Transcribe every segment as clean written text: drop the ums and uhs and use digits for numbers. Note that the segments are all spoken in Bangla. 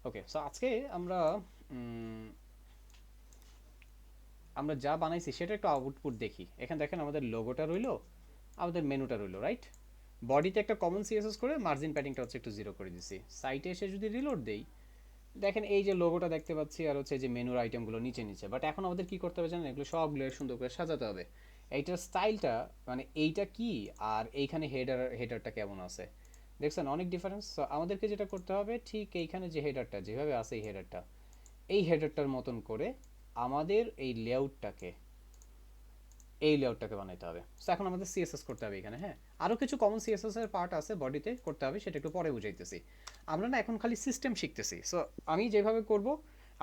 ওকে, সো আজকে আমরা উম, আমরা যা বানাইছি সেটা একটু আউটপুট দেখি। এখানে দেখেন আমাদের লোগোটা রইলো, আমাদের মেনুটা রইলো, রাইট? বডিতে একটা কমন সিএসএস করে মার্জিন প্যাডিংটা হচ্ছে একটু জিরো করে দিছি। সাইটে এসে যদি রিলোড দেই, দেখেন এই যে লোগোটা দেখতে পাচ্ছি আর হচ্ছে যে মেনুর আইটেমগুলো নিচে নিচে। বাট এখন আমাদের কি করতে হবে জানেন? এগুলো সবগুলো সুন্দর করে সাজাতে হবে। এইটার স্টাইলটা মানে এইটা কি, আর এইখানে হেডারটা কেমন আছে দেখছেন? অনেক ডিফারেন্স। সো আমাদেরকে যেটা করতে হবে, ঠিক এইখানে যে হেডারটা যেভাবে আছে এই হেডারটার মতন করে আমাদের এই লেআউটটাকে বানাইতে হবে। সো এখন আমাদের সিএসএস করতে হবে এখানে। হ্যাঁ, আরও কিছু কমন সিএসএস এর পার্ট আছে বডিতে করতে হবে, সেটা একটু পরে বুঝাইতেছি। আমরা না এখন খালি সিস্টেম শিখতেছি। সো আমি যেভাবে করব,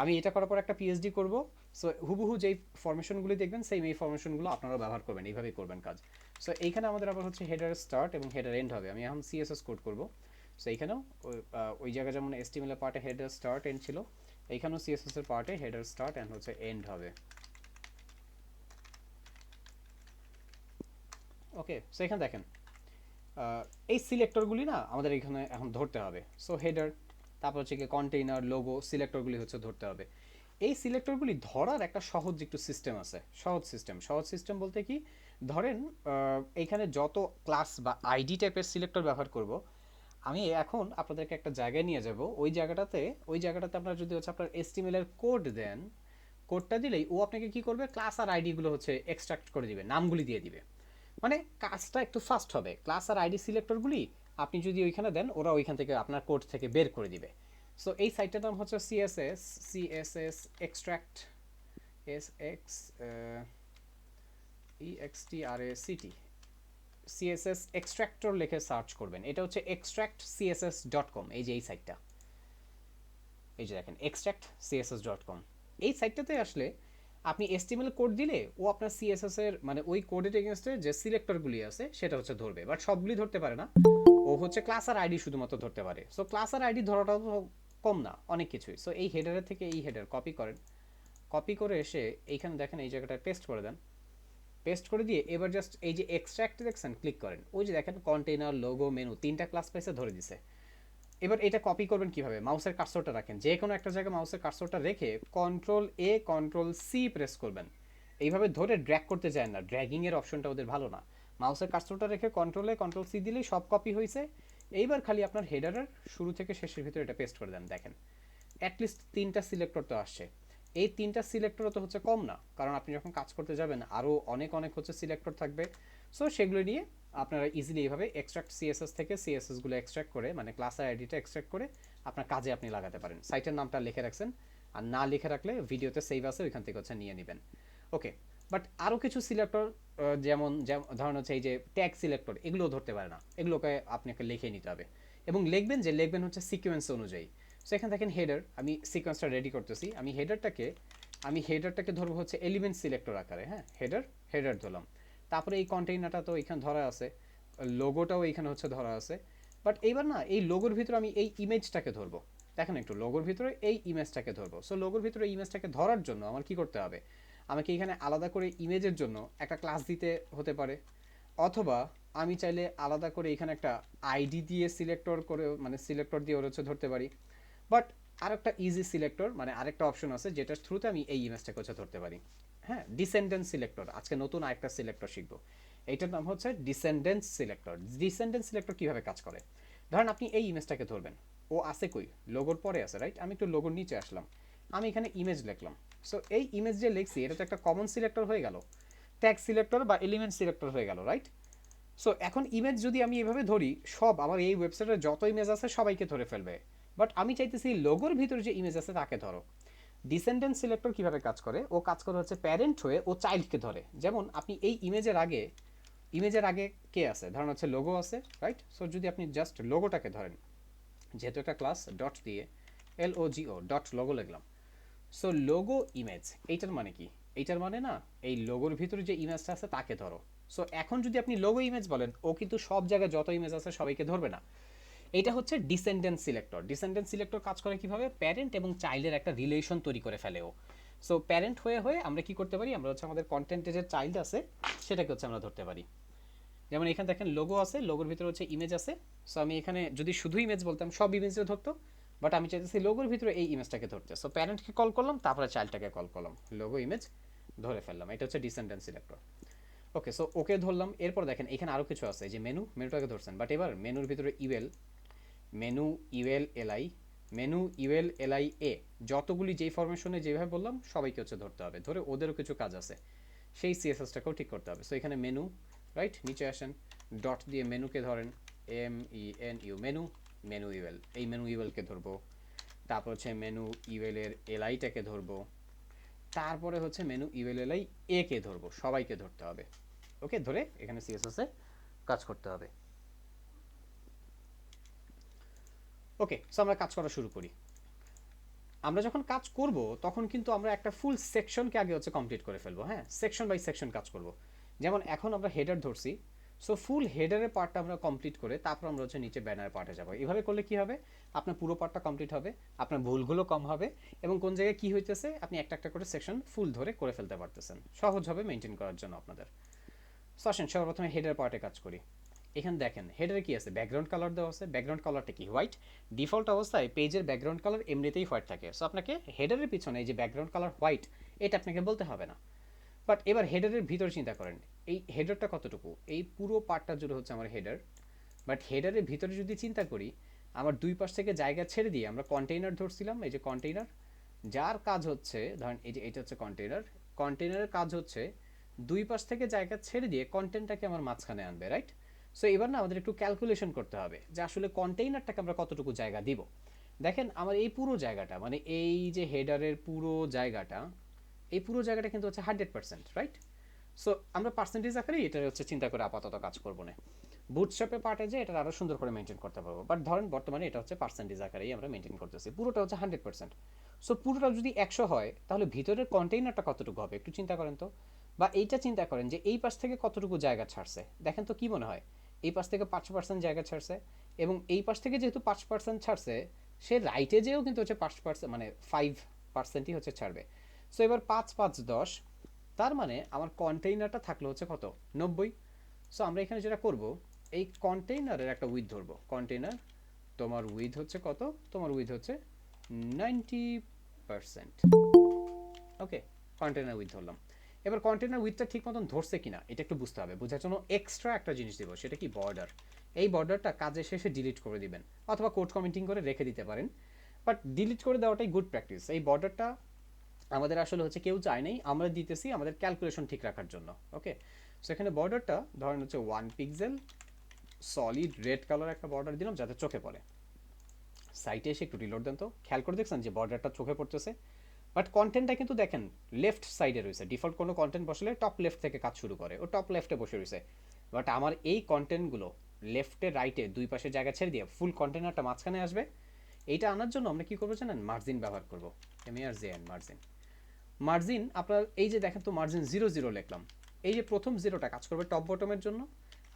আমি এটা করার পর একটা পিএইচডি করব। সো হুবহু যেই ফরমেশনগুলি দেখবেন সেম এই ফরমেশনগুলো আপনারাও ব্যবহার করবেন, এইভাবেই করবেন কাজ। সো এইখানে আমাদের আবার হচ্ছে হেডার স্টার্ট এবং হেডার এন্ড হবে। আমি এখন সিএসএস কোড করব। সো এইখানেও ওই জায়গায় যেমন এসটিএমএল এর পার্টে হেডার স্টার্ট এন্ড ছিল, এইখানেও সিএসএস এর পার্টে হেডার স্টার্ট এন্ড হচ্ছে এন্ড হবে। ওকে, সো এখানে দেখেন এই সিলেক্টরগুলি না আমাদের এখানে এখন ধরতে হবে। সো হেডার, তারপর হচ্ছে কি কন্টেইনার, লোগো, সিলেক্টরগুলি হচ্ছে ধরতে হবে। এই সিলেক্টরগুলি ধরার একটা সহজ একটু সিস্টেম আছে। সহজ সিস্টেম বলতে কি, ধরেন এইখানে যত ক্লাস বা আইডি টাইপের সিলেক্টর ব্যবহার করব, আমি এখন আপনাদেরকে একটা জায়গায় নিয়ে যাব। ওই জায়গাটাতে আপনারা যদি হচ্ছে আপনার এসটিএমএল এর কোড দেন, কোডটা দিলেই ও আপনাকে কি করবে, ক্লাস আর আইডিগুলো হচ্ছে এক্সট্রাক্ট করে দিবে, নামগুলি দিয়ে দিবে। মানে কাজটা একটু ফাস্ট হবে। ক্লাস আর আইডি সিলেক্টরগুলি আপনি যদি ওইখানে দেন, ওরা ওইখান থেকে আপনার কোড থেকে বের করে দিবে। সো এই সাইটটার নাম হচ্ছে CSS extract, S XTRACT, CSS extractor লিখে সার্চ করবেন। এটা হচ্ছে extractcss.com। এই যে এই সাইটটা, এই যে দেখেন extractcss.com। এই সাইটটাতে আসলে আপনি এসটিএমএল কোড দিলে ও আপনার সিএসএস এর মানে ওই কোডের এগেনস্টে যে সিলেক্টরগুলি আছে সেটা হচ্ছে ধরবে। বাট সবগুলি ধরতে পারে না, ও হচ্ছে ক্লাস আর আইডি শুধুমাত্র ধরতে পারে। সো ক্লাস আর আইডি ধরাটা তো কম না, অনেক কিছুই। সো এই হেডারের থেকে এই হেডার কপি করেন, কপি করে এসে এইখানে দেখেন এই জায়গাটায় পেস্ট করে দেন। পেস্ট করে দিয়ে এবার জাস্ট এই যে এক্সট্রাক্ট দেখছেন, ক্লিক করেন। ওই যে দেখেন কন্টেইনার, লোগো, মেনু, তিনটা ক্লাস পাইসে ধরে দিছে। এবার এটা কপি করবেন কিভাবে? মাউসের কার্সরটা রাখেন যে কোনো একটা জায়গায়, মাউসের কার্সরটা রেখে কন্ট্রোল সি প্রেস করবেন। এইভাবে ধরে ড্র্যাগ করতে চায় না, ড্র্যাগিং এর অপশনটা ওদের ভালো না। মাউসের কার্সরটা রেখে কন্ট্রোল সি দিলেই সব কপি হয়েছে। এইবার খালি আপনার হেডারের শুরু থেকে শেষের ভিতরে এটা পেস্ট করে দেন। দেখেন অ্যাটলিস্ট তিনটা সিলেক্টর তো আসছে। এই তিনটা সিলেক্টরও তো হচ্ছে কম না, কারণ আপনি যখন কাজ করতে যাবেন আরও অনেক অনেক হচ্ছে সিলেক্টর থাকবে। সো সেগুলো নিয়ে আপনারা ইজিলি এইভাবে এক্সট্রাক্ট সিএসএস থেকে সিএসএসগুলো এক্সট্রাক্ট করে, মানে ক্লাসের আইডিটা এক্সট্রাক্ট করে আপনার কাজে আপনি লাগাতে পারেন। সাইটের নামটা লিখে রাখছেন, আর না লিখে রাখলে ভিডিওতে সেভ আছে, ওইখান থেকে হচ্ছে নিয়ে নেবেন। ওকে, বাট আরও কিছু সিলেক্টর যেমন ধরেন হচ্ছে এই যে ট্যাগ সিলেক্টর, এগুলোও ধরতে পারে না। এগুলোকে আপনাকে লিখে নিতে হবে, এবং লিখবেন হচ্ছে সিকোয়েন্স অনুযায়ী। সো এখানে দেখেন হেডার, আমি সিকোয়েন্সটা রেডি করতেছি। আমি হেডারটাকে ধরবো হচ্ছে এলিমেন্ট সিলেক্টর আকারে। হ্যাঁ, হেডার ধরলাম। তারপরে এই কন্টেইনারটা তো এখানে ধরা আছে, লোগোটাও এইখানে হচ্ছে ধরা আছে। বাট এইবার না এই লোগোর ভিতরে আমি এই ইমেজটাকে ধরবো। দেখেন একটু, লোগোর ভিতরে এই ইমেজটাকে ধরবো। সো লোগোর ভিতরে ইমেজটাকে ধরার জন্য আমার কি করতে হবে? আমাকে এখানে আলাদা করে ইমেজের জন্য একটা ক্লাস দিতে হতে পারে, অথবা আমি চাইলে আলাদা করে এখানে একটা আইডি দিয়ে সিলেক্টর করে, মানে সিলেক্টর দিয়ে ওর হচ্ছে ধরতে পারি। বাট আরেকটা ইজি সিলেক্টর, মানে আরেকটা অপশন আছে যেটার থ্রুতে আমি এই ইমেজটাকে হচ্ছে ধরতে পারি। হ্যাঁ, ডিসেন্ডেন্ট সিলেক্টর, আজকে নতুন আরেকটা সিলেক্টর শিখবো। এইটার নাম হচ্ছে ডিসেন্ডেন্ট সিলেক্টর। ডিসেন্ডেন্ট সিলেক্টর কীভাবে কাজ করে? ধরেন আপনি এই ইমেজটাকে ধরবেন, ও আছে কই? লোগোর পরে আছে, রাইট? আমি একটু লোগোর নিচে আসলাম, আমি এখানে ইমেজ লিখলাম। সো এই ইমেজ যে লিখছি এটা তো একটা কমন সিলেক্টর হয়ে গেল, ট্যাগ সিলেক্টর বা এলিমেন্ট সিলেক্টর হয়ে গেল, রাইট? সো এখন ইমেজ যদি আমি এভাবে ধরি, সব আমার এই ওয়েবসাইটে যত ইমেজ আছে সবাইকে ধরে ফেলবে। বাট আমি চাইতেছি লোগোর ভিতরে যে ইমেজ আছে তাকে ধরো। ডিসেন্ডেন্ট সিলেক্টর কিভাবে কাজ করে? ও কাজ করে হচ্ছে প্যারেন্ট হয়ে ও চাইল্ডকে ধরে। যেমন আপনি এই ইমেজের আগে কে আছে? ধরেন হচ্ছে লোগো আছে, রাইট? সো যদি আপনি জাস্ট লোগোটাকে ধরেন, যেহেতু একটা ক্লাস ডট দিয়ে ডট লোগো লিখলাম। সো লোগো ইমেজ, এইটার মানে কি? এইটার মানে না, এই লোগোর ভিতরে যে ইমেজটা আছে তাকে ধরো। সো এখন যদি আপনি লোগো ইমেজ বলেন, ও কিন্তু সব জায়গায় যত ইমেজ আছে সবাইকে ধরবে না। এটা হচ্ছে ডিসেন্ডেন্ট সিলেক্টর। ডিসেন্ডেন্ট সিলেক্টর কাজ করে কিভাবে? প্যারেন্ট এবং চাইল্ডের একটা রিলেশন তৈরি করে ফেলে ও। সো প্যারেন্ট হয়ে হয়ে আমরা কি করতে পারি? আমরা হচ্ছে আমাদের কন্টেন্টে যে চাইল্ড আছে সেটাকে হচ্ছে আমরা ধরতে পারি। যেমন এখানে দেখেন লোগো আছে, লোগোর ভিতরে হচ্ছে ইমেজ আছে। সো আমি এখানে যদি শুধু ইমেজ বলতাম, সব ইমেজে ধরতো। বাট আমি চাইতেছি লোগোর ভিতরে এই ইমেজটাকে ধরতে। সো প্যারেন্টকে কল করলাম, তারপরে চাইল্ডটাকে কল করলাম, লোগো ইমেজ ধরে ফেললাম। এটা হচ্ছে ডিসেন্ডেন্ট সিলেক্টর। ওকে, সো ওকে ধরলাম। এরপর দেখেন এখানে আরও কিছু আছে, যে মেনুটাকে ধরছেন, বাট এবার মেনুর ভিতরে মেনু এলআই এ যতগুলি যেই ফরমেশনে যেভাবে বললাম সবাইকে হচ্ছে ধরতে হবে, ধরে ওদেরও কিছু কাজ আছে, সেই সিএসএসটাকেও ঠিক করতে হবে। সো এখানে মেনু, রাইট, নিচে আসেন, ডট দিয়ে মেনুকে ধরেন, মেনু ইউএল, এই মেনু ইউএলকে ধরবো। তারপর হচ্ছে মেনু ইউএলের এলআইটাকে ধরবো। তারপরে হচ্ছে মেনু ইউএল এলআই এ কে ধরবো, সবাইকে ধরতে হবে। ওকে, ধরে এখানে সিএসএস এ কাজ করতে হবে। ওকে, সো আমরা কাজ করা শুরু করি। আমরা যখন কাজ করব তখন কিন্তু আমরা একটা ফুল সেকশনকে আগে হচ্ছে কমপ্লিট করে ফেলবো। হ্যাঁ, সেকশন বাই সেকশন কাজ করব। যেমন এখন আমরা হেডার ধরছি, সো ফুল হেডারের পার্টটা আমরা কমপ্লিট করে তারপর আমরা হচ্ছে নিচে ব্যানার পার্টে যাব। এভাবে করলে কি হবে, আপনার পুরো পার্টটা কমপ্লিট হবে, আপনার ভুলগুলো কম হবে, এবং কোন জায়গায় কি হইতেছে আপনি একটা একটা করে সেকশন ফুল ধরে করে ফেলতে পারতেছেন। সহজ হবে মেনটেন করার জন্য আপনাদের। সো আসেন সর্বপ্রথমে হেডার পার্টে কাজ করি। এখানে দেখেন হেডারে কি আছে, ব্যাকগ্রাউন্ড কালার দেওয়া আছে। ব্যাকগ্রাউন্ড কালারটা কি, হোয়াইট। ডিফল্ট অবস্থায় পেজের ব্যাকগ্রাউন্ড কালার এমনিতেই হোয়াইট থাকে। সো আপনাকে হেডারের পিছনে এই যে ব্যাকগ্রাউন্ড কালার হোয়াইট, এটা আপনাকে বলতে হবে না। বাট এবার হেডারের ভিতরে চিন্তা করেন, এই হেডারটা কতটুকু, এই পুরো পার্টটা জুড়ে হচ্ছে আমার হেডার। বাট হেডারের ভিতরে যদি চিন্তা করি, আমার দুই পাশ থেকে জায়গা ছেড়ে দিয়ে আমরা কন্টেইনার ধরছিলাম, এই যে কন্টেইনার, যার কাজ হচ্ছে, ধরেন এই যে এটা হচ্ছে কন্টেইনার, কন্টেইনারের কাজ হচ্ছে দুই পাশ থেকে জায়গা ছেড়ে দিয়ে কন্টেন্টটাকে আমার মাঝখানে আনবে, রাইট। সো এবার না আমাদের একটু ক্যালকুলেশন করতে হবে যে আসলে কন্টেইনারটাকে আমরা কতটুকু জায়গা দিব। দেখেন আমার এই পুরো জায়গাটা, মানে এই যে হেডারের পুরো জায়গাটা, এই পুরো জায়গাটা কিন্তু হচ্ছে 100%, রাইট। সো আমরা পার্সেন্টেজ আকারে এটা হচ্ছে চিন্তা করে আপাতত কাজ করবো না। বুটস্ট্র্যাপে পার্টে যে এটা আরও সুন্দর করে মেনটেন করতে পারবো, বাট ধরেন বর্তমানে এটা হচ্ছে পার্সেন্টেজ আকারেই আমরা মেনটেন করতেছি, পুরোটা হচ্ছে 100%। সো পুরোটা যদি 100 হয় তাহলে ভিতরের কন্টেইনারটা কতটুকু হবে একটু চিন্তা করেন তো। বা এইটা চিন্তা করেন যে এই পাশ থেকে কতটুকু জায়গা ছাড়ছে, দেখেন তো কি মনে হয়। এই পাশ থেকে 5% জায়গা ছাড়ছে, এবং এই পাশ থেকে যেহেতু 5% ছাড়ছে, সে রাইটে যেও কিন্তু হচ্ছে 5%, মানে 5%ই হচ্ছে ছাড়বে। সো এবার 5 5 10, তার মানে আমার কন্টেইনারটা থাকলো হচ্ছে কত, 90। সো আমরা এখানে যেটা করব, এই কন্টেইনারের একটা উইথ ধরবো। কন্টেইনার তোমার উইথ হচ্ছে কত, তোমার উইথ হচ্ছে 90%। ওকে, কন্টেইনার উইথ ধরলাম। এবার কন্টেইনার উইথটা ঠিক মতন ধরছে কিনা এটা একটু বুঝতে হবে। বোঝার জন্য এক্সট্রা একটা জিনিস দিব, সেটা কি, বর্ডার। এই বর্ডারটা কাজের শেষে ডিলিট করে দিবেন, অথবা কোড কমেন্টিং করে রেখে দিতে পারেন, বাট ডিলিট করে দেওয়াটাই গুড প্র্যাকটিস। এই বর্ডারটা আমাদের আসলে হচ্ছে কেউ চায় নাই, আমরা দিতেছি আমাদের ক্যালকুলেশন ঠিক রাখার জন্য। ওকে, সো এখানে বর্ডারটা ধরেন হচ্ছে 1 পিক্সেল সলিড রেড কালার একটা বর্ডার দিলাম যাতে চোখে পড়ে। সাইটে এসে একটু রিলোড দেন তো, খেয়াল করে দেখছেন যে বর্ডারটা চোখে পড়তেছে। বাট কন্টেন্টটা কিন্তু দেখেন লেফট সাইডে রয়েছে। ডিফল্ট কোনো কন্টেন্ট বসলে টপ লেফট থেকে কাজ শুরু করে, ও টপ লেফটে বসে রয়েছে। বাট আমার এই কন্টেন্টগুলো লেফটে রাইটে দুই পাশে জায়গা ছেড়ে দিয়ে ফুল কন্টেনারটা মাঝখানে আসবে। এইটা আনার জন্য আমরা কি করবো জানেন, মার্জিন ব্যবহার করবো, MARGIN, মার্জিন। মার্জিন আপনার এই যে দেখেন তো, মার্জিন 0 0 লিখলাম। এই যে প্রথম জিরোটা কাজ করবে টপ বটমের জন্য,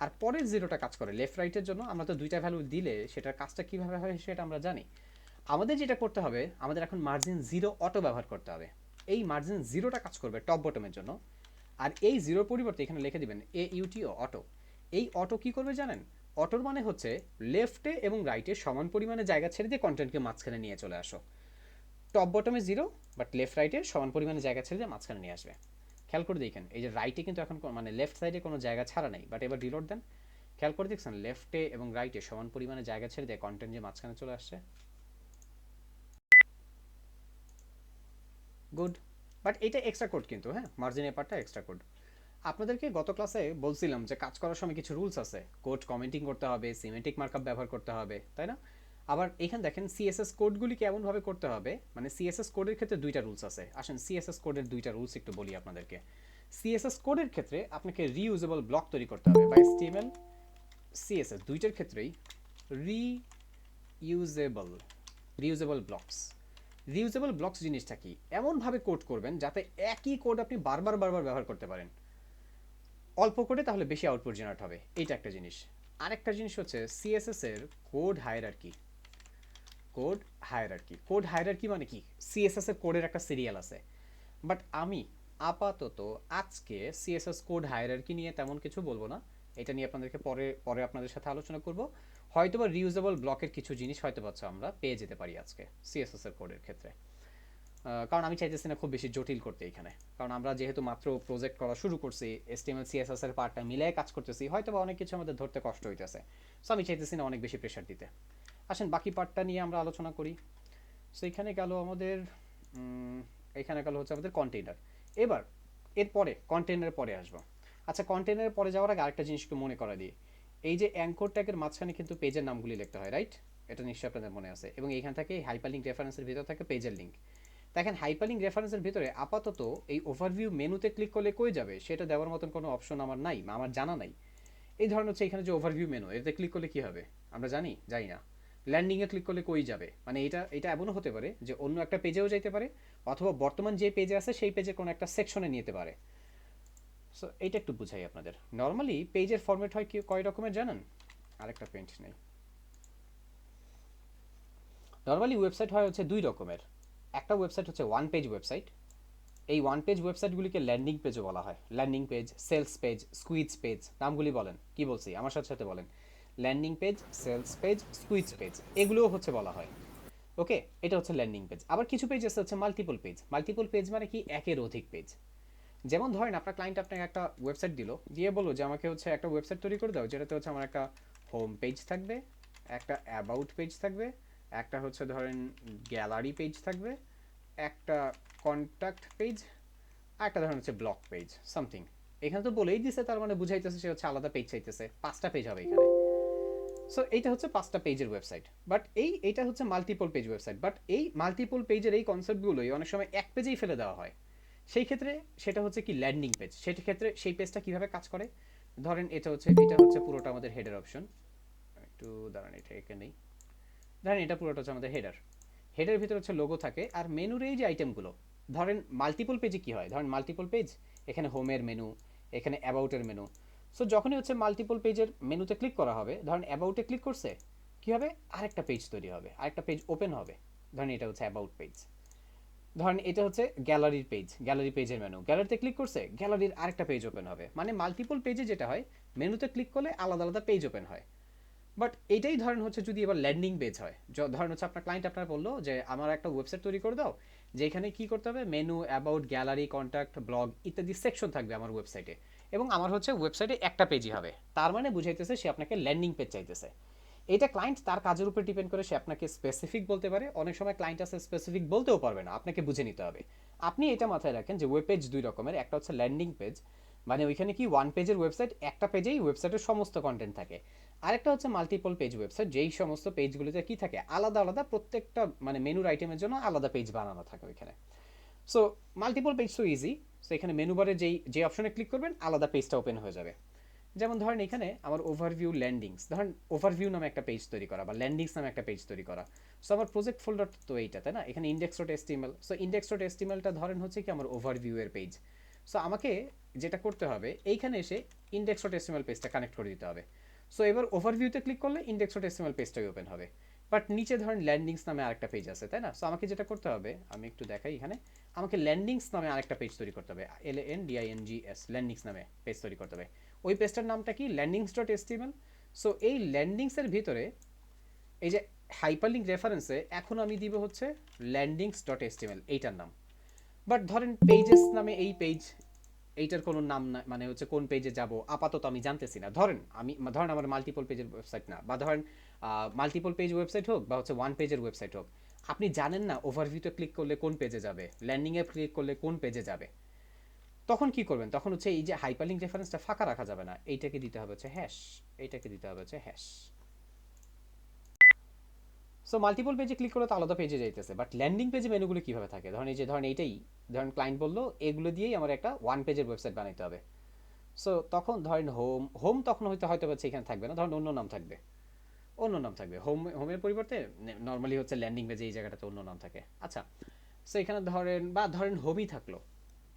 আর পরের জিরোটা কাজ করে লেফট রাইটের জন্য। আমরা তো দুইটা ভ্যালু দিলে সেটার কাজটা কীভাবে হয় সেটা আমরা জানি। আমাদের যেটা করতে হবে, আমাদের এখন মার্জিন 0 অটো ব্যবহার করতে হবে। এই মার্জিন 0টা কাজ করবে টপ বটমের জন্য, আর এই জিরোর পরিবর্তে এখানে লিখে দিবেন AUTO, অটো। এই অটো কি করবে জানেন, অটোর মানে হচ্ছে লেফটে এবং রাইটে সমান পরিমাণে জায়গা ছেড়ে দিয়ে কন্টেন্টকে মাঝখানে নিয়ে চলে আসো। টপ বটমে 0, বাট লেফট রাইটে সমান পরিমাণে জায়গা ছেড়ে দিয়ে মাঝখানে নিয়ে আসবে। খেয়াল করে দেখেন এই যে রাইটে কিন্তু এখন মানে লেফট সাইডে কোনো জায়গা ছাড়া নেই, বাট এবার রিলোড দেন, খেয়াল করে দেখছেন লেফটে এবং রাইটে সমান পরিমাণে জায়গা ছেড়ে দিয়ে কন্টেন্ট যে মাঝখানে চলে আসছে। গুড। বাট এটা এক্সট্রা কোড কিন্তু, হ্যাঁ, মার্জিনের পার্টটা এক্সট্রা কোড। আপনাদেরকে গত ক্লাসে বলছিলাম যে কাজ করার সময় কিছু রুলস আছে, কোড কমেন্টিং করতে হবে, সিমেটিক মার্কআপ ব্যবহার করতে হবে, তাই না। আবার এখানে দেখেন সিএসএস কোডগুলি কেমনভাবে করতে হবে, মানে সিএসএস কোডের ক্ষেত্রে দুইটা রুলস আছে। আসেন সিএসএস কোডের দুইটা রুলস একটু বলি আপনাদেরকে। সিএসএস কোডের ক্ষেত্রে আপনাকে রিইউজেবল ব্লক তৈরি করতে হবে, বা HTML সিএসএস দুইটার ক্ষেত্রেই reusable reusable blocks. Reusable blocks জিনিসটা কি, এমনভাবে কোড করবেন যাতে একই কোড আপনি বারবার বারবার ব্যবহার করতে পারেন। অল্প কোডে তাহলে বেশি আউটপুট জেনারেট হবে, এইটা একটা জিনিস। আরেকটা জিনিস হচ্ছে সিএসএস এর কোড হায়ারার্কি। কোড হায়ারার্কি মানে কি, সিএসএস এর কোডের একটা সিরিয়াল আছে, বাট আমি আপাতত আজকে সিএসএস কোড হায়ারার্কি নিয়ে তেমন কিছু বলবো না। এটা নিয়ে আপনাদেরকে পরে পরে আপনাদের সাথে আলোচনা করব। হয়তোবা রিউজেবল ব্লকের কিছু জিনিস হয়তো পাচ্ছ আমরা পেয়ে যেতে পারি আজকে সিএসএস এর কোডের ক্ষেত্রে। কারণ আমি চাইতেছি না খুব বেশি জটিল করতে এখানে, কারণ আমরা যেহেতু মাত্র প্রজেক্ট করা শুরু করছি, এসটিএমএল সিএসএস এর পার্টটা মিলিয়ে কাজ করতেছি, হয়তো বা অনেক কিছু আমাদের ধরতে কষ্ট হইতেছে। সো আমি চাইতেছি না অনেক বেশি প্রেশার দিতে। আসেন বাকি পার্টটা নিয়ে আমরা আলোচনা করি। সো এখানে গেল আমাদের এখানে গেল হচ্ছে আমাদের কন্টেইনার। এবার এরপরে কন্টেইনারের পরে আসবো। আচ্ছা, কন্টেইনারের পরে যাওয়ার আগে আরেকটা জিনিসকে মনে করা দিই। এই যে অ্যাঙ্কর ট্যাগের মাঝখানে কিন্তু পেজের নামগুলি লিখতে হয়, রাইট? এটা নিশ্চয়ই আপনাদের মনে আছে। এবং এইখান থেকে হাইপারলিঙ্ক রেফারেন্সের ভিতর থাকে পেজের লিঙ্ক। দেখেন হাইপারলিঙ্ক রেফারেন্সের ভিতরে আপাতত এই ওভারভিউ মেনুতে ক্লিক করলে কই যাবে সেটা দেওয়ার মতন কোনো অপশন আমার নাই, আমার জানা নাই। এই ধরনের হচ্ছে এখানে যে ওভারভিউ মেনু, এতে ক্লিক করলে কি হবে আমরা জানি না। ল্যান্ডিংয়ে ক্লিক করলে কই যাবে, মানে এটা এমনও হতে পারে যে অন্য একটা পেজেও যাইতে পারে, অথবা বর্তমান যে পেজে আছে সেই পেজের কোনো একটা সেকশনে নিতে পারে। সো এইটা একটু বুঝাই আপনাদের। নর্মালি পেজের ফরম্যাট হয় কি কয় রকমের জানেন? আরেকটা পেন্ট নেই। নর্মালি ওয়েবসাইট হয় হচ্ছে দুই রকমের। একটা ওয়েবসাইট হচ্ছে ওয়ান পেজ ওয়েবসাইট। এই ওয়ান পেজ ওয়েবসাইটগুলিকে ল্যান্ডিং পেজও বলা হয়। Landing page, sales page, squeeze page, নামগুলি বলেন, কি বলছি আমার সাথে সাথে বলেন। Landing page, sales page, squeeze page, এগুলোও হচ্ছে বলা হয়। ওকে, এটা হচ্ছে ল্যান্ডিং পেজ। আবার কিছু পেজ আছে হচ্ছে মাল্টিপল পেজ। মাল্টিপল পেজ মানে কি, একের অধিক পেজ। যেমন ধরেন আপনার ক্লায়েন্ট আপনাকে একটা ওয়েবসাইট দিল, দিয়ে বললো যে আমাকে হচ্ছে একটা ওয়েবসাইট তৈরি করে দাও যেটাতে হচ্ছে আমার একটা হোম পেজ থাকবে, একটা অ্যাবাউট পেজ থাকবে, একটা হচ্ছে ধরেন গ্যালারি পেজ থাকবে, একটা কন্ট্যাক্ট পেজ, আর একটা ধরেন হচ্ছে ব্লগ পেজ সামথিং। এখানে তো বলেই দিছে, তার মানে বুঝাইতেছে সে হচ্ছে আলাদা পেজ চাইতেছে, 5টা পেজ হবে এখানে। সো এইটা হচ্ছে 5টা পেজের ওয়েবসাইট। বাট এইটা হচ্ছে মাল্টিপল পেজ ওয়েবসাইট। বাট এই মাল্টিপল পেজের এই কনসেপ্টগুলোই অনেক সময় এক পেজেই ফেলে দেওয়া হয়। সেই ক্ষেত্রে সেটা হচ্ছে কি ল্যান্ডিং পেজ। সেটার ক্ষেত্রে সেই পেজটা কিভাবে কাজ করে, ধরেন এটা হচ্ছে পুরোটা আমাদের হেডার অপশন। একটু দাঁড়ান, এটা এখানেই। ধরেন এটা পুরোটা হচ্ছে আমাদের হেডার। হেডের ভিতরে হচ্ছে লোগো থাকে, আর মেনুর এই যে আইটেমগুলো, ধরেন মাল্টিপল পেজে কি হয়, ধরেন মাল্টিপল পেজ, এখানে হোমের মেনু, এখানে অ্যাবাউটের মেনু। সো যখনই হচ্ছে মাল্টিপল পেজের মেনুতে ক্লিক করা হবে, ধরেন অ্যাবাউটে ক্লিক করছে, কি হবে, আরেকটা পেজ তৈরি হবে, আরেকটা পেজ ওপেন হবে। ধরেন এটা হচ্ছে অ্যাবাউট পেজ। ধরেন এটা হচ্ছে গ্যালারির পেজ, গ্যালারি পেজের মেনু, গ্যালারিতে ক্লিক করছে, গ্যালারির আরেকটা পেজ ওপেন হবে। মানে মাল্টিপল পেজে যেটা হয়, মেনুতে ক্লিক করলে আলাদা আলাদা পেজ ওপেন হয়। বাট এটাই ধরেন হচ্ছে যদি এবার ল্যান্ডিং পেজ হয়, ধরেন হচ্ছে আপনার ক্লায়েন্ট আপনার বললো যে আমার একটা ওয়েবসাইট তৈরি করে দাও, যেখানে কি করতে হবে, menu, about, gallery, contact, blog ইত্যাদি সেকশন থাকবে আমার ওয়েবসাইটে, এবং আমার হচ্ছে ওয়েবসাইটে একটা পেজই হবে। তার মানে বুঝাইতেছে সে আপনাকে ল্যান্ডিং পেজ চাইতেছে। এটা ক্লায়েন্ট তার কাজের উপর ডিপেন্ড করে, সে আপনাকে স্পেসিফিক বলতে পারে, অনেক সময় ক্লায়েন্ট আছে স্পেসিফিক বলতেও পারবে না, আপনাকে বুঝে নিতে হবে। আপনি এটা মাথায় রাখেন যে ওয়েব পেজ দুই রকমের, একটা হচ্ছে ল্যান্ডিং পেজ, মানে ওইখানে কি ওয়ান পেজের ওয়েবসাইট, একটা পেজেই ওয়েবসাইটের সমস্ত কন্টেন্ট থাকে। আরেকটা হচ্ছে মাল্টিপল পেজ ওয়েবসাইট, যেই সমস্ত পেজগুলিতে কি থাকে, আলাদা আলাদা প্রত্যেকটা মানে মেনুর আইটেমের জন্য আলাদা পেজ বানানো থাকে ওইখানে। সো মাল্টিপল পেজ তো ইজি। সো এখানে মেনু বারে যে অপশনে ক্লিক করবেন আলাদা পেজটা ওপেন হয়ে যাবে। যেমন ধরেন এখানে আমার ওভারভিউ ল্যান্ডিংস, ধরেন ওভারভিউ নামে একটা পেজ তৈরি করা, বা ল্যান্ডিংস নামে একটা পেজ তৈরি করা। সো আমার প্রজেক্ট ফোল্ডার তো এইটা, তাই না? এখানে index.html। সো index.htmlটা ধরেন হচ্ছে কি আমার ওভারভিউ এর পেজ। সো আমাকে যেটা করতে হবে, এইখানে এসে index.html পেজটা কানেক্ট করে দিতে হবে। সো এবার ওভারভিউতে ক্লিক করলে index.html পেজটাই ওপেন হবে। বাট নিচে ধরেন ল্যান্ডিংস নামে আরেকটা পেজ আছে, তাই না? সো আমাকে যেটা করতে হবে, আমি একটু দেখাই এখানে, আমাকে ল্যান্ডিংস নামে আরেকটা পেজ তৈরি করতে হবে, LANDINGS, ল্যান্ডিংস নামে পেজ তৈরি করতে হবে। ওই পেজটার নামটা কি, ল্যান্ডিংস.html। সো এই ল্যান্ডিংসের ভিতরে এই যে হাইপারলিঙ্ক রেফারেন্সে এখন আমি দিব হচ্ছে ল্যান্ডিংস.html এইটার নাম। বাট ধরেন পেজেস নামে এই পেজ, এইটার কোনো নাম না, মানে হচ্ছে কোন পেজে যাব আপাতত আমি জানতেছি না। ধরেন আমার মাল্টিপল পেজের ওয়েবসাইট না, বা ধরেন মাল্টিপল পেজ ওয়েবসাইট হোক, বা হচ্ছে ওয়ান পেজের ওয়েবসাইট হোক, আপনি জানেন না ওভারভিউতে ক্লিক করলে কোন পেজে যাবে, ল্যান্ডিংয়ে ক্লিক করলে কোন পেজে যাবে। তখন কি করবেন, তখন হচ্ছে এই যে হাইপারলিঙ্ক রেফারেন্সটা ফাঁকা রাখা যাবে না, এইটাকে দিতে হবে হচ্ছে হ্যাশ, এইটাকে দিতে হবে হচ্ছে হ্যাশ। সো মাল্টিপল পেজে ক্লিক করলে তো আলাদা পেজে যাইতেছে, বাট ল্যান্ডিং পেজে মেনুগুলো কিভাবে থাকে, ধরেন এই যে ধরেন এইটাই, ধরেন ক্লায়েন্ট বললো এগুলো দিয়েই আমার একটা ওয়ান পেজের ওয়েবসাইট বানাইতে হবে। সো তখন ধরেন হোম তখন হয়তো পাচ্ছে এখানে থাকবে না, ধরেন অন্য নাম থাকবে হোমের পরিবর্তে। নর্মালি হচ্ছে ল্যান্ডিং পেজে এই জায়গাটাতে অন্য নাম থাকে। আচ্ছা, সো এখানে ধরেন হোমই থাকলো,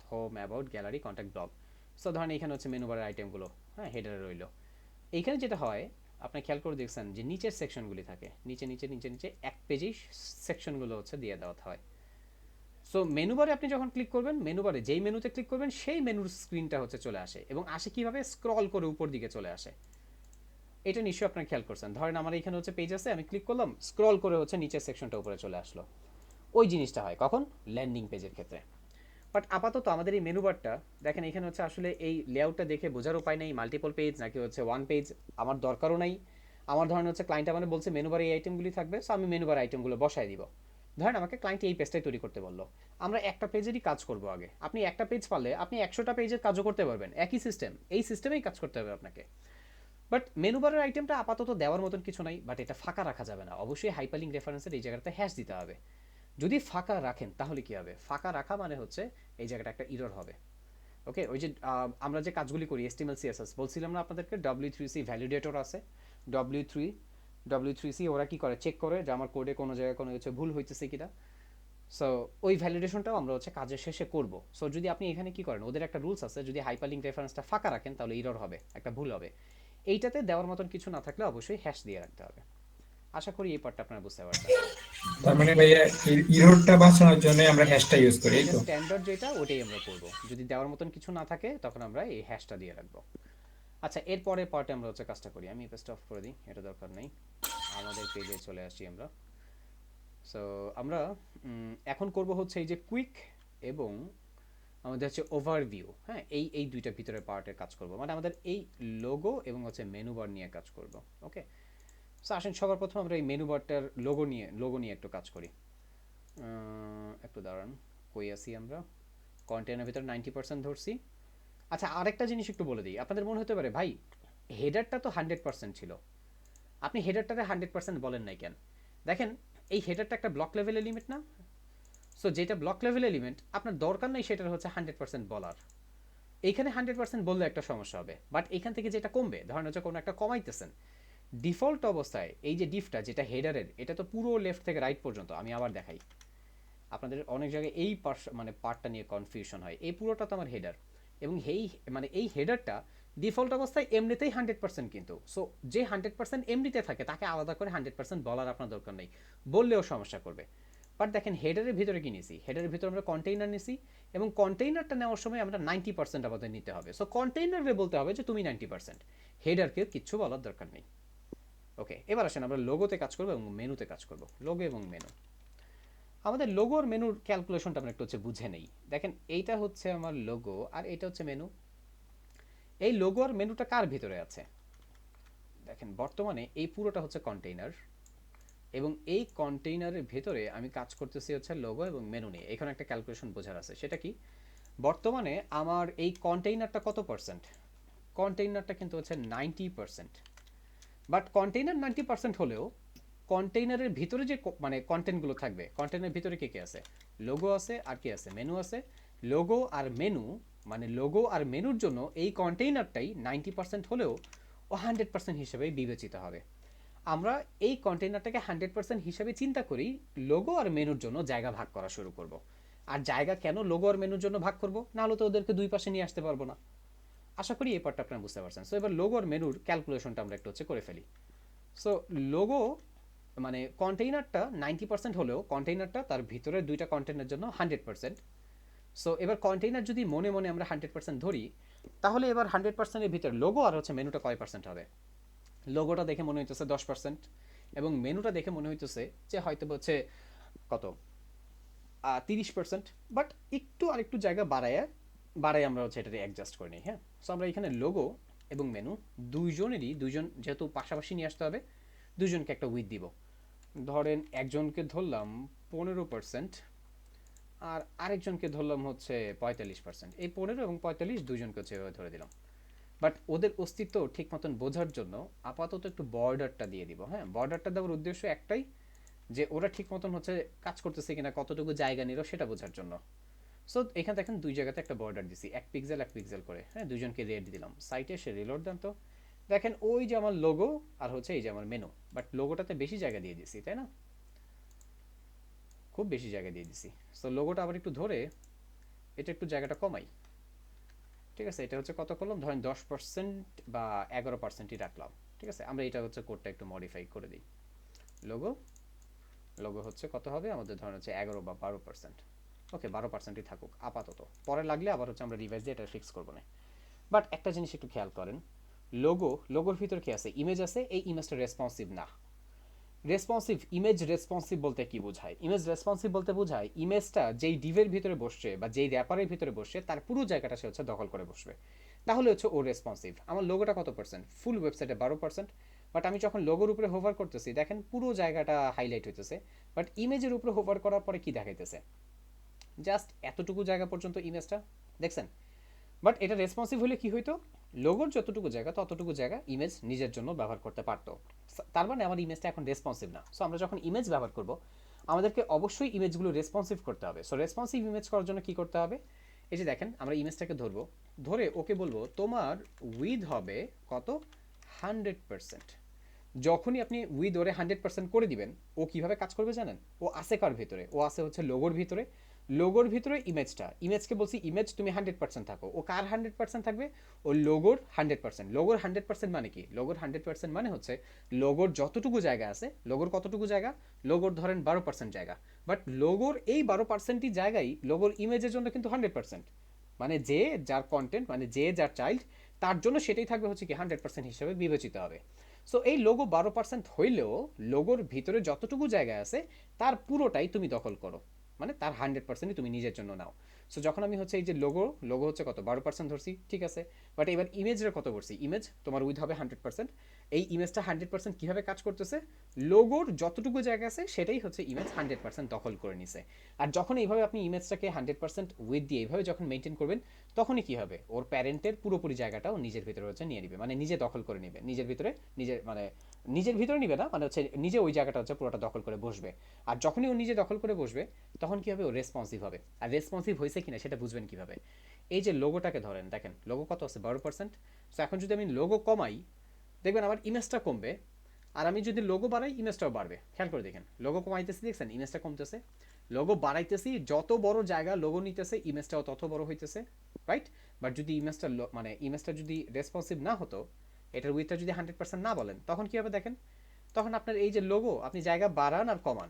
home, about, gallery, contact, blog. So ধরেন এখানে হচ্ছে মেনু বারের আইটেমগুলো, হ্যাঁ, হেডারে রইলো। এইখানে যেটা হয়, আপনি খেয়াল করে দেখছেন যে নিচের সেকশনগুলি থাকে, নিচে এক পেজেই সেকশনগুলো হচ্ছে দিয়ে দেওয়া হয়। সো মেনু বারে আপনি যখন ক্লিক করবেন, মেনু বারে যেই মেনুতে ক্লিক করবেন সেই মেনুর স্ক্রিনটা হচ্ছে চলে আসে, এবং আসে কিভাবে, স্ক্রল করে উপর দিকে চলে আসে। এটা নিশ্চয়ই আপনারা খেয়াল করছেন। ধরেন আমার এখানে হচ্ছে পেজ আছে, আমি ক্লিক করলাম, স্ক্রল করে হচ্ছে নিচের সেকশনটা উপরে চলে আসলো। ওই জিনিসটা হয় কখন? ল্যান্ডিং পেজের ক্ষেত্রে। বাট আপাতত আমাদের এই মেনু বারটা দেখেন, এখানে হচ্ছে আসলে এই লেআউটটা দেখে বোঝার উপায় নেই মাল্টিপল পেজ নাকি হচ্ছে ওয়ান পেজ, আমার দরকারও নাই। আমার ধরেন হচ্ছে ক্লায়েন্ট মানে বলছে মেনু বারে এই আইটেমগুলি থাকবে, সো আমি মেনু বার আইটেমগুলো বসায় দিব। ধরেন আমাকে ক্লায়েন্ট এই পেজটাই তৈরি করতে বললো, আমরা একটা পেজেরই কাজ করব আগে। আপনি একটা পেজ পারলে আপনি 100টা পেজের কাজও করতে পারবেন, একই সিস্টেম, এই সিস্টেমেই কাজ করতে হবে আপনাকে। বাট মেনু বারের আইটেমটা আপাতত দেওয়ার মতন কিছু নাই, বাট এটা ফাঁকা রাখা যাবে না, অবশ্যই হাইপারলিংক রেফারেন্সের এই জায়গাতে হ্যাশ দিতে হবে। যদি ফাঁকা রাখেন তাহলে কি হবে? ফাঁকা রাখা মানে হচ্ছে এই জায়গাটা একটা ইরর হবে। ওকে, ওই যে আমরা যে কাজগুলি করি HTML CSS, বলছিলাম না আপনাদেরকে W3C ভ্যালিডেটর আছে। W3 W3C ওরা কি করে? চেক করে যে আমার কোডে কোনো জায়গায় কোনো হচ্ছে ভুল হইতেছে কিনা। সো ওই ভ্যালিডেশনটাও আমরা হচ্ছে কাজের শেষে করব। সো যদি আপনি এখানে কি করেন, ওদের একটা রুলস আছে, যদি হাইপারলিংক রেফারেন্সটা ফাঁকা রাখেন তাহলে ইরর হবে, একটা ভুল হবে। এইটাতে দেওয়ার মতন কিছু না থাকলে অবশ্যই হ্যাশ দিয়ে রাখতে হবে। আশা করি এই পার্টটা আপনারা বুঝতে পারছেন। তার মানে ভাইয়া ইরোরটা বাঁচানোর জন্য আমরা হ্যাশটা ইউজ করি, এই এটা তো? স্ট্যান্ডার্ড যেটা ওটাই আমরা করব, যদি দেওয়ার মতন কিছু না থাকে তখন আমরা এই হ্যাশটা দিয়ে রাখবো। আচ্ছা, এরপরে পার্টে আমরা হচ্ছে কাজটা করি। আমি পেজটা অফ করে দিই, এটা দরকার নেই। আমাদের পেজে চলে আসছি আমরা। সো আমরা এখন করব হচ্ছে এই যে কুইক এবং আমাদের হচ্ছে ওভারভিউ। হ্যাঁ, এই দুইটা ভিতরে পার্টের কাজ করব, মানে আমাদের এই লোগো এবং হচ্ছে মেনু বার নিয়ে কাজ করব। ওকে, সো আসেন সবার প্রথম আমরা এই মেনু বারটার লোগো নিয়ে একটু কাজ করি। একটু দাঁড়ান, কই আসি আমরা? কন্টেন্টের ভিতরে 90% ধরছি। আচ্ছা, আরেকটা জিনিস একটু বলে দিই, আপনাদের মনে হতে পারে ভাই হেডারটা তো 100% ছিল, আপনি হেডারটাতে 100% বলেন নাই কেন? দেখেন, এই হেডারটা একটা ব্লক লেভেল এলিমেন্ট না? সো যেটা ব্লক লেভেল এলিমেন্ট আপনার দরকার নেই সেটার হচ্ছে 100% বলার। এইখানে 100% বললে একটা সমস্যা হবে, বাট এইখান থেকে যেটা কমবে, ধরেন হচ্ছে কোনো একটা কমাইতেছেন, ডিফল্ট অবস্থায় এই যে ডিফটা যেটা হেডারের, এটা তো পুরো লেফট থেকে রাইট পর্যন্ত। আমি আবার দেখাই, আপনাদের অনেক জায়গায় এই মানে পার্টটা নিয়ে কনফিউশন হয়। এই পুরোটা তো আমার হেডার, এবং এই হেডারটা ডিফল্ট অবস্থায় এমনিতেই 100% কিন্তু। সো যে 100% এমনিতে থাকে তাকে আলাদা করে 100% বলার আপনার দরকার নেই, বললেও সমস্যা করবে। বাট দেখেন হেডারের ভিতরে কি নিছি, হেডারের ভিতরে আমরা কন্টেইনার নিছি, এবং কন্টেইনারটা নেওয়ার সময় আমরা 90% আমাদের নিতে হবে। সো কন্টেইনারে বলতে হবে যে তুমি 90%, হেডারকে কিচ্ছু বলার দরকার নেই। ওকে, এবার আসেন আমরা লোগোতে কাজ করবো এবং মেনুতে কাজ করবো। লোগো এবং মেনু, আমাদের লোগোর মেনুর ক্যালকুলেশনটা আমরা একটু হচ্ছে বুঝে নেই। দেখেন, এইটা হচ্ছে আমার লোগো আর এটা হচ্ছে মেনু। এই লোগো আর মেনুটা কার ভিতরে আছে? দেখেন, বর্তমানে এই পুরোটা হচ্ছে কন্টেইনার, এবং এই কন্টেইনারের ভেতরে আমি কাজ করতেছি হচ্ছে লোগো এবং মেনু নিয়ে। এখানে একটা ক্যালকুলেশন বোঝার আছে, সেটা কি? বর্তমানে আমার এই কন্টেইনারটা কত পার্সেন্ট? কন্টেইনারটা কিন্তু হচ্ছে 90%। বাট কন্টেইনার 90% হলেও কন্টেইনারের ভিতরে যে মানে কন্টেন্টগুলো থাকবে, কন্টেইনারের ভিতরে কে কে আছে? লোগো আছে, আর কি আছে? মেনু আছে। লোগো আর মেনু, মানে লোগো আর মেনুর জন্য এই কন্টেইনারটাই 90% হলেও ও 100% হিসেবে বিবেচিত হবে। আমরা এই কন্টেইনারটাকে 100% হিসেবে চিন্তা করি, লোগো আর মেনুর জন্য জায়গা ভাগ করা শুরু করব। আর জায়গা কেন লোগো আর মেনুর জন্য ভাগ করব? না হলে তো ওদেরকে দুই পাশে নিয়ে আসতে পারবো না। আশা করি এই পার্টটা আপনারা বুঝতে পারছেন। সো এবার লোগো আর মেনুর ক্যালকুলেশনটা আমরা একটু হচ্ছে করে ফেলি। সো লোগো মানে কন্টেইনারটা 90% হলেও কন্টেইনারটা তার ভিতরে দুইটা কন্টেইনারের জন্য 100%। সো এবার কন্টেইনার যদি মনে মনে আমরা 100% ধরি, তাহলে এবার 100%-এর ভিতরে লোগো আর হচ্ছে মেনুটা কয় পার্সেন্ট হবে? লোগোটা দেখে মনে হইতেছে 10%, এবং মেনুটা দেখে মনে হইতেছে যে হয়তো হচ্ছে কত 30%। বাট একটু আরেকটু জায়গা বাড়ায় আমরা হচ্ছে এটাকে অ্যাডজাস্ট করে নিই। হ্যাঁ, সো আমরা এখানে লোগো এবং মেনু দুইজন যেহেতু পাশাপাশি নিয়ে আসতে হবে, দুজনকে একটা উইথ দিব। ধরেন একজনকে ধরলাম 15%, আর আরেকজনকে ধরলাম হচ্ছে 45%। এই 15 এবং 45 দুজনকে হচ্ছে এভাবে ধরে দিলাম। বাট ওদের অস্তিত্ব ঠিক মতন বোঝার জন্য আপাতত একটু বর্ডারটা দিয়ে দিব। হ্যাঁ, বর্ডারটা দেওয়ার উদ্দেশ্য একটাই, যে ওরা ঠিক মতন হচ্ছে কাজ করতেছে কিনা, কতটুকু জায়গা নিল সেটা বোঝার জন্য। সো এখানে দেখেন দুই জায়গাতে একটা বর্ডার দিছি, 1 পিক্সেল করে। হ্যাঁ, দুজনকে রেড দিলাম। সাইটে এসে রিলোড দেন তো, দেখেন ওই যে আমার লোগো আর হচ্ছে এই যে আমার মেনু, বাট লোগোটাতে বেশি জায়গা দিয়ে দিছি, তাই না? খুব বেশি জায়গা দিয়ে দিছি। সো লোগোটা আবার একটু ধরে এটা একটু জায়গাটা কমাই। ঠিক আছে, এটা হচ্ছে কত করলাম, ধরেন 10% বা 11%ই রাখলাম। ঠিক আছে, আমরা এটা হচ্ছে কোডটা একটু মডিফাই করে দিই। লোগো লোগো হচ্ছে কত হবে আমাদের, ধরেন হচ্ছে 11 বা 12%। ওকে, 12%ই থাকুক আপাতত, পরে লাগলে আবার হচ্ছে আমরা রিভাইজ দিয়ে এটা ফিক্স করবো না। বাট একটা জিনিস একটু খেয়াল করেন, লোগোর ভিতর কি আছে, ইমেজ আছে, এই ইমেজটা রেসপন্সিভ না। রেসপন্সিভ ইমেজ, রেসপন্সিভ বলতে কি বোঝায়? ইমেজ রেসপন্সিভ বলতে বোঝায় ইমেজটা যেই ডিভের ভিতরে বসছে বা যেই র্যাপারের ভিতরে বসছে তার পুরো জায়গাটা সে হচ্ছে দখল করে বসবে, তাহলে হচ্ছে ও রেসপন্সিভ। আমার লোগোটা কত পার্সেন্ট? ফুল ওয়েবসাইটে 12%, বাট আমি যখন লোগোর উপরে হোভার করতেছি দেখেন পুরো জায়গাটা হাইলাইট হইতেছে, বাট ইমেজের উপরে হোভার করার পরে কি দেখাইতেছে? জাস্ট এতটুকু জায়গা পর্যন্ত ইমেজটা দেখছেন। বাট এটা রেসপন্সিভ হলে কি হইতো, লোগোর যতটুকু জায়গা ততটুকু জায়গা ইমেজ নিজের জন্য ব্যবহার করতে পারতো। তার মানে আমার ইমেজটা এখন রেসপন্সিভ না। সো আমরা যখন ইমেজ ব্যবহার করব আমাদেরকে অবশ্যই ইমেজগুলো রেসপন্সিভ করতে হবে। সো রেসপন্সিভ ইমেজ করার জন্য কি করতে হবে? এই যে দেখেন আমরা ইমেজটাকে ধরবো, ধরে ওকে বলবো তোমার উইথ হবে কত, 100%। যখনই আপনি উইথ ওরে 100% করে দিবেন, ও কিভাবে কাজ করবে জানেন? ও আসে কার ভিতরে? ও আসে হচ্ছে লোগোর ভিতরে। লোগোর ভিতরে ইমেজকে বলছি ইমেজ তুমি 100% থাকো। ও কার 100% থাকবে? ও লোগোর 100%। লোগোর 100% মানে কি? লোগোর 100% মানে হচ্ছে লোগোর যতটুকু জায়গা আছে, লোগোর কতটুকু জায়গা? লোগোর ধরেন 12% জায়গা, বাট লোগোর এই 12%ই জায়গায় লোগোর ইমেজের জন্য কিন্তু 100%। মানে যে যার কন্টেন্ট, মানে যে যার চাইল্ড, তার জন্য সেটাই থাকবে হচ্ছে কি 100% হিসেবে বিবেচিত হবে। সো এই লোগো 12% হইলেও লোগোর ভিতরে যতটুকু জায়গা আছে তার পুরোটাই তুমি দখল করো, মানে তার 100%ই তুমি নিজের জন্য নাও। সো যখন আমি হচ্ছে এই যে লোগো হচ্ছে কত 12% ধরছি, ঠিক আছে, বাট এবার ইমেজের কত করছি? ইমেজ তোমার উইথ হবে 100%। এই ইমেজটা 100% কীভাবে কাজ করতেছে? লোগোর যতটুকু জায়গা আছে সেটাই হচ্ছে ইমেজ 100% দখল করে নিছে। আর যখন এইভাবে আপনি ইমেজটাকে 100% উইথ দিয়ে এইভাবে যখন মেনটেন করবেন, তখনই কি হবে? ওর প্যারেন্টের পুরোপুরি জায়গাটাও নিজের ভিতরে হচ্ছে নিয়ে নিবে, মানে নিজে দখল করে নিবে নিজের ভিতরে। নিজের ভিতরে নিবে না, মানে হচ্ছে নিজে ওই জায়গাটা হচ্ছে পুরোটা দখল করে বসবে। আর যখনই ও নিজে দখল করে বসবে তখন কি হবে? ও রেসপন্সিভ হবে। আর রেসপন্সিভ হয়েছে কিনা সেটা বুঝবেন কিভাবে? এই যে লোগোটাকে ধরেন, দেখেন লোগো কত আছে? 12%। সো এখন যদি আমি লোগো কমাই, দেখবেন আমার ইমেজটা কমবে। আর আমি যদি লোগো বাড়াই, ইমেজটাও বাড়বে। খেয়াল করে দেখেন, লোগো কমাইতেছি দেখছেন, ইমেজটা কমতেছে। লোগো বাড়াইতেছি, যত বড় জায়গা লোগো নিতেছে ইমেজটাও তত বড় হইতেছে, রাইট? বাট যদি ইমেজটা যদি রেসপন্সিভ না হতো, এটার উইথটা যদি 100% না বলেন, তখন কি হবে দেখেন? তখন আপনার এই যে লোগো, আপনি জায়গা বাড়ান আর কমান,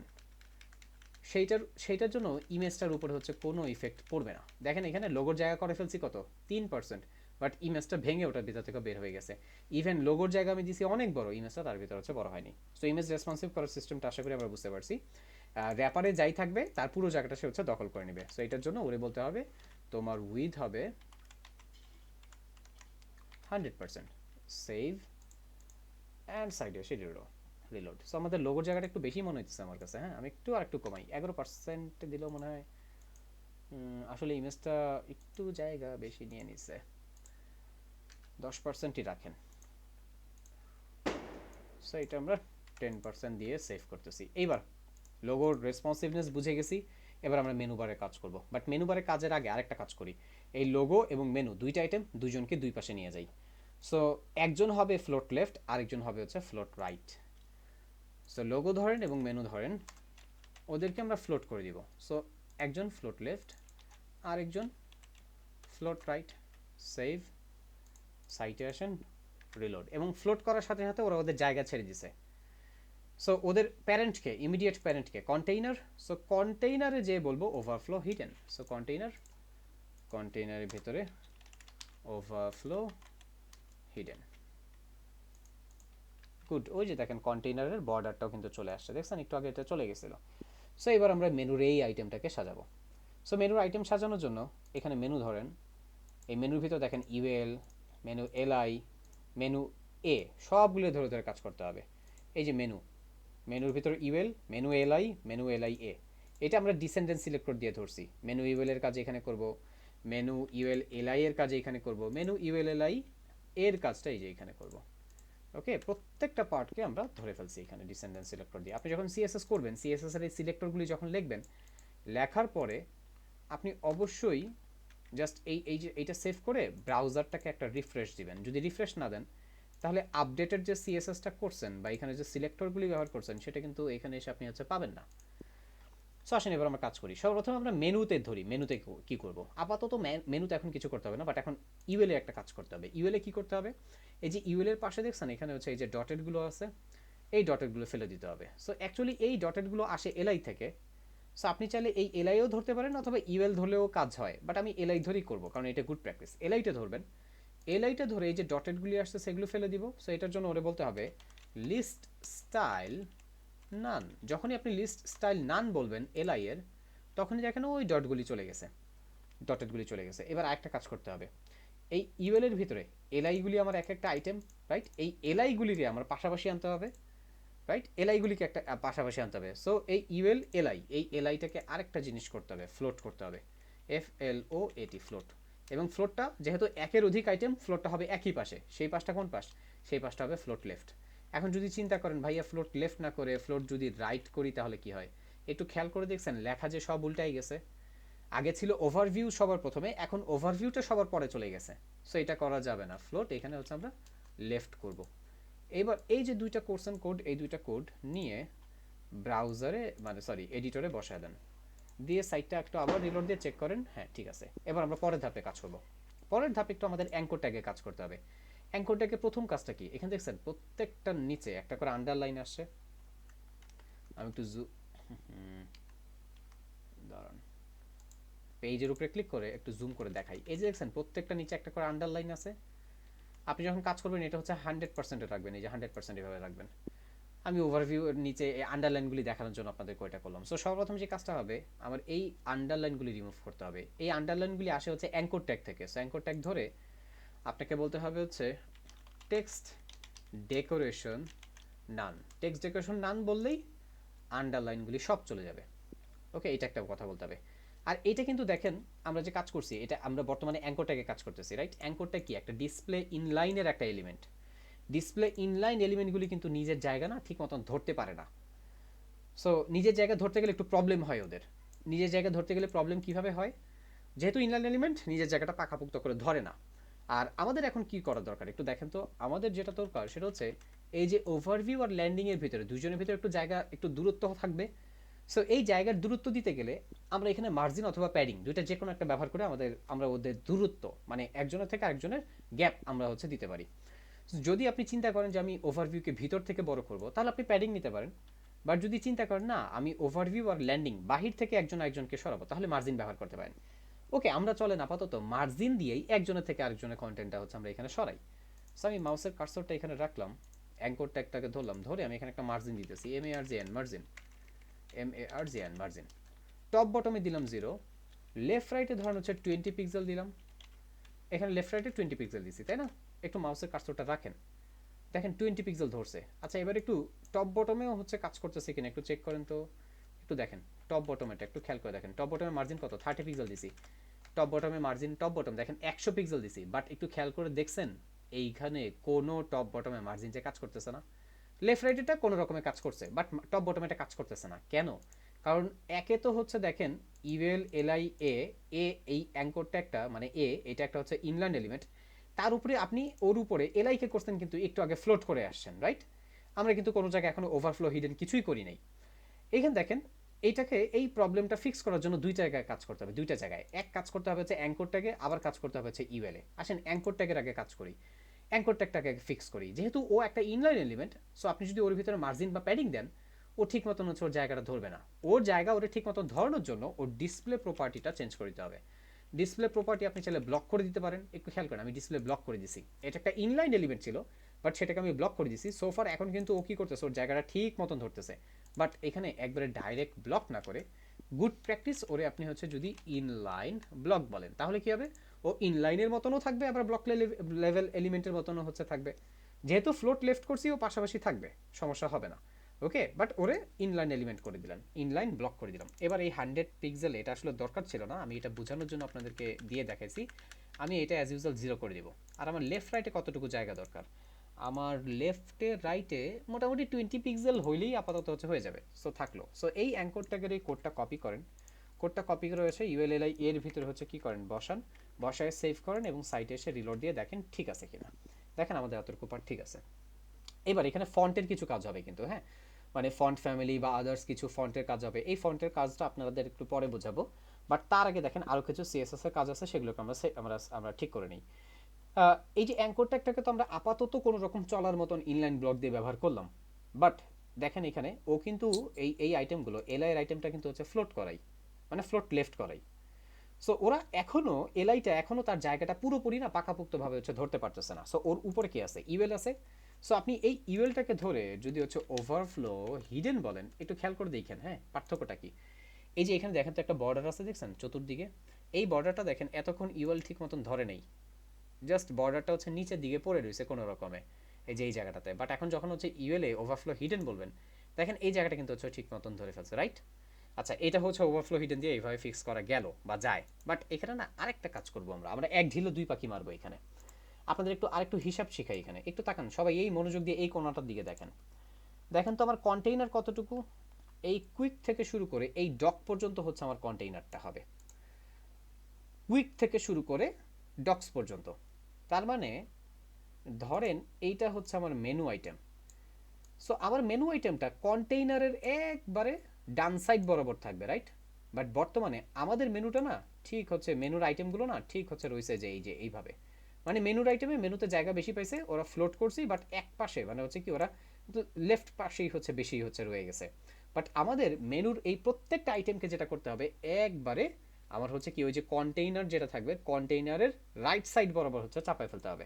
সেইটার জন্য ইমেজটার উপরে হচ্ছে কোনো ইফেক্ট পড়বে না। দেখেন এখানে লোগোর জায়গা করে ফেলছি কত, 3%, বাট ইমেজটা ভেঙে ওটার ভিতর থেকে বের হয়ে গেছে। ইভেন লোগোর জায়গা আমি দিছি অনেক বড়, ইমেজটা তার ভিতর হচ্ছে বড় হয়নি। সো ইমেজ রেসপন্সিভ করার সিস্টেমটা আশা করি আমরা বুঝতে পারছি। র্যাপারে যাই থাকবে তার পুরো জায়গাটা সে হচ্ছে দখল করে নেবে। সো এটার জন্য ওরে বলতে হবে তোমার উইথ হবে 100%, সেভ অ্যান্ড সাইডে এসে রিলোড। সো আমাদের লোগোর জায়গাটা একটু বেশি মনে হচ্ছে আমার কাছে। হ্যাঁ, আমি একটু কমাই, 11% দিলেও মনে হয় আসলে ইমেজটা একটু জায়গা বেশি নিয়ে নিচ্ছে। 10%ই রাখেন। সো এটা আমরা 10% দিয়ে সেভ করতেছি। এইবার লোগোর রেসপন্সিভনেস বুঝে গেছি, এবার আমরা মেনু বারে কাজ করব। বাট মেনু বারে কাজের আগে আরেকটা কাজ করি। এই লোগো এবং মেনু দুইটা আইটেম, দুজনকে দুই পাশে নিয়ে যাই। সো একজন হবে ফ্লোট লেফট, আরেকজন হবে হচ্ছে ফ্লোট রাইট। সো লোগো ধরেন এবং মেনু ধরেন, ওদেরকে আমরা ফ্লোট করে দিব। সো একজন ফ্লোট লেফট, আরেকজন ফ্লোট রাইট। সেভ, সাইটে আসেন, রিলোড। এবং ফ্লোট করার সাথে সাথে ওরা ওদের জায়গা ছেড়ে দিছে। সো ওদের প্যারেন্টকে, ইমিডিয়েট প্যারেন্টকে কন্টেইনার, সো কন্টেইনারে যে বলবো ওভারফ্লো হিডেন। সো কন্টেইনারের ভেতরে ওভারফ্লো হিডেন। গুড। ওই যে দেখেন কন্টেইনারের বর্ডারটাও কিন্তু চলে আসছে, দেখছেন একটু আগে এটা চলে গেছিলো। সো এবার আমরা মেনুর এই আইটেমটাকে সাজাবো। সো মেনুর আইটেম সাজানোর জন্য এখানে মেনু ধরেন, এই মেনুর ভিতর দেখেন ইউএল, মেনু এলআই, মেনু এ, সবগুলো ধরে ধরে কাজ করতে হবে। এই যে মেনুর ভিতর UL, menu LI, menu LI A, এটা আমরা ডিসেন্ডেন্ট সিলেক্টর দিয়ে ধরছি। মেনু ইউএল এর কাজ এখানে করব, মেনু ইউএল এলআই এর কাজ এখানে করব, মেনু ইউএল এলআই এর কাজটা এই যে এখানে করব। ওকে, প্রত্যেকটা পার্টকে আমরা ধরে ফেলছি এখানে ডিসেন্ডেন্ট সিলেক্টর দিয়ে। আপনি যখন সিএসএস করবেন, সিএসএস এর এই সিলেক্টরগুলি যখন লিখবেন, লেখার পরে আপনি অবশ্যই জাস্ট এই যে এইটা সেভ করে ব্রাউজারটাকে একটা রিফ্রেশ দিবেন। যদি রিফ্রেশ না দেন, তাহলে আপডেটের যে সিএসএসটা করছেন বা এখানে যে সিলেক্টরগুলি ব্যবহার করছেন সেটা কিন্তু এখানে এসে আপনি হচ্ছে পাবেন না। সো আসেন এবার আমরা কাজ করি। সর্বপ্রথম আমরা মেনুতে ধরি। মেনুতে কি করব? আপাতত মেনুতে এখন কিছু করতে হবে না, বাট এখন ইউএলে একটা কাজ করতে হবে। ইউএলে কি করতে হবে? এই যে ইউএল এর পাশে দেখছেন এখানে হচ্ছে এই যে ডটেডগুলো আছে, এই ডটেডগুলো ফেলে দিতে হবে। সো অ্যাকচুয়ালি এই ডটেডগুলো আসে এলআই থেকে। সো আপনি চাইলে এই এলআইও ধরতে পারেন অথবা ইউএল ধরলেও কাজ হয়, বাট আমি এলআই ধরেই করবো কারণ এটা গুড প্র্যাকটিস। এলআইটা ধরবেন, এলআইটা ধরে এই যে ডটেডগুলি আসছে সেগুলো ফেলে দিব। সো এটার জন্য ওরে বলতে হবে লিস্ট স্টাইল নান। যখনই আপনি লিস্ট স্টাইল নান বলবেন এলআই এর, তখনই দেখেন ওই ডটগুলি চলে গেছে, ডটেডগুলি চলে গেছে। এবার আরেকটা কাজ করতে হবে, এই ইউএল এর ভিতরে এলআইগুলি আমার এক একটা আইটেম, রাইট? এই এলআইগুলিকে আমার পাশাপাশি আনতে হবে, রাইট? এলআইগুলিকে একটা পাশাপাশি আনতে হবে। সো এই ইউএল এলআই, এই এলআইটাকে আরেকটা জিনিস করতে হবে, ফ্লোট করতে হবে, FLOAT, ফ্লোট। এবং ফ্লোটটা যেহেতু একের অধিক আইটেম, ফ্লোটটা হবে একই পাশে। সেই পাশটা কোন পাশ? সেই পাশটা হবে ফ্লোট লেফট। এখন যদি চিন্তা করেন ভাইয়া ফ্লোট লেফট না করে ফ্লোট যদি রাইট করি তাহলে কি হয়? একটু খেয়াল করে দেখছেন লেখা যে সব উল্টাই গেছে। আগে ছিল ওভারভিউ সবার প্রথমে, এখন ওভারভিউটা সবার পরে চলে গেছে। সো এটা করা যাবে না, ফ্লোট এখানে হচ্ছে আমরা লেফট করব। এবার এই যে দুইটা কোর্সন কোড, এই দুইটা কোড নিয়ে ব্রাউজারে মানে সরি এডিটরে বসায় দেন, দিয়ে সাইটটা একটু আবার রিলোড দিয়ে চেক করেন, হ্যাঁ ঠিক আছে। এবার আমরা পরের ধাপে কাজ করব। পরের ধাপে একটু আমাদের অ্যাঙ্কর ট্যাগে কাজ করতে হবে। অ্যাঙ্কর ট্যাগে প্রথম কাজটা কি? এখানে দেখছেন প্রত্যেকটার নিচে একটা করে আন্ডারলাইন আসছে। আমি একটু দাঁড়ান, পেজের উপরে ক্লিক করে একটু জুম করে দেখাই। এই যে দেখছেন প্রত্যেকটা নিচে একটা করে আন্ডারলাইন আছে। আপনি যখন কাজ করবেন এটা হচ্ছে 100%-এ রাখবেন, এই যে 100% এভাবে রাখবেন। আমি ওভারভিউ এর নিচে এই আন্ডারলাইনগুলি দেখানোর জন্য আপনাদের কয়টা করলাম। সো সর্বপ্রথম যে কাজটা হবে, আমার এই আন্ডারলাইনগুলি রিমুভ করতে হবে। এই আন্ডারলাইনগুলি আসে হচ্ছে অ্যাঙ্কর ট্যাগ থেকে। সো অ্যাঙ্কর ট্যাগ ধরে আপনাকে বলতে হবে হচ্ছে টেক্সট ডেকোরেশন নান। টেক্সট ডেকোরেশন নান বললেই আন্ডারলাইনগুলি সব চলে যাবে। ওকে, এটা একটা কথা বলতে হবে। আর এটা কিন্তু দেখেন আমরা যে কাজ করছি, এটা আমরা বর্তমানে অ্যাঙ্কর ট্যাগে কাজ করতেছি, রাইট? অ্যাঙ্কর ট্যাগ কি? একটা ডিসপ্লে ইনলাইনের একটা এলিমেন্ট। ডিসপ্লে ইনলাইন এলিমেন্টগুলি কিন্তু নিজের জায়গা না ঠিক মতন ধরতে পারে না। সো নিজের জায়গা ধরতে গেলে একটু প্রবলেম হয় ওদের। নিজের জায়গা ধরতে গেলে প্রবলেম কিভাবে হয়? যেহেতু ইনলাইন এলিমেন্ট নিজের জায়গাটা পাকাপোক্ত করে ধরে না। আর আমাদের এখন কি করা দরকার একটু দেখেন তো। আমাদের যেটা দরকার সেটা হচ্ছে এই যে ওভারভিউ আর ল্যান্ডিং এর ভিতরে দুজনের ভিতরে একটু জায়গা, একটু দূরত্ব থাকবে। সো এই জায়গার দূরত্ব দিতে গেলে আমরা এখানে মার্জিন অথবা প্যাডিং দুইটা যে কোনো একটা ব্যবহার করে আমরা ওদের দূরত্ব মানে একজনের থেকে আরেকজনের গ্যাপ আমরা হচ্ছে দিতে পারি। যদি আপনি চিন্তা করেন যে আমি ওভারভিউকে ভিতর থেকে বড় করব, তাহলে আপনি প্যাডিং নিতে পারেন। বাট যদি চিন্তা করেন না আমি ওভারভিউ আর ল্যান্ডিং বাহির থেকে একজন আরেকজনকে সরাবো, তাহলে মার্জিন ব্যবহার করতে পারেন। ওকে, আমরা চলেন আপাতত মার্জিন দিয়েই একজনের থেকে আরেকজনের কন্টেন্টটা হচ্ছে আমরা এখানে সরাই। সো আমি মাউসের কার্সরটা এখানে রাখলাম, অ্যাঙ্কর ট্যাগটাকে ধরলাম, ধরে আমি এখানে একটা মার্জিন দিতেছি, MARGN margin, MARGN margin. Top বটমে দিলাম 0, লেফট রাইটে ধরেন হচ্ছে 20 পিক্সেল দিলাম। এখানে লেফট রাইটে 20 পিক্সেল দিছি, তাই না? একটু মাউসের কার্সরটা রাখেন, দেখেন 20 পিক্সেল ধরছে। আচ্ছা এবার একটু টপ বটমেও হচ্ছে কাজ করতেছে কিনা একটু চেক করেন তো। একটু দেখেন টপ বটমেটা একটু খেয়াল করে দেখেন। টপ বটমের মার্জিন কত? 30 পিক্সেল দিছি। টপ বটমে মার্জিন, টপ বটম দেখেন 100 পিক্সেল দিছি। বাট একটু খেয়াল করে দেখছেন এইখানে কোনো টপ বটমে মার্জিন যে কাজ করতেছে না। লেফট রাইট এটা কোনো রকমে কাজ করছে, বাট টপ বটমে এটা কাজ করতেছে না কেন? কারণ একে তো হচ্ছে দেখেন ইউএল এলআই এ এ এই অ্যাঙ্কর ট্যাগটা মানে এটা একটা হচ্ছে ইনল্যান্ড এলিমেন্ট। তার উপরে আপনি ওর উপরে এলআইকে করছেন কিন্তু একটু আগে ফ্লোট করে আসছেন, রাইট? আমরা কিন্তু কোনো জায়গায় এখনো ওভারফ্লো হিডেন কিছুই করি নাই। এইখানে দেখেন এইটাকে, এই প্রবলেমটা ফিক্স করার জন্য দুই জায়গায় কাজ করতে হবে, দুইটা জায়গায়। এক কাজ করতে হবে হচ্ছে অ্যাঙ্কর ট্যাগে, আবার কাজ করতে হবে হচ্ছে ইউএল এ। আসেন অ্যাঙ্কর ট্যাগের আগে কাজ করি, অ্যাঙ্কর ট্যাগটাকে ফিক্স করি। যেহেতু ও একটা ইনলাইন এলিমেন্ট, সো আপনি যদি ওর ভিতরে মার্জিন বা প্যাডিং দেন, ও ঠিক মতন হচ্ছে ওর জায়গাটা ধরবে না। ওর জায়গা ওর ঠিক মতন ধরানোর জন্য ওর ডিসপ্লে প্রপার্টিটা চেঞ্জ করে দিতে হবে। ডিসপ্লে প্রপার্টি আপনি চাইলে ব্লক করে দিতে পারেন। একটু খেয়াল করেন আমি ডিসপ্লে ব্লক করে দিছি, এটা একটা ইনলাইন এলিমেন্ট ছিল, বাট সেটাকে আমি ব্লক করে দিছি। সোফার এখন কিন্তু ও কী করতেছে, ওর জায়গাটা ঠিক মতন ধরতেছে। বাট এখানে একবারে ডাইরেক্ট ব্লক না করে গুড প্র্যাকটিস ওরে আপনি হচ্ছে যদি ইনলাইন ব্লক বলেন, তাহলে কি হবে? ও ইনলাইনের মতনও থাকবে, আবার ব্লক লেভেল এলিমেন্টের মতনও হচ্ছে থাকবে। যেহেতু ফ্লোট লেফট করছি ও পাশাপাশি থাকবে, সমস্যা হবে না। ওকে, বাট ওরে ইনলাইন এলিমেন্ট করে দিলাম, ইনলাইন ব্লক করে দিলাম। এবার এই 100 পিক্সেল এটা আসলে দরকার ছিল না, আমি এটা বোঝানোর জন্য আপনাদেরকে দিয়ে দেখাইছি। আমি এটা অ্যাজ ইউজুয়াল 0 করে দিব। আর আমার লেফট রাইটে কতটুকু জায়গা দরকার? আমার লেফটে রাইটে মোটামুটি 20 পিক্সেল হইলেই আপাতত হচ্ছে হয়ে যাবে। সো থাকলো। সো এই অ্যাঙ্কর ট্যাগের এই কোডটা কপি করেন, কোডটা কপি করে এসে ইউএলএলআই এর ভিতরে হচ্ছে কি করেন, বসান, বসায় সেভ করেন এবং সাইটে এসে রিলোড দিয়ে দেখেন ঠিক আছে কিনা। দেখেন আমাদের এতটুকু পার্ট ঠিক আছে। এবার এখানে ফন্টের কিছু কাজ হবে কিন্তু, হ্যাঁ, মানে ফন্ট ফ্যামিলি বা আদার্স কিছু ফন্টের কাজ হবে। এই ফন্টের কাজটা আপনাদের একটু পরে বোঝাবো। বাট তার আগে দেখেন আরও কিছু সিএসএস এর কাজ আছে, সেগুলোকে আমরা ঠিক করে নিই। এই যে অ্যাঙ্কর ট্যাগটাকে তো আমরা আপাতত কোনো রকম চলার মতন ইনলাইন ব্লক দিয়ে ব্যবহার করলাম। বাট দেখেন এখানে ও কিন্তু এই আইটেমগুলো এলআই এর আইটেমটা কিন্তু হচ্ছে ফ্লোট করাই, মানে ফ্লোট লেফট করাই। সো ওরা এখনো এলআইটা এখনো তার জায়গাটা পুরোপুরি না পাকাপোক্তভাবে হচ্ছে ধরতে পারতেছে না। সো ওর উপরে কি আছে, ইউএল আছে। সো আপনি এই ইউএলটাকে ধরে যদি হচ্ছে ওভারফ্লো হিডেন বলেন, একটু খেয়াল করে দেখেন হ্যাঁ পার্থক্যটা কি। এই যে এখানে দেখেন তো একটা বর্ডার আছে দেখছেন চতুর্দিকে, এই বর্ডারটা দেখেন এতক্ষণ ইউএল ঠিক মতন ধরে নেই, জাস্ট বর্ডারটা হচ্ছে নিচের দিকে পড়ে রয়েছে কোনো রকমে এই যে এই জায়গাটাতে। বাট এখন যখন হচ্ছে ইউএলএ ওভারফ্লো হিডেন বলবেন, দেখেন এই জায়গাটা কিন্তু হচ্ছে ঠিক মতন ধরে ফেলছে, রাইট। আচ্ছা এটা হচ্ছে ওভারফ্লো হিডেন দিয়ে এইভাবে ফিক্স করা গেল বা যায়। বাট এখানে না আরেকটা কাজ করবো আমরা, আমরা এক ঢিলে দুই পাখি মারবো এখানে। আপনাদের একটু আরেকটু হিসাব শিখাই এখানে, একটু তাকান সবাই এই মনোযোগ দিয়ে এই কোণাটার দিকে দেখেন। দেখেন তো আমার কন্টেইনার কতটুকু, এই কুইক থেকে শুরু করে এই ডক পর্যন্ত হচ্ছে আমার কন্টেইনারটা হবে, কুইক থেকে শুরু করে ডক্স পর্যন্ত। তার মানে ধরেন এইটা হচ্ছে আমার মেনু আইটেম। সো আমার মেনু আইটেমটা কন্টেইনারের একবারে ডান সাইড বরাবর থাকবে, রাইট। বাট বর্তমানে আমাদের মেনুটা না ঠিক হচ্ছে, মেনুর আইটেমগুলো না ঠিক হচ্ছে রয়েছে যে এই যে এইভাবে, মানে মেনুর আইটেমে মেনুতে জায়গা বেশি পাইছে ওরা ফ্লোট করছি, বাট এক পাশে মানে হচ্ছে কি ওরা লেফট পাশেই হচ্ছে বেশি হচ্ছে রয়ে গেছে। বাট আমাদের মেনুর এই প্রত্যেকটা আইটেমকে যেটা করতে হবে একবারে আমার হচ্ছে কি ওই যে কন্টেইনার যেটা থাকবে কন্টেইনারের রাইট সাইড বরাবর হচ্ছে চাপায় ফেলতে হবে,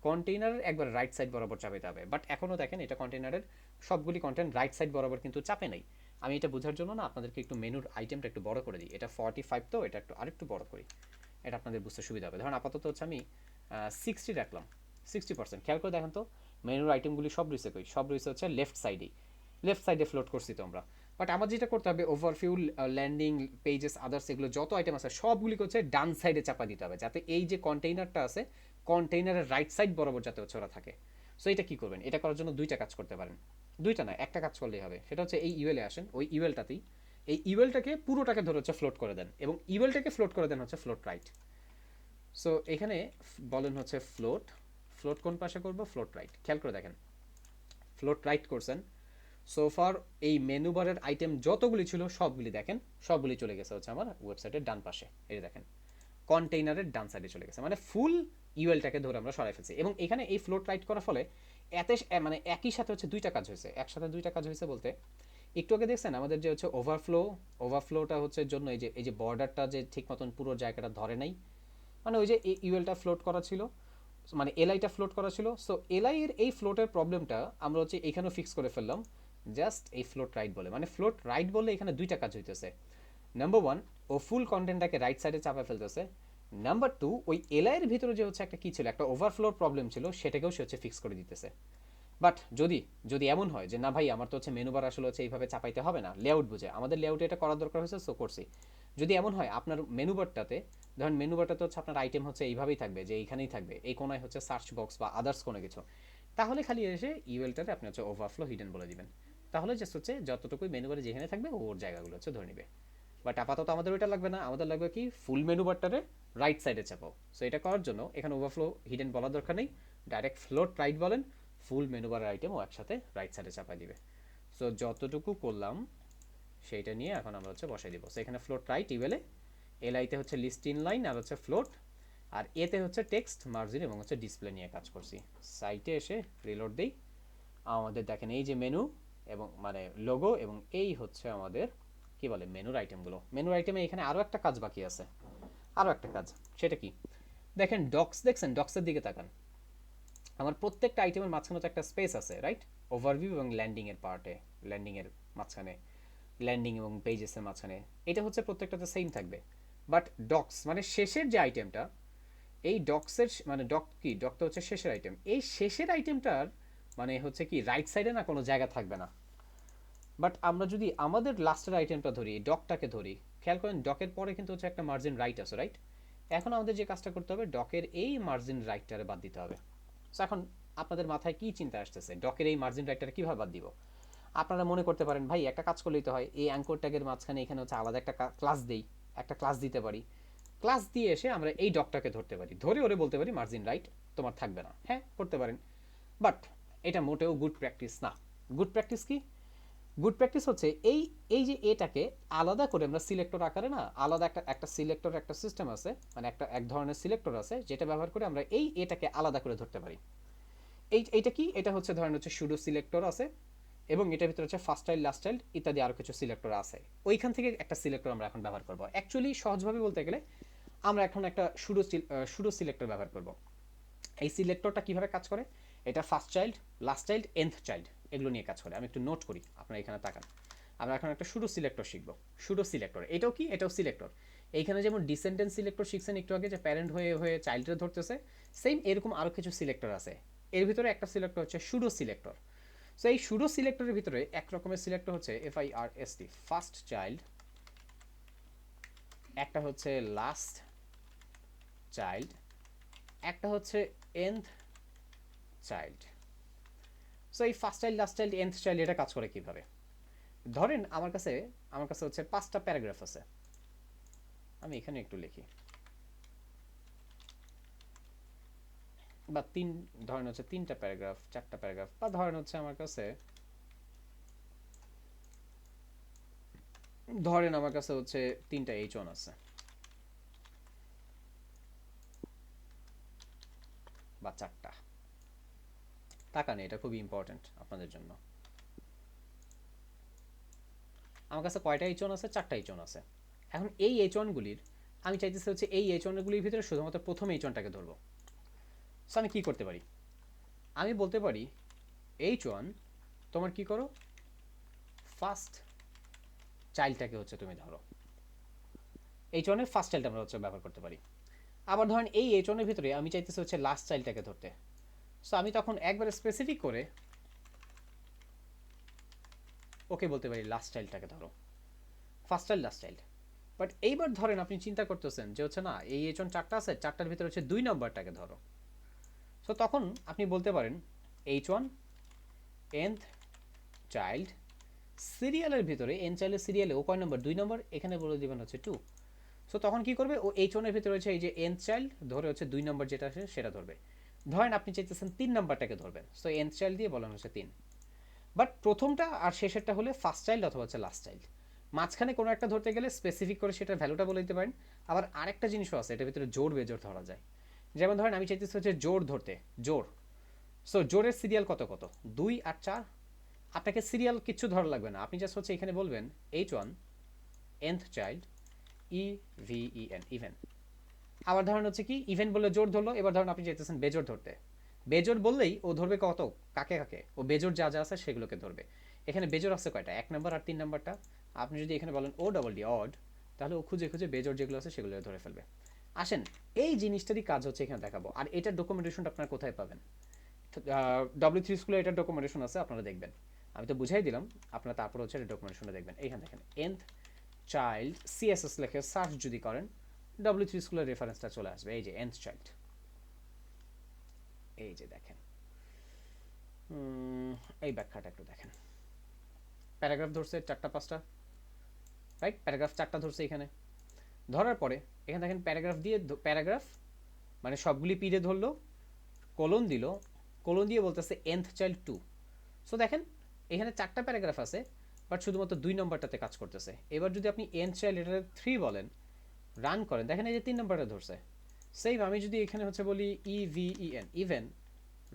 কন্টেইনারের একবার রাইট সাইড বরাবর চাপাইতে হবে। বাট এখনও দেখেন এটা কন্টেইনারের সবগুলি কন্টেন্ট রাইট সাইড বরাবর কিন্তু চাপে নাই। আমি এটা বোঝার জন্য না আপনাদেরকে একটু মেনুর আইটেমটা একটু বড় করে দিই, এটা 45 তো এটা একটু আরেকটু বড় করি, এটা আপনাদের বুঝতে সুবিধা হবে। ধরুন আপাতত হচ্ছে আমি 60 রাখলাম, 60%। খেয়াল করে দেখেন তো মেনুর আইটেমগুলি সব রয়েছে কই, সব রয়েছে হচ্ছে লেফট সাইডেই, লেফট সাইডে ফ্লোট করছি তো আমরা। বাট আমার যেটা করতে হবে ওভারভিউ, ল্যান্ডিং পেজেস, আদার্স এগুলো যত আইটেম আছে সবগুলিকে হচ্ছে ডান সাইডে চাপা দিতে হবে, যাতে এই যে কন্টেইনারটা আছে কন্টেইনারের রাইট সাইড বরাবর যাতে হচ্ছে ওরা থাকে। সো এটা কি করবেন, এটা করার জন্য দুইটা কাজ করতে পারেন, দুইটা না একটা কাজ করলেই হবে। সেটা হচ্ছে এই ইউএলে আসেন, ওই ইউএলটাতেই এই ইউএলটাকে পুরোটাকে ধরে হচ্ছে ফ্লোট করে দেন, এবং ইউএলটাকে ফ্লোট করে দেন হচ্ছে ফ্লোট রাইট। সো এখানে বলেন হচ্ছে ফ্লোট, ফ্লোট কোন পাশে করবো, ফ্লোট রাইট। খেয়াল করে দেখেন ফ্লোট রাইট করছেন, সোফার এই মেনু বারের আইটেম যতগুলি ছিল সবগুলি দেখেন সবগুলি চলে গেছে হচ্ছে আমার ওয়েবসাইটের ডান পাশে, এই দেখেন কন্টেইনারের ডান সাইডে চলে গেছে, মানে ফুল ইউএলটাকে ধরে আমরা সরাই ফেলছি। এবং এখানে এই ফ্লোট রাইট করার ফলে এতে মানে একই সাথে হচ্ছে দুইটা কাজ হয়েছে, একসাথে দুইটা কাজ হয়েছে বলতে একটু আগে দেখছেন আমাদের যে হচ্ছে ওভারফ্লোটা হচ্ছে জন্য এই যে বর্ডারটা যে ঠিক মতন পুরো জায়গাটা ধরে নাই, মানে ওই যে ইউএলটা ফ্লোট করা ছিল, মানে এলআইটা ফ্লোট করা ছিল। সো এলআই এর এই ফ্লোটের প্রবলেমটা আমরা হচ্ছে এখানেও ফিক্স করে ফেললাম, জাস্ট এই ফ্লোট রাইট বলে, মানে ফ্লোট রাইট বলে এখানে দুইটা কাজ হইতেছে। নাম্বার ওয়ান, ও ফুল কন্টেন্টটাকে রাইট সাইডে চাপা ফেলতেছে। নাম্বার টু, ওই এলআই এর ভিতরে যে হচ্ছে একটা কি ছিল, একটা ওভারফ্লোর প্রবলেম ছিল, সেটাকেও সে হচ্ছে ফিক্স করে দিতেছে। বাট যদি যদি এমন হয় যে না ভাই আমার তো হচ্ছে মেনু বার আসলে হচ্ছে এইভাবে চাপাইতে হবে না, লেআউট বুঝে আমাদের লেআউটে এটা করার দরকার হয়েছে, সো করছি। যদি এমন হয় আপনার মেনু বারটাতে, ধরেন মেনু বারটাতে হচ্ছে আপনার আইটেম হচ্ছে এইভাবেই থাকবে, যে এইখানেই থাকবে, এই কোনায় হচ্ছে সার্চ বক্স বা আদার্স কোনো কিছু, তাহলে খালি এসে ইউএলটাতে আপনি হচ্ছে ওভারফ্লো হিডেন বলে দিবেন, তাহলে জাস্ট হচ্ছে যতটুকুই মেনু বারে যেখানে থাকবে ওর জায়গাগুলো হচ্ছে ধরে নেবে। বাট আপাতত আমাদের ওইটা লাগবে না, আমাদের লাগবে কি ফুল মেনু বারটারে রাইট সাইডে চাপাও। সো এটা করার জন্য এখানে ওভারফ্লো হিডেন বলার দরকার নেই, ডাইরেক্ট ফ্লোট রাইট বলেন, ফুল মেনু বারের আইটেম ও একসাথে রাইট সাইডে চাপাই দিবে। সো যতটুকু করলাম সেইটা নিয়ে এখন আমরা হচ্ছে বসাই দিব। সো এখানে ফ্লোট রাইট ইউএলে, এলআইতে হচ্ছে লিস্ট ইন লাইন আর হচ্ছে ফ্লোট, আর এতে হচ্ছে টেক্সট মার্জিন এবং হচ্ছে ডিসপ্লে নিয়ে কাজ করছি। সাইটে এসে রিলোড দেই, আমাদের দেখেন এই যে মেনু এবং মানে লোগো, এবং এই হচ্ছে আমাদের কি বলে মেনুর আইটেমগুলো। মেনুর আইটেমে এখানে আরও একটা কাজ বাকি আছে, আরও একটা কাজ, সেটা কি দেখেন ডক্স, দেখছেন ডক্সের দিকে তাকান, আমার প্রত্যেকটা আইটেমের মাঝখানে তো একটা স্পেস আছে, রাইট। ওভারভিউ এবং ল্যান্ডিংয়ের পার্টে, ল্যান্ডিংয়ের মাঝখানে, ল্যান্ডিং এবং পেজেসের মাঝখানে, এটা হচ্ছে প্রত্যেকটাতে সেম থাকবে। বাট ডক্স মানে শেষের যে আইটেমটা, এই ডক্সের মানে ডক কি, ডক তো হচ্ছে শেষের আইটেম, এই শেষের আইটেমটার মানে হচ্ছে কি রাইট সাইডে না কোনো জায়গা থাকবে না। বাট আমরা যদি আমাদের লাস্টের আইটেমটা ধরি, ডকটাকে ধরি, খেয়াল করেন ডকের পরে কিন্তু হচ্ছে একটা মার্জিন রাইট আছে, রাইট। এখন আমাদের যে কাজটা করতে হবে ডকের এই মার্জিন রাইটটারে বাদ দিতে হবে। সো এখন আপনাদের মাথায় কি চিন্তা আসতেছে, ডকের এই মার্জিন রাইটটারে কীভাবে বাদ দিব। আপনারা মনে করতে পারেন ভাই একটা কাজ করলেই তো হয়, এই অ্যাঙ্কর ট্যাগের মাঝখানে এখানে হচ্ছে আলাদা একটা ক্লাস দেই, একটা ক্লাস দিতে পারি, ক্লাস দিয়ে এসে আমরা এই ডকটাকে ধরতে পারি, ধরে ওরে বলতে পারি মার্জিন রাইট তোমার থাকবে না, হ্যাঁ করতে পারেন। বাট এটা মোটেও গুড প্র্যাকটিস না। গুড প্র্যাকটিস কি, গুড প্র্যাকটিস হচ্ছে এই এই যে এটাকে আলাদা করে আমরা সিলেক্টর আকারে না, আলাদা একটা একটা সিলেক্টর একটা সিস্টেম আছে, মানে একটা এক ধরনের সিলেক্টর আছে যেটা ব্যবহার করে আমরা এই এটাকে আলাদা করে ধরতে পারি। এইটা কি, এটা হচ্ছে ধরেন হচ্ছে শুডো সিলেক্টর আছে, এবং এটার ভিতরে হচ্ছে ফার্স্ট চাইল্ড লাস্ট চাইল্ড ইত্যাদি আরও কিছু সিলেক্টর আছে, ওইখান থেকে একটা সিলেক্টর আমরা এখন ব্যবহার করবো। অ্যাকচুয়ালি সহজভাবে বলতে গেলে আমরা এখন একটা সুডো সিলেক্টর ব্যবহার করব। এই সিলেক্টরটা কিভাবে কাজ করে, এটা first child, last child, nth child এগুলো নিয়ে কাজ করে। আমি একটু নোট করি, আপনারা এখানে তাকান। আমরা এখন একটা সুডো সিলেক্টর শিখব। সুডো সিলেক্টর এটাও কি, এটাও সিলেক্টর। এইখানে যেমন ডিসেন্ডেন্ট সিলেক্টর শিখছেন একটু আগে, যে প্যারেন্ট হয়ে হয়ে চাইল্ডরে ধরতেছে, সেম এরকম আরও কিছু সিলেক্টর আছে। এর ভিতরে একটা সিলেক্টর হচ্ছে সুডো সিলেক্টর। সো এই সুডো সিলেক্টরের ভিতরে এক রকমের সিলেক্টর হচ্ছে FIRST, ফার্স্ট চাইল্ড, একটা হচ্ছে লাস্ট চাইল্ড, একটা হচ্ছে এন্থ চাইল্ড। সো এই first child, last child, nth child এটা কাজ করে কিভাবে? ধরেন আমার কাছে হচ্ছে 5টা প্যারাগ্রাফ আছে। আমি এখানে একটু লিখি, বা ধরেন হচ্ছে 3টা প্যারাগ্রাফ, 4টা প্যারাগ্রাফ, বা ধরেন হচ্ছে আমার কাছে হচ্ছে 3টা H1 আছে বা 4টা। টাকা নেই, এটা খুবই ইম্পর্টেন্ট আপনাদের জন্য। আমার কাছে কয়টা H1 আছে? 4টা H1 আছে। এখন এই H1 গুলির আমি চাইতেছি হচ্ছে এই H1 গুলির ভিতরে শুধুমাত্র প্রথম H1টাকে ধরবো। সো আমি কি করতে পারি? আমি বলতে পারি H1 তোমার কি করো, ফার্স্ট চাইল্ডটাকে হচ্ছে তুমি ধরো। H1 এর ফার্স্ট চাইল্ড আমরা হচ্ছে ব্যবহার করতে পারি। আবার ধরেন এই H1 এর ভিতরে আমি চাইতেছি হচ্ছে লাস্ট চাইল্ডটাকে ধরতে। সো আমি তখন একবারে স্পেসিফিক করে ওকে বলতে পারি লাস্ট চাইল্ডটাকে ধরো, first child, last child. But এইবার ধরেন আপনি চিন্তা করতেছেন যে হচ্ছে না, এই H1 4টা আছে, 4টার ভিতরে হচ্ছে 2 নম্বরটাকে ধরো। সো তখন আপনি বলতে পারেন H1 nth চাইল্ড, সিরিয়ালের ভিতরে এন চাইল্ডের সিরিয়ালে ও কয় নম্বর, 2 নম্বর, এখানে বলে দিবেন হচ্ছে 2। সো তখন কি করবে, ও H1 এর ভিতরে হচ্ছে এই যে nth চাইল্ড ধরে হচ্ছে 2 নম্বর যেটা আছে সেটা ধরবে। ধরেন আপনি চাইতেছেন 3 নম্বরটাকে ধরবেন, সো nth চাইল্ড দিয়ে বলেন হচ্ছে 3। বাট প্রথমটা আর শেষেরটা হলে ফার্স্ট চাইল্ড অথবা হচ্ছে লাস্ট চাইল্ড। মাঝখানে কোনো একটা ধরতে গেলে স্পেসিফিক করে সেটার ভ্যালুটা বলে দিতে পারেন। আবার আরেকটা জিনিসও আছে, এটার ভিতরে জোড় বেজোড় ধরা যায়। যেমন ধরেন আমি চাইতেছি হচ্ছে জোড় ধরতে, জোড়। সো জোড়ের সিরিয়াল কত কত, 2 আর 4। আপনাকে সিরিয়াল কিচ্ছু ধরা লাগবে না, আপনি জাস্ট হচ্ছে এখানে বলবেন H1 nth child EVEN, even. আবার ধরেন হচ্ছে কি, ইভেন বললে জোড় ধরলো। এবার ধরেন আপনি চাইতেছেন বেজোড় ধরতে, বেজোড় বললেই ও ধরবে কত, কাকে কাকে, ও বেজোড় যা যা আছে সেগুলোকে ধরবে। এখানে বেজোড় আছে কয়টা, 1 নম্বর আর 3 নম্বরটা। আপনি যদি এখানে বলেন ODD অড, তাহলে ও খুঁজে খুঁজে বেজোড় যেগুলো আছে সেগুলো ধরে ফেলবে। আসেন এই জিনিসটারই কাজ হচ্ছে এখানে দেখাবো। আর এটার ডকুমেন্টেশনটা আপনারা কোথায় পাবেন? W3 স্কুলে এটার ডকুমেন্টেশন আছে, আপনারা দেখবেন। আমি তো বুঝাই দিলাম, আপনারা তারপর হচ্ছে এটা ডকুমেন্টেশনটা দেখবেন। এইখানে দেখেন nth চাইল্ড CSS লেখে সার্চ যদি করেন, W3 স্কুলের রেফারেন্সটা চলে আসবে। এই যে nth চাইল্ড, এই যে দেখেন, এই ব্যাখ্যাটা একটু দেখেন। প্যারাগ্রাফ ধরছে 4টা 5টা, রাইট? প্যারাগ্রাফ 4টা ধরছে এখানে। ধরার পরে এখানে দেখেন প্যারাগ্রাফ দিয়ে, প্যারাগ্রাফ মানে সবগুলি পিডে ধরলো, কোলন দিল, কোলন দিয়ে বলতেছে nth চাইল্ড 2। সো দেখেন এখানে 4টা প্যারাগ্রাফ আছে, বাট শুধুমাত্র 2 নম্বরটাতে কাজ করতেছে। এবার যদি আপনি nth চাইল্ড এটা 3 বলেন, রান করেন, দেখেন এই যে 3 নম্বরটা ধরছে। সেম আমি যদি এখানে হচ্ছে বলি EVEN, ইভেন,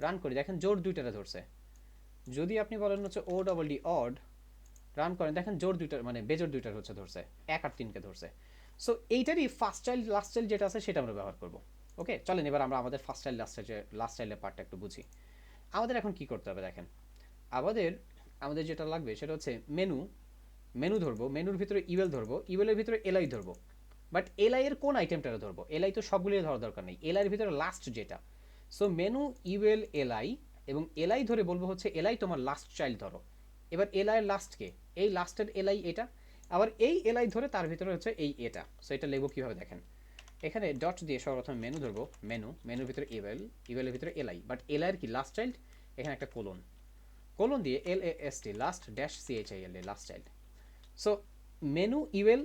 রান করি, দেখেন জোর 2টাতে ধরছে। যদি আপনি বলেন হচ্ছে ODD অড, রান করেন, দেখেন জোর 2টার মানে বেজোর 2টার হচ্ছে ধরছে, 1 আর 3কে ধরছে। সো এইটারই ফার্স্ট চাইল্ড লাস্ট চাইল্ড যেটা আছে সেটা আমরা ব্যবহার করব। ওকে, চলেন এবার আমরা আমাদের ফার্স্ট চাইল্ড লাস্ট চাইল্ডের পার্টটা একটু বুঝি। আমাদের এখন কি করতে হবে দেখেন, আমাদের যেটা লাগবে সেটা হচ্ছে মেনু ধরবো, মেনুর ভিতরে ইউএল ধরবো, ইউএলের ভিতরে এলআই ধরবো। বাট এলআই এর কোন আইটেমটা ধরবো? এলআই তো সবগুলো ধরার দরকার নেই, এলআই এর ভিতরে লাস্ট যেটা। সো মেনু ইউএল এলআই, এবং এলআই ধরে বলবো হচ্ছে এলআই তোমার লাস্ট চাইল্ড ধরো। এবার এলআই এর লাস্ট কে, এই লাস্টের এলআই এটা। আবার এই এলআই ধরে তার ভিতরে হচ্ছে এই এটা। সো এটা লিখবো কিভাবে দেখেন, এখানে ডট দিয়ে সর্বপ্রথমে মেনু ধরবো, মেনুর ভিতরে ইউএল এর ভিতরে এলআই, বাট এলআই এর কি লাস্ট চাইল্ড, এখানে একটা কোলন দিয়ে LAST, last dash CHILD, last child. So menu UL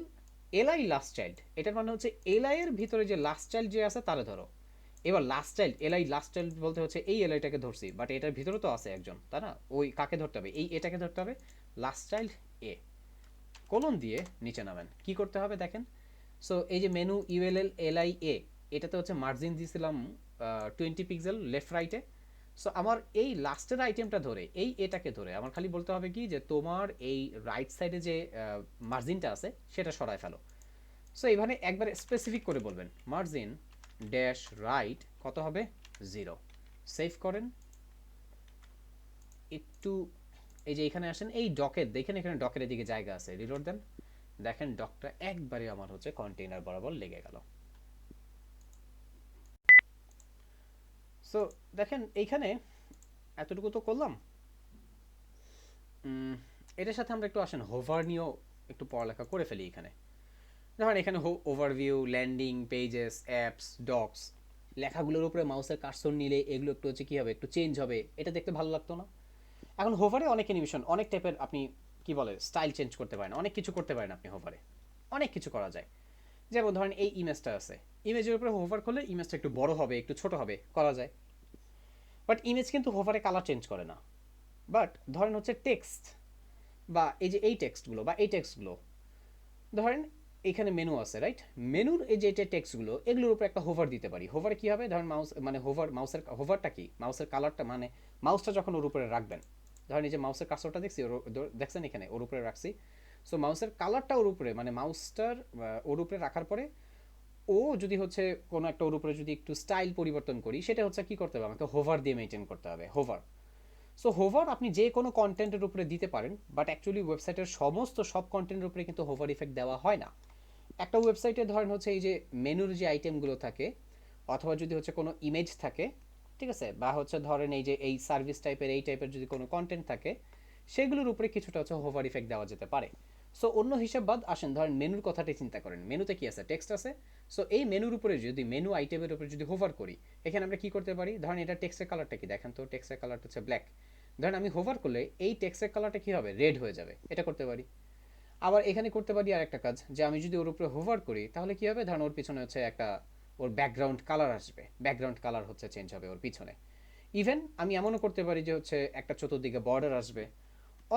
LI last child, এটার মানে হচ্ছে এলআই এর ভিতরে যে লাস্ট চাইল্ড যে আছে তারা ধরো। এবার last child, LI last child বলতে হচ্ছে এই এলআইটাকে ধরছি, বাট এটার ভিতরে তো আছে একজন, তাই না? ওই কাকে ধরতে হবে, এই এটাকে ধরতে হবে, লাস্ট চাইল্ড এ। কোলন দিয়ে নিচে নামেন, কি করতে হবে দেখেন। সো এই যে মেনু ইউএলএল এলআই এ, এটাতে হচ্ছে মার্জিন দিয়েছিলাম 20 পিক্সেল লেফট রাইটে। সো আমার এই লাস্টের আইটেমটা ধরে, এই এটাকে ধরে আমার খালি বলতে হবে কি, যে তোমার এই রাইট সাইডে যে মার্জিনটা আছে সেটা সরায় ফেলো। সো এখানে একবারে স্পেসিফিক করে বলবেন মার্জিন ড্যাশ রাইট কত হবে 0। সেভ করেন। একটু এই যে এখানে আসেন, এই ডকের দেখেন, এখানে ডকের দিকে জায়গা আছে, রিলোড দেন, দেখেন ডকটা একবারে আমার হচ্ছে কন্টেইনার বরাবর লেগে গেল। সো দেখেন এইখানে এতটুকু তো করলাম। এটার সাথে আমরা একটু আসেন হোভার নিয়েও একটু পড়ালেখা করে ফেলি। এখানে ধরেন এখানে overview, landing pages, apps, docs, লেখাগুলোর উপরে মাউসের কার্সর নিলে এগুলো একটু হচ্ছে কী হবে, একটু চেঞ্জ হবে, এটা দেখতে ভালো লাগতো না? এখন হোভারে অনেক অ্যানিমেশন, অনেক টাইপের আপনি কি বলে স্টাইল চেঞ্জ করতে পারেন, অনেক কিছু করতে পারেন আপনি হোভারে, অনেক কিছু করা যায়। যেমন ধরেন এই ইমেজটা আছে, ইমেজের উপরে হোভার করলে ইমেজটা একটু বড় হবে, একটু ছোট হবে, করা যায়। বাট ইমেজ কিন্তু হোভারে কালার চেঞ্জ করে না। বাট ধরেন হচ্ছে টেক্সট বা এই যে এই টেক্সটগুলো বা এই টেক্সটগুলো, ধরেন এখানে মেনু আছে রাইট, মেনুর এই যে টেক্সটগুলো এগুলোর উপরে একটা হোভার দিতে পারি। হোভারে কি হবে, ধরেন মাউস মানে মাউসের হোভারটা কি, মাউসের কালারটা মানে মাউসটা যখন ওর উপরে রাখবেন, ধরেন এই যে মাউসের কার্সরটা দেখছি দেখছেন এখানে ওর উপরে রাখছি। সো মাউসের কালারটা ওর উপরে মানে মাউসটার ওর উপরে রাখার পরে ও যদি হচ্ছে কোনো একটা ওর উপরে যদি একটু স্টাইল পরিবর্তন করি, সেটা হচ্ছে কি করতে হবে, আমাকে হোভার দিয়ে মেনটেন করতে হবে, হোভার। সো হোভার আপনি যে কোনো কন্টেন্টের উপরে দিতে পারেন, বাট অ্যাকচুয়ালি ওয়েবসাইটের সমস্ত সব কন্টেন্টের উপরে কিন্তু হোভার ইফেক্ট দেওয়া হয় না। একটা ওয়েবসাইটে ধরেন হচ্ছে এই যে মেনুর যে আইটেমগুলো থাকে, অথবা যদি হচ্ছে কোনো ইমেজ থাকে, ঠিক আছে, বা হচ্ছে ধরেন এই যে এই সার্ভিস টাইপের এই টাইপের যদি কোনো কন্টেন্ট থাকে, সেগুলোর উপরে কিছুটা হচ্ছে হোভার ইফেক্ট দেওয়া যেতে পারে। সো অন্য হিসাব বাদ আসেন ধরেন মেনুর কথাটি চিন্তা করেন, মেনুতে কি আছে, টেক্সট আছে। সো এই মেনুর উপরে যদি মেনু আইটেমের উপরে যদি হোভার করি, এখানে আমরা কি করতে পারি, ধরেন এটা টেক্সটের কালারটা কি দেখেন তো, টেক্সটের কালারটা হচ্ছে ব্ল্যাক, ধরেন আমি হোভার করলে এই টেক্সটের কালারটা কি হবে, রেড হয়ে যাবে, এটা করতে পারি। আবার এখানে করতে পারি আর একটা কাজ, যে আমি যদি ওর উপরে হোভার করি তাহলে কি হবে, ধরেন ওর পিছনে হচ্ছে একটা ওর ব্যাকগ্রাউন্ড কালার আসবে, ব্যাকগ্রাউন্ড কালার হচ্ছে চেঞ্জ হবে ওর পিছনে। ইভেন আমি এমনও করতে পারি যে হচ্ছে একটা চতুর্দিকে বর্ডার আসবে,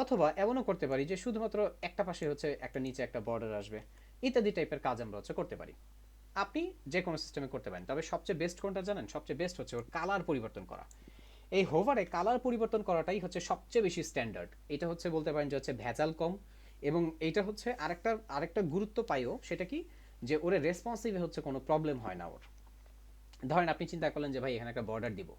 অথবা এমনও করতে পারি যে শুধুমাত্র একটা পাশে হচ্ছে একটা নিচে একটা বর্ডার আসবে, ইত্যাদি টাইপের কাজ আমরা হচ্ছে করতে পারি। আপনি যে কোনো সিস্টেমে করতে পারেন, তবে সবচেয়ে বেস্ট কোনটা জানেন, সবচেয়ে বেস্ট হচ্ছে ওর কালার পরিবর্তন করা। এই হোভারে কালার পরিবর্তন করাটাই হচ্ছে সবচেয়ে বেশি স্ট্যান্ডার্ড। এটা হচ্ছে বলতে পারেন যে হচ্ছে ভেজাল কম, এবং এইটা হচ্ছে আরেকটা আরেকটা গুরুত্ব পাইও, সেটা কি, যে ওরে রেসপন্সিভে হচ্ছে কোনো প্রবলেম হয় না ওর। ধরেন আপনি চিন্তা করলেন যে ভাই এখানে একটা বর্ডার দিব,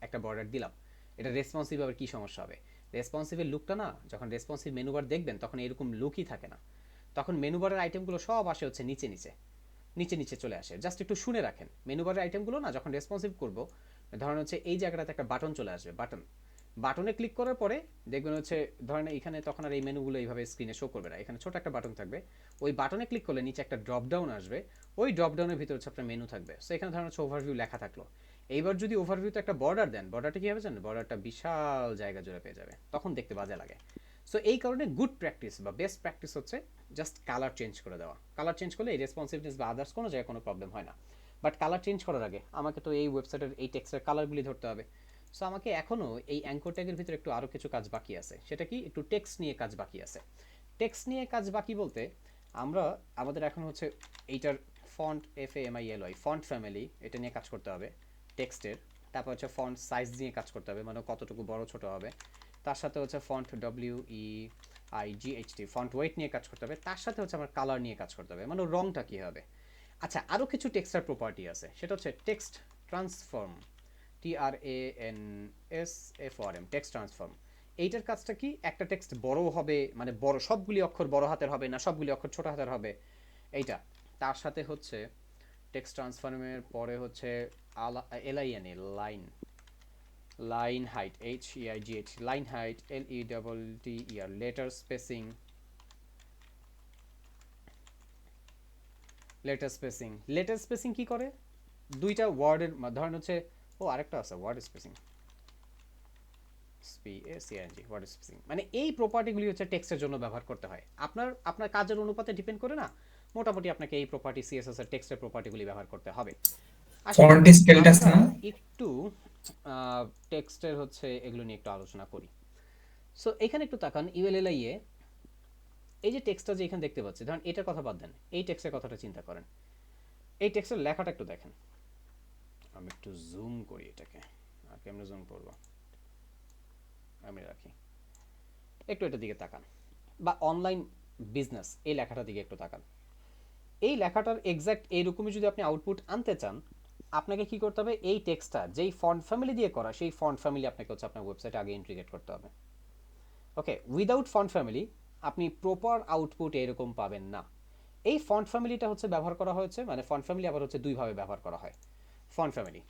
একটা বর্ডার দিলাম, এটা রেসপন্সিভ আবার কী সমস্যা হবে, রেসপন্সিভের লুকটা না, যখন রেসপন্সিভ মেনুবার দেখবেন তখন এরকম লুকই থাকে না, তখন মেনুবারের আইটেমগুলো সব আসে হচ্ছে নিচে নিচে, নিচে নিচে চলে আসে। জাস্ট একটু শুনে রাখেন, মেনুবারের আইটেমগুলো না যখন রেসপন্সিভ করব, ধরেন হচ্ছে এই জায়গাটাতে একটা বাটন চলে আসবে, বাটন, বাটনে ক্লিক করার পরে দেখবেন হচ্ছে ধরেন এখানে তখন আর এই মেনুগুলো এইভাবে স্ক্রিনে শো করবে না, এখানে ছোট একটা বাটন থাকবে, ওই বাটনে ক্লিক করলে নিচে একটা ড্রপ ডাউন আসবে, ওই ড্রপ ডাউনের ভিতরে হচ্ছে আপনার মেনু থাকবে। সো এখানে ধরেন হচ্ছে ওভারভিউ লেখা থাকলো, এইবার যদি ওভারভিউতে একটা বর্ডার দেন, বর্ডারটা কী হবে জানেন, বর্ডারটা বিশাল জায়গা জুড়ে পেয়ে যাবে, তখন দেখতে বাজে লাগে। সো এই কারণে গুড প্র্যাকটিস বা বেস্ট প্র্যাকটিস হচ্ছে জাস্ট কালার চেঞ্জ করে দেওয়া। কালার চেঞ্জ করলে এই রেসপন্সিভনেস বা আদার্স কোনো জায়গায় কোনো প্রবলেম হয় না। বাট কালার চেঞ্জ করার আগে আমাকে তো এই ওয়েবসাইটের এই টেক্সটের কালারগুলি ধরতে হবে। সো আমাকে এখনও এই অ্যাঙ্কর ট্যাগের ভিতরে একটু আরও কিছু কাজ বাকি আছে, সেটা কি, একটু টেক্সট নিয়ে কাজ বাকি আছে। টেক্সট নিয়ে কাজ বাকি বলতে আমরা আমাদের এখন হচ্ছে এইটার ফন্ট FAMILY ফন্ট ফ্যামিলি, এটা নিয়ে কাজ করতে হবে টেক্সটের। তারপর হচ্ছে ফন্ট সাইজ নিয়ে কাজ করতে হবে, মানে কতটুকু বড় ছোট হবে। তার সাথে হচ্ছে ফন্ট WEIGHT ফন্ট ওয়েট নিয়ে কাজ করতে হবে। তার সাথে হচ্ছে আমার কালার নিয়ে কাজ করতে হবে, মানে রংটা কী হবে। আচ্ছা, আরও কিছু টেক্সটার প্রপার্টি আছে, সেটা হচ্ছে text transform, TRANSFORM, text transform. এইটার কাজটা কি, একটা টেক্সট বড় হবে মানে বড় সবগুলি অক্ষর বড় হাতের হবে না সবগুলি অক্ষর ছোট হাতের হবে, এইটা। তার সাথে হচ্ছে টেক্সট ট্রান্সফর্মের পরে হচ্ছে LINE, line, line height, HEIGH, line height, LETTER, letter spacing, letter spacing, letter spacing কি করে, দুইটা ওয়ার্ডের ধরেন হচ্ছে, ও আরেকটা আছে word spacing, SPACING, word spacing, মানে এই প্রপার্টিগুলি হচ্ছে টেক্সটের জন্য ব্যবহার করতে হয়। আপনার আপনার কাজের অনুপাতে ডিপেন্ড করে না, মোটামুটি আপনাকে এই প্রপার্টি CSS এর টেক্সটের প্রপার্টিগুলি ব্যবহার করতে হবে। আসেন ফন্ট স্কেলটা আছে আমরা না? একটু টেক্সটের হচ্ছে এগুলো নিয়ে একটু আলোচনা করি। সো এখানে একটু তাকান, ULLI এ এই যে টেক্সটটা যে এখানে দেখতে পাচ্ছি, ধরেন এটার কথা বাদ দেন, এই টেক্সটের কথাটা চিন্তা করেন, এই টেক্সটের লেখাটা একটু দেখেন। আমি একটু জুম করি এটাকে, আর কেমনে জুম করব, আমি রাখি, একটু এটার দিকে তাকান, বা অনলাইন বিজনেস এই লেখাটার দিকে একটু তাকান। এই লেখাটার এক্স্যাক্ট এইরকমই যদি আপনি আউটপুট আনতে চান, আপনাকে কি করতে হবে, এই টেক্সটটা যেই ফন্ট ফ্যামিলি দিয়ে করা সেই ফন্ট ফ্যামিলি আপনাকে হচ্ছে আপনার ওয়েবসাইটে আগে ইন্টিগ্রেট করতে হবে। ওকে, উইদাউট ফন্ট ফ্যামিলি আপনি প্রপার আউটপুট এরকম পাবেন না। এই ফন্ট ফ্যামিলিটা হচ্ছে ব্যবহার করা হয়েছে, মানে ফন্ট ফ্যামিলি আবার হচ্ছে দুইভাবে ব্যবহার করা হয়। ফন্ট ফ্যামিলি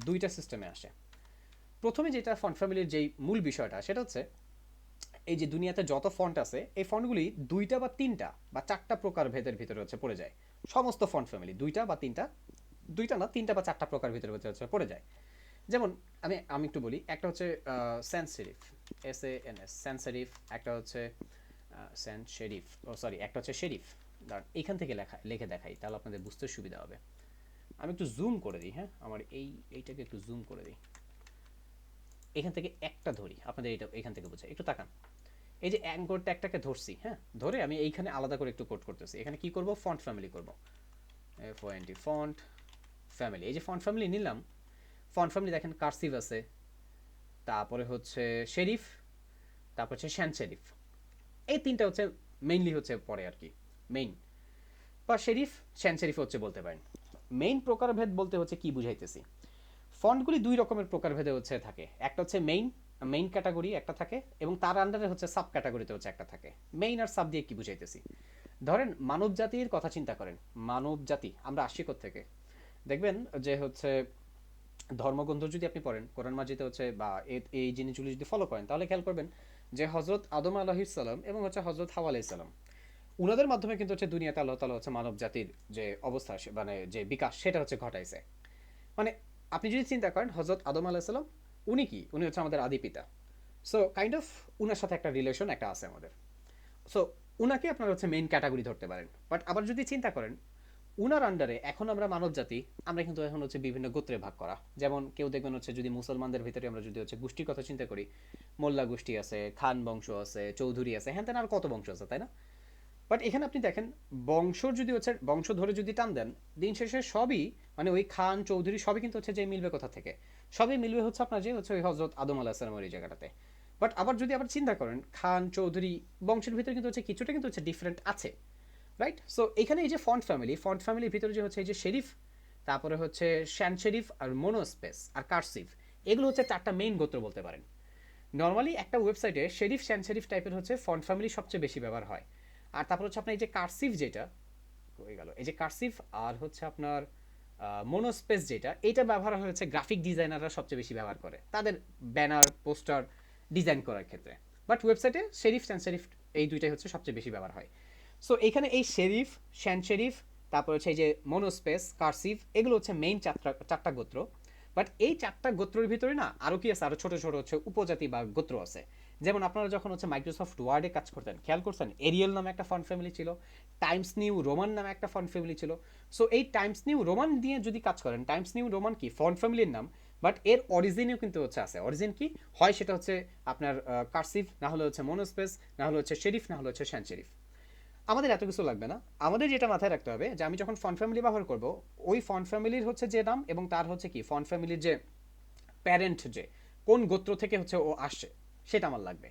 দুইটা সিস্টেমে আসে। প্রথমে যেটা ফন্ট ফ্যামিলির যেই মূল বিষয়টা সেটা হচ্ছে এই যে দুনিয়াতে যত ফন্ট আছে এই ফন্টগুলি দুইটা বা তিনটা বা চারটা প্রকার ভেদের ভিতরে হচ্ছে পড়ে যায়। সমস্ত ফন্ট ফ্যামিলি দুইটা বা তিনটা, দুইটা না তিনটা বা চারটা প্রকার ভিতরে ভিতরে হচ্ছে পড়ে যায়। যেমন আমি আমি একটু বলি, একটা হচ্ছে স্যান্স সেরিফ, SANS স্যান্স সেরিফ, একটা হচ্ছে স্যান্স শেরিফ, ও সরি একটা হচ্ছে শেরিফ। দাঁড়ান এইখান থেকে লিখে দেখাই তাহলে আপনাদের বুঝতে সুবিধা হবে। আমি একটু জুম করে দিই, হ্যাঁ আমার এইটাকে একটু জুম করে দিই, এখান থেকে একটা ধরি আপনাদের এটা এখান থেকে বোঝাই, একটু তাকান। এই যে অ্যাঙ্কর ট্যাগটাকে ধরছি, হ্যাঁ ধরে আমি এইখানে আলাদা করে একটু কোড করতেছি। এখানে কি করব, ফন্ট ফ্যামিলি করব, FONT ফন্ট ফ্যামিলি। এই যে ফন্ট ফ্যামিলি নিলাম, ফন্ট ফ্যামিলি দেখেন কার্সিভ আছে, তারপরে হচ্ছে শেরিফ, তারপর হচ্ছে শ্যান শেরিফ। এই তিনটা হচ্ছে মেইনলি হচ্ছে পরে আর কি মেইন, বা শেরিফ শ্যান শেরিফ হচ্ছে বলতে পারেন। মেইন প্রকারভেদ বলতে হচ্ছে কি বুঝাইতেছি, ফন্টগুলি দুই রকমের প্রকারভেদে হচ্ছে থাকে। একটা হচ্ছে মেইন ক্যাটাগরি একটা থাকে, এবং তার আন্ডারে হচ্ছে সাব ক্যাটাগরিতে হচ্ছে একটা থাকে। মেইন আর সাব দিয়ে কি বুঝাইতেছি, ধরেন মানব জাতির কথা চিন্তা করেন। মানব জাতি আমরা আসি থেকে দেখবেন যে হচ্ছে ধর্মগ্রন্থ যদি আপনি পড়েন, কোরআন মাজিদে হচ্ছে বা এই জিনিসগুলি যদি ফলো করেন তাহলে খেয়াল করবেন যে হজরত আদম আলাহিসাল্লাম এবং হচ্ছে হজরত হাওয়া আলাইসাল্লাম, উনাদের মাধ্যমে কিন্তু হচ্ছে দুনিয়াতে আল্লাহ তাআলা হচ্ছে মানব জাতির যে অবস্থা মানে যে বিকাশ সেটা হচ্ছে ঘটাইছে। মানে আপনি যদি চিন্তা করেন হজরত আদম আলাইসাল্লাম উনি কি, উনি হচ্ছে আমাদের আদি পিতা। সো কাইন্ড অফ উনার সাথে একটা রিলেশন একটা আছে আমাদের। সো উনাকে আপনারা হচ্ছে মেইন ক্যাটাগরি ধরতে পারেন। বাট আবার যদি চিন্তা করেন উনার আন্ডারে এখন আমরা মানব জাতি, আমরা কিন্তু এখন হচ্ছে বিভিন্ন গোত্রে ভাগ করা। যেমন কেউ দেখবেন হচ্ছে যদি মুসলমানদের ভিতরে আমরা যদি হচ্ছে গোষ্ঠীর কথা চিন্তা করি, মোল্লা গোষ্ঠী আছে, খান বংশ আছে, চৌধুরী আছে, হ্যাঁ তেন আর কত বংশ আছে তাই না। বাট এখানে আপনি দেখেন বংশ যদি হচ্ছে বংশ ধরে যদি টান দেন, দিন শেষে সবই মানে ওই খান চৌধুরী সবই কিন্তু হচ্ছে যে মিলবে কোথা থেকে, সবই মিলবে হচ্ছে আপনার যে হচ্ছে ওই হজরত আদম আলাহ সালামের এই জায়গাটাতে। বাট আবার যদি আবার চিন্তা করেন খান চৌধুরী বংশের ভিতরে কিন্তু হচ্ছে কিছুটা কিন্তু হচ্ছে ডিফারেন্ট আছে, রাইট। সো এখানে এই যে ফন্ট ফ্যামিলির ভিতরে যে হচ্ছে এই যে শেরিফ, তারপরে হচ্ছে শ্যান শেরিফ আর মোনোস্পেস আর কার্সিভ, এগুলো হচ্ছে চারটা মেইন গোত্র বলতে পারেন। নর্মালি একটা ওয়েবসাইটে শেরিফ শ্যান শেরিফ টাইপের হচ্ছে ফন্ট ফ্যামিলি সবচেয়ে বেশি ব্যবহার হয়। আর তারপর হচ্ছে আপনার এই যে কার্সিভ যেটা হয়ে গেল, এই যে কার্সিভ আর হচ্ছে আপনার মোনোস্পেস যেটা, এটা ব্যবহার হয়েছে গ্রাফিক ডিজাইনাররা সবচেয়ে বেশি ব্যবহার করে তাদের ব্যানার পোস্টার ডিজাইন করার ক্ষেত্রে। বাট ওয়েবসাইটে শেরিফ শ্যান শেরিফ এই দুইটাই হচ্ছে সবচেয়ে বেশি ব্যবহার হয়। সো এখানে এই শেরিফ শ্যান শেরিফ তারপর হচ্ছে এই যে মোনোস্পেস কার্সিভ, এগুলো হচ্ছে মেইন চারটা গোত্র। বাট এই চারটা গোত্রের ভিতরে না আরও কি আছে, আরও ছোটো ছোটো হচ্ছে উপজাতি বা গোত্র আছে। যেমন আপনারা যখন হচ্ছে মাইক্রোসফট ওয়ার্ডে কাজ করতেন খেয়াল করছেন এরিয়েল নামে একটা ফন্ট ফ্যামিলি ছিল, টাইমস নিউ রোমান নামে একটা ফন্ট ফ্যামিলি ছিল। সো এই টাইমস নিউ রোমান দিয়ে যদি কাজ করেন, টাইমস নিউ রোমান কি ফন্ট ফ্যামিলির নাম, বাট এর অরিজিনেও কিন্তু হচ্ছে আছে। অরিজিন কি হয় সেটা হচ্ছে আপনার কার্সিভ, না হলে হচ্ছে মোনোস্পেস, না হলে হচ্ছে শেরিফ, না হলে হচ্ছে শ্যান শেরিফ। আমাদের এত কিছু লাগবে না, আমাদের যেটা মাথায় রাখতে হবে যে আমি যখন ফন্ট ফ্যামিলি ব্যবহার করব, ওই ফন্ট ফ্যামিলির হচ্ছে যে নাম এবং তার হচ্ছে কি ফন্ট ফ্যামিলির যে প্যারেন্ট, যে কোন গোত্র থেকে হচ্ছে ও আসছে সেটা আমার লাগবে।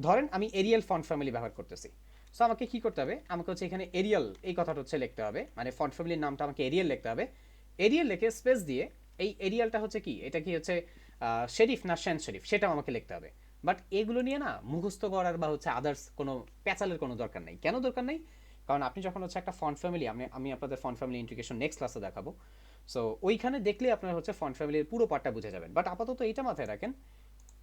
ধরেন আমি এরিয়াল ফন্ট ফ্যামিলি ব্যবহার করতেছি, সো আমাকে কি করতে হবে, আমাকে হচ্ছে এখানে এরিয়াল এই কথাটা হচ্ছে লিখতে হবে, মানে ফন্ট ফ্যামিলির নামটা আমাকে এরিয়াল লিখতে হবে। এরিয়াল লিখে স্পেস দিয়ে এই এরিয়ালটা হচ্ছে কি, এটা কি হচ্ছে শেরিফ না শ্যান শেরিফ সেটাও আমাকে লিখতে হবে। বাট এগুলো নিয়ে না মুখস্থ করার বা হচ্ছে আদার্স কোনো প্যাচালের কোনো দরকার নেই। কেন দরকার নেই, কারণ আপনি যখন হচ্ছে একটা ফন্ট ফ্যামিলি, আমি আপনাদের ফন্ট ফ্যামিলি ইন্টিগ্রেশন নেক্সট ক্লাসে দেখাবো। সো ওইখানে দেখলে আপনার হচ্ছে ফন্ট ফ্যামিলির পুরো পার্টটা বুঝে যাবেন। বাট আপাতত এইটা মাথায় রাখেন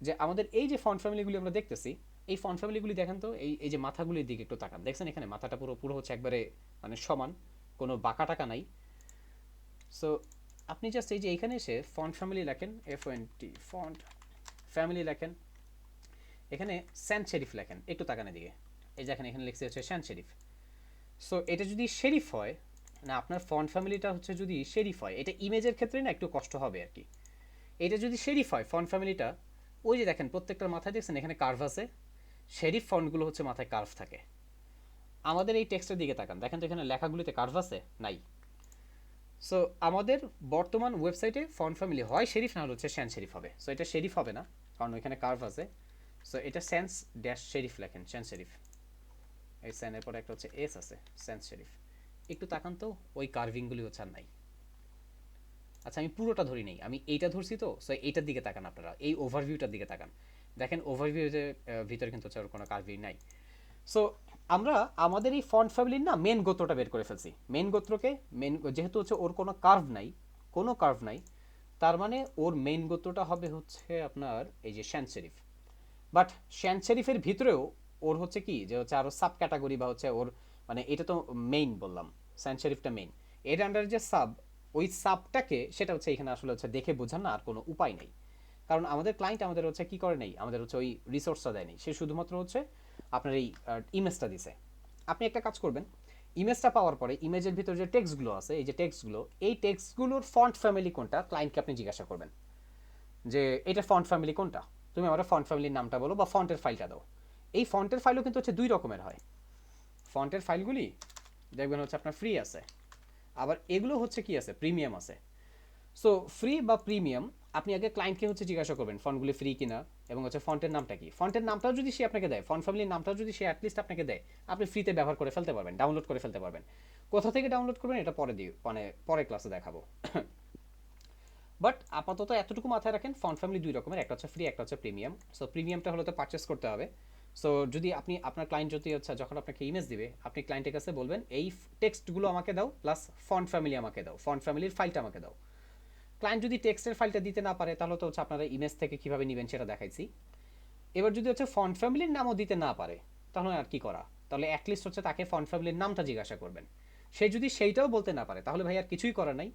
যে আমাদের এই যে ফন্ট ফ্যামিলিগুলি আমরা দেখতেছি, এই ফন্ট ফ্যামিলিগুলি দেখেন তো এই যে মাথাগুলির দিকে একটু তাকান, দেখছেন এখানে মাথাটা পুরো পুরো হচ্ছে একবারে মানে সমান, কোনো বাঁকা টাকা নাই। সো আপনি জাস্ট এই যে এইখানে এসে ফন্ট ফ্যামিলি লেখেন, FONT ফন্ট ফ্যামিলি লেখেন, এখানে শ্যান শেরিফ লেখেন, একটু তাকানের দিকে এই যে এখানে লিখছে হচ্ছে শ্যান শেরিফ। সো এটা যদি শেরিফ হয়, না আপনার ফন্ট ফ্যামিলিটা হচ্ছে যদি শেরিফ হয়, এটা ইমেজের ক্ষেত্রে না একটু কষ্ট হবে আর কি। এটা যদি শেরিফ হয় ফন্ট ফ্যামিলিটা, ওই যে দেখেন প্রত্যেকটার মাথায় দেখছেন এখানে কার্ভ আছে, শেরিফ ফন্টগুলো হচ্ছে মাথায় কার্ভ থাকে। আমাদের এই টেক্সটের দিকে তাকান, দেখেন তো এখানে লেখাগুলিতে কার্ভ আছে নাই। সো আমাদের বর্তমান ওয়েবসাইটে ফন্ট ফ্যামিলি হয় শেরিফ, না হলে হচ্ছে শ্যান শেরিফ হবে। সো এটা শেরিফ হবে না কারণ এখানে কার্ভ আছে। সো এটা স্যান্স ড্যাশ শেরিফ লেখেন, শ্যান শেরিফ। এই স্যানের পরে একটা হচ্ছে এস আছে, স্যান্স শেরিফ। একটু তাকান তো, ওই কার্ভিংগুলি হচ্ছে আর নাই। আচ্ছা আমি পুরোটা ধরি নেই, আমি এইটা ধরছি তো, সো এইটার দিকে তাকান আপনারা, এই ওভারভিউটার দিকে তাকান, দেখেন ওভারভিউ যে ভিতরে কিন্তু হচ্ছে ওর কোনো কার্ভিং নাই। সো আমরা আমাদের এই ফন্ট ফ্যামিলির না মেন গোত্রটা বের করে ফেলছি। মেন গোত্রকে মেন, যেহেতু হচ্ছে ওর কোনো কার্ভ নাই, কোনো কার্ভ নাই, তার মানে ওর মেইন গোত্রটা হবে হচ্ছে আপনার এই যে শ্যান শরীফ। বাট শ্যান শরীফের ভিতরেও ওর হচ্ছে কি যে হচ্ছে আরও সাব ক্যাটাগরি বা হচ্ছে ওর মানে এটা তো মেইন বললাম, শ্যান শরীফটা মেইন, এর আন্ডারে যে সাব, ওই সাবটাকে সেটা হচ্ছে এখানে আসলে হচ্ছে দেখে বোঝার না আর কোনো উপায় নেই। কারণ আমাদের ক্লায়েন্ট আমাদের হচ্ছে কি করে নেই, আমাদের হচ্ছে ওই রিসোর্সটা দেয়নি, সে শুধুমাত্র হচ্ছে আপনার এই ইমেজটা দিছে। আপনি একটা কাজ করবেন, ইমেজটা পাওয়ার পরে ইমেজের ভিতরে যে টেক্সটগুলো আছে, এই যে টেক্সটগুলো, এই টেক্সটগুলোর ফন্ট ফ্যামিলি কোনটা ক্লায়েন্টকে আপনি জিজ্ঞাসা করবেন যে এটা ফন্ট ফ্যামিলি কোনটা, তুমি আমার ফন্ট ফ্যামিলির নামটা বলো বা ফন্টের ফাইলটা দাও। এই ফন্টের ফাইলও কিন্তু হচ্ছে দুই রকমের হয়। ফন্টের ফাইলগুলি দেখবেন হচ্ছে আপনার ফ্রি আছে, আবার এগুলো হচ্ছে কি আছে, প্রিমিয়াম আছে। সো ফ্রি বা প্রিমিয়াম, আপনি আগে ক্লায়েন্টকে হচ্ছে জিজ্ঞাসা করবেন ফন্টগুলি ফ্রি কিনা, এবং হচ্ছে ফন্টের নামটা কি, ফন্টের নামটাও যদি সে আপনাকে দেয়, ফন্ট ফ্যামিলির নামটাও যদি সে অ্যাটলিস্ট আপনাকে দেয়, আপনি ফ্রিতে ব্যবহার করে ফেলতে পারবেন, ডাউনলোড করে ফেলতে পারবেন। কোথা থেকে ডাউনলোড করবেন এটা পরে দিই, মানে পরে ক্লাসে দেখাবো। বাট আপাতত এতটুকু মাথায় রাখেন, ফন্ট ফ্যামিলি দুই রকমের, একটা হচ্ছে ফ্রি, একটা হচ্ছে প্রিমিয়াম। সো প্রিমিয়ামটা হলো তো পারচেস করতে হবে। সো যদি আপনি আপনার ক্লায়েন্ট যদি হচ্ছে যখন আপনাকে ইমেজ দিবে, আপনি ক্লায়েন্টের কাছে বলবেন এই টেক্সটগুলো আমাকে দাও প্লাস ফন্ট ফ্যামিলি আমাকে দাও, ফন্ট ফ্যামিলির ফাইলটা আমাকে দাও। ক্লায়েন্ট যদি টেক্সটের ফাইলটা দিতে না পারে, তাহলে তো হচ্ছে আপনারা ইমেজ থেকে কীভাবে নেবেন সেটা দেখাইছি। এবার যদি হচ্ছে ফন্ট ফ্যামিলির নামও দিতে না পারে, তাহলে আর কি করা, তাহলে অ্যাটলিস্ট হচ্ছে তাকে ফন্ট ফ্যামিলির নামটা জিজ্ঞাসা করবেন। সে যদি সেইটাও বলতে না পারে, তাহলে ভাই আর কিছুই করার নাই,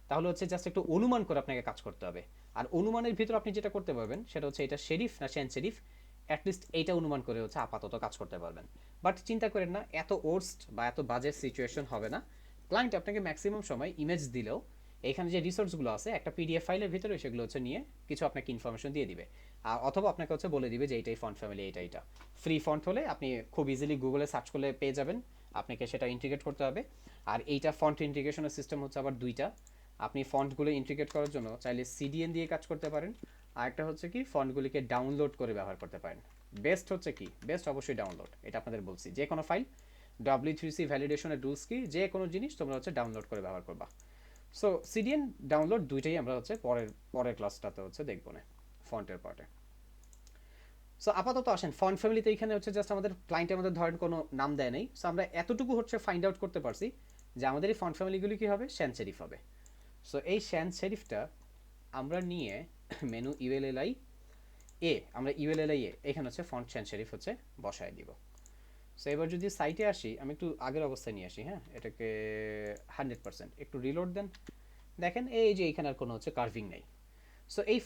তাহলে হচ্ছে জাস্ট একটু অনুমান করে আপনাকে কাজ করতে হবে। আর অনুমানের ভিতর আপনি যেটা করতে পারবেন সেটা হচ্ছে এটা শেরিফ না শ্যান শেরিফ, অ্যাটলিস্ট এইটা অনুমান করে হচ্ছে আপাতত কাজ করতে পারবেন। বাট চিন্তা করেন না, এত ওর্স্ট বা এত বাজে সিচুয়েশন হবে না। ক্লায়েন্ট আপনাকে ম্যাক্সিমাম সময় ইমেজ দিলেও এখানে যে রিসোর্সগুলো আছে একটা পিডিএফ ফাইলের ভিতরে সেগুলো হচ্ছে নিয়ে কিছু আপনাকে ইনফরমেশন দিয়ে দিবে। আর অথবা আপনাকে হচ্ছে বলে দিবে যে এইটাই ফন্ট ফ্যামিলি, এটা ফ্রি ফন্ট হলে আপনি খুব ইজিলি গুগলে সার্চ করলে পেয়ে যাবেন, আপনাকে সেটা ইন্টিগ্রেট করতে হবে। আর এইটা ফন্ট ইন্টিগ্রেশনের সিস্টেম হচ্ছে আবার দুইটা, আপনি ফন্টগুলো ইন্টিগ্রেট করার জন্য চাইলে সিডিএন দিয়ে কাজ করতে পারেন, আর একটা হচ্ছে কি ফন্টগুলিকে ডাউনলোড করে ব্যবহার করতে পারেন। বেস্ট হচ্ছে কি, বেস্ট অবশ্যই ডাউনলোড, এটা আপনাদের বলছি, যে কোনো ফাইল W3C ভ্যালিডেশনের রুলস কি, যে কোনো জিনিস তোমরা হচ্ছে ডাউনলোড করে ব্যবহার করবা। সো সিডিএন ডাউনলোড দুইটাই আমরা হচ্ছে পরের ক্লাসটাতে হচ্ছে দেখবো না, ফন্টের পার্টে। সো আপাতত আসেন ফন্ট ফ্যামিলিতে, এখানে হচ্ছে জাস্ট আমাদের ক্লায়েন্ট আমাদের ধরেন কোনো নাম দেয় নেই, সো আমরা এতটুকু হচ্ছে ফাইন্ড আউট করতে পারছি যে আমাদের এই ফন্ট ফ্যামিলিগুলি কী হবে, শ্যান শেরিফ হবে। সো এই শ্যান শেরিফটা আমরা নিয়ে মেনু ইউএলএলআই এ, আমরা ইউএলএলআই এ এখানে হচ্ছে ফন্ট শ্যান শেরিফ হচ্ছে বসায় দিব। সো এবার যদি সাইটে আসি, আমি একটু আগের অবস্থায় নিয়ে আসি, হ্যাঁ এটাকে 100%, একটু রিলোড দেন, দেখেন এই যে এখানে আর কোনো হচ্ছে কার্ভিং নেই। সো এই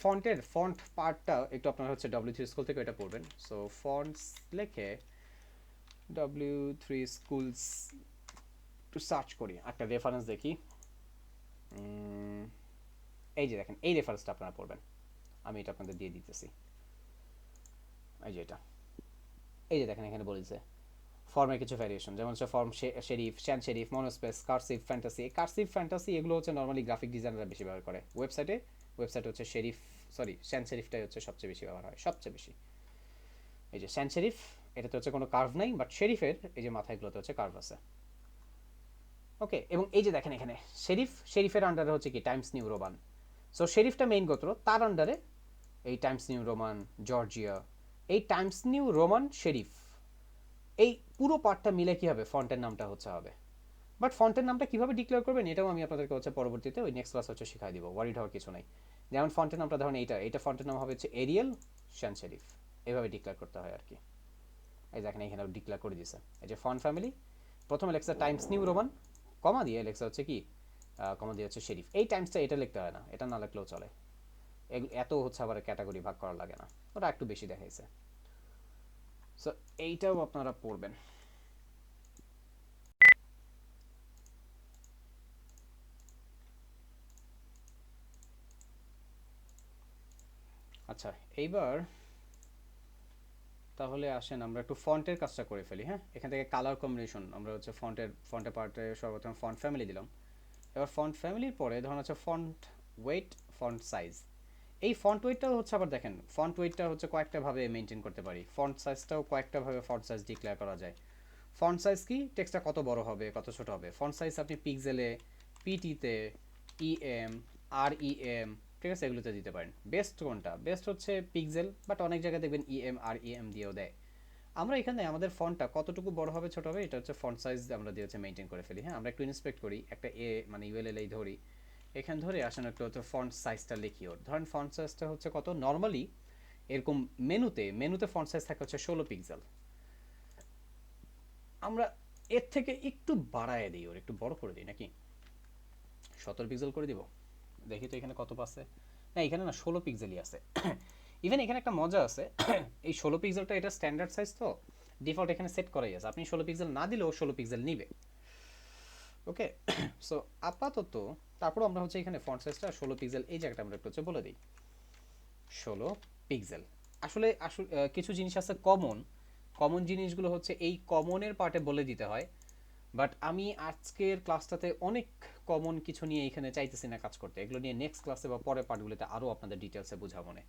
ফন্ট পার্টটা একটু আপনারা হচ্ছে W3 স্কুল থেকে এটা পড়বেন। সো ফন্টস লিখে W3 স্কুলস একটু সার্চ করি, একটা রেফারেন্স দেখি। এই যে দেখেন এই রেফারেন্সটা আপনারা পড়বেন, আমি এটা আপনাদের দিয়ে দিতেছি। এই যে এটা, এই যে দেখেন এখানে বলেছে ফর্মের কিছু ভ্যারিয়েশন, যেমন হচ্ছে form serif, sans serif, monospace, cursive, fantasy. এই কার্সিভ ফ্যান্টাসি এগুলো হচ্ছে নর্মালি গ্রাফিক ডিজাইনাররা বেশি ব্যবহার করে ওয়েবসাইটে হচ্ছে শেরিফ, সরি শ্যান শেরিফটাই হচ্ছে সবচেয়ে বেশি ব্যবহার হয়, সবচেয়ে বেশি। এই যে শ্যান শেরিফ, এটাতে হচ্ছে কোনো কার্ভ নাই, বাট শেরিফের এই যে মাথাগুলোতে হচ্ছে কার্ভ আছে। ওকে, এবং এই যে দেখেন এখানে শেরিফের আন্ডারে হচ্ছে কি টাইমস নিউ রোমান। সো শেরিফটা মেইন গোত্র, তার আন্ডারে এই টাইমস নিউ রোমান, জর্জিয়া, এই টাইমস নিউ রোমান শেরিফ, এই পুরো পার্টটা মিলে কি হবে, ফন্টের নামটা হচ্ছে হবে। বাট ফন্টের নামটা কিভাবে ডিক্লেয়ার করবেন এটাও আমি আপনাদেরকে হচ্ছে পরবর্তীতে ওই নেক্সট ক্লাস হচ্ছে শেখাই দিব, ওয়ারিড হওয়ার কিছু নাই। যেমন ফন্টের নামটা ধরেন এইটা ফন্টের নাম হবে হচ্ছে এরিয়াল শ্যান শেরিফ, এভাবে ডিক্লেয়ার করতে হয় আর কি। এই দেখেন এখানে ডিক্লেয়ার করে দিয়েছে, এই যে ফন্ট ফ্যামিলি, প্রথমে লেখছে টাইমস নিউ রোমান, কমা দিয়ে লেখছে হচ্ছে কি, কমা দিয়ে হচ্ছে শেরিফ। এই টাইমসটা এটা লিখতে হয় না, এটা না লিখলেও চলে, এত হচ্ছে আবার ক্যাটাগরি ভাগ করা লাগে না, ওটা একটু বেশি দেখাইছে। সো এইটাও আপনারা পড়বেন। আচ্ছা এইবার তাহলে আসেন আমরা একটু ফন্টের কাজটা করে ফেলি। হ্যাঁ, এখান থেকে কালার কম্বিনেশন আমরা হচ্ছে ফন্টের পার্টে সর্বপ্রথম ফন্ট ফ্যামিলি দিলাম। এবার ফন্ট ফ্যামিলির পরে ধরুন হচ্ছে ফন্ট ওয়েট, ফন্ট সাইজ। এই ফন্ট ওয়েটটাও হচ্ছে আবার দেখেন, ফন্ট ওয়েটটা হচ্ছে কয়েকটা ভাবে মেনটেন করতে পারি, ফন্ট সাইজটাও কয়েকটা ভাবে ফন্ট সাইজ ডিক্লেয়ার করা যায়। ফন্ট সাইজ কি, টেক্সটটা কত বড় হবে কত ছোট হবে। ফন্ট সাইজ আপনি পিক্সেলে, পিটিতে, ইএম, আরইএম, ঠিক আছে, এগুলোতে দিতে পারেন। বেস্ট কোনটা, বেস্ট হচ্ছে পিক্সেল, বাট অনেক জায়গায় দেখবেন ইএম আর ইএম দিয়েও দেয়। আমরা এখানে আমাদের ফন্টটা কতটুকু বড় হবে ছোট হবে এটা হচ্ছে ফন্ট সাইজ আমরা দিয়ে হচ্ছে মেনটেন করে ফেলি। হ্যাঁ, আমরা একটু ইন্সপেক্ট করি, একটা মানে ইউএলএল ধরি, এখানে ধরে আসেন একটু হচ্ছে ফন্ট সাইজটা লিখি। ওর ধরেন ফন্ট সাইজটা হচ্ছে কত, নর্মালি এরকম মেনুতে ফন্ট সাইজ থাকে হচ্ছে 16 পিক্সেল। আমরা এর থেকে একটু বাড়ায় দিই, ওর একটু বড় করে দিই নাকি, 17 পিক্সেল করে দিব। দেখি তো এখানে কত পাচ্ছে। না, এখানে না 16 পিক্সেলই আছে। ইভেন এখানে একটা মজা আছে, এই 16 পিক্সেলটা এটা স্ট্যান্ডার্ড সাইজ, তো ডিফল্ট এখানে সেট করাই আছে। আপনি 16 পিক্সেল না দিলেও 16 পিক্সেল নিবে। ওকে, সো আপাতত তারপর আমরা হচ্ছে এখানে ফন্ট সাইজটা 16 পিক্সেল এই জায়গাটা আমরা একটু হচ্ছে বলে দিই 16 পিক্সেল। আসলে কিছু জিনিস আছে কমন জিনিসগুলো হচ্ছে এই কমনের পার্টে বলে দিতে হয়, বাট আমি আজকের ক্লাসটাতে অনেক কমন কিছু নিয়ে এখানে চাইতেছি না কাজ করতে, এগুলো নিয়ে নেক্সট ক্লাসে বা পরের পার্টগুলোতে আরও আপনাদের ডিটেলসে বোঝাবো না।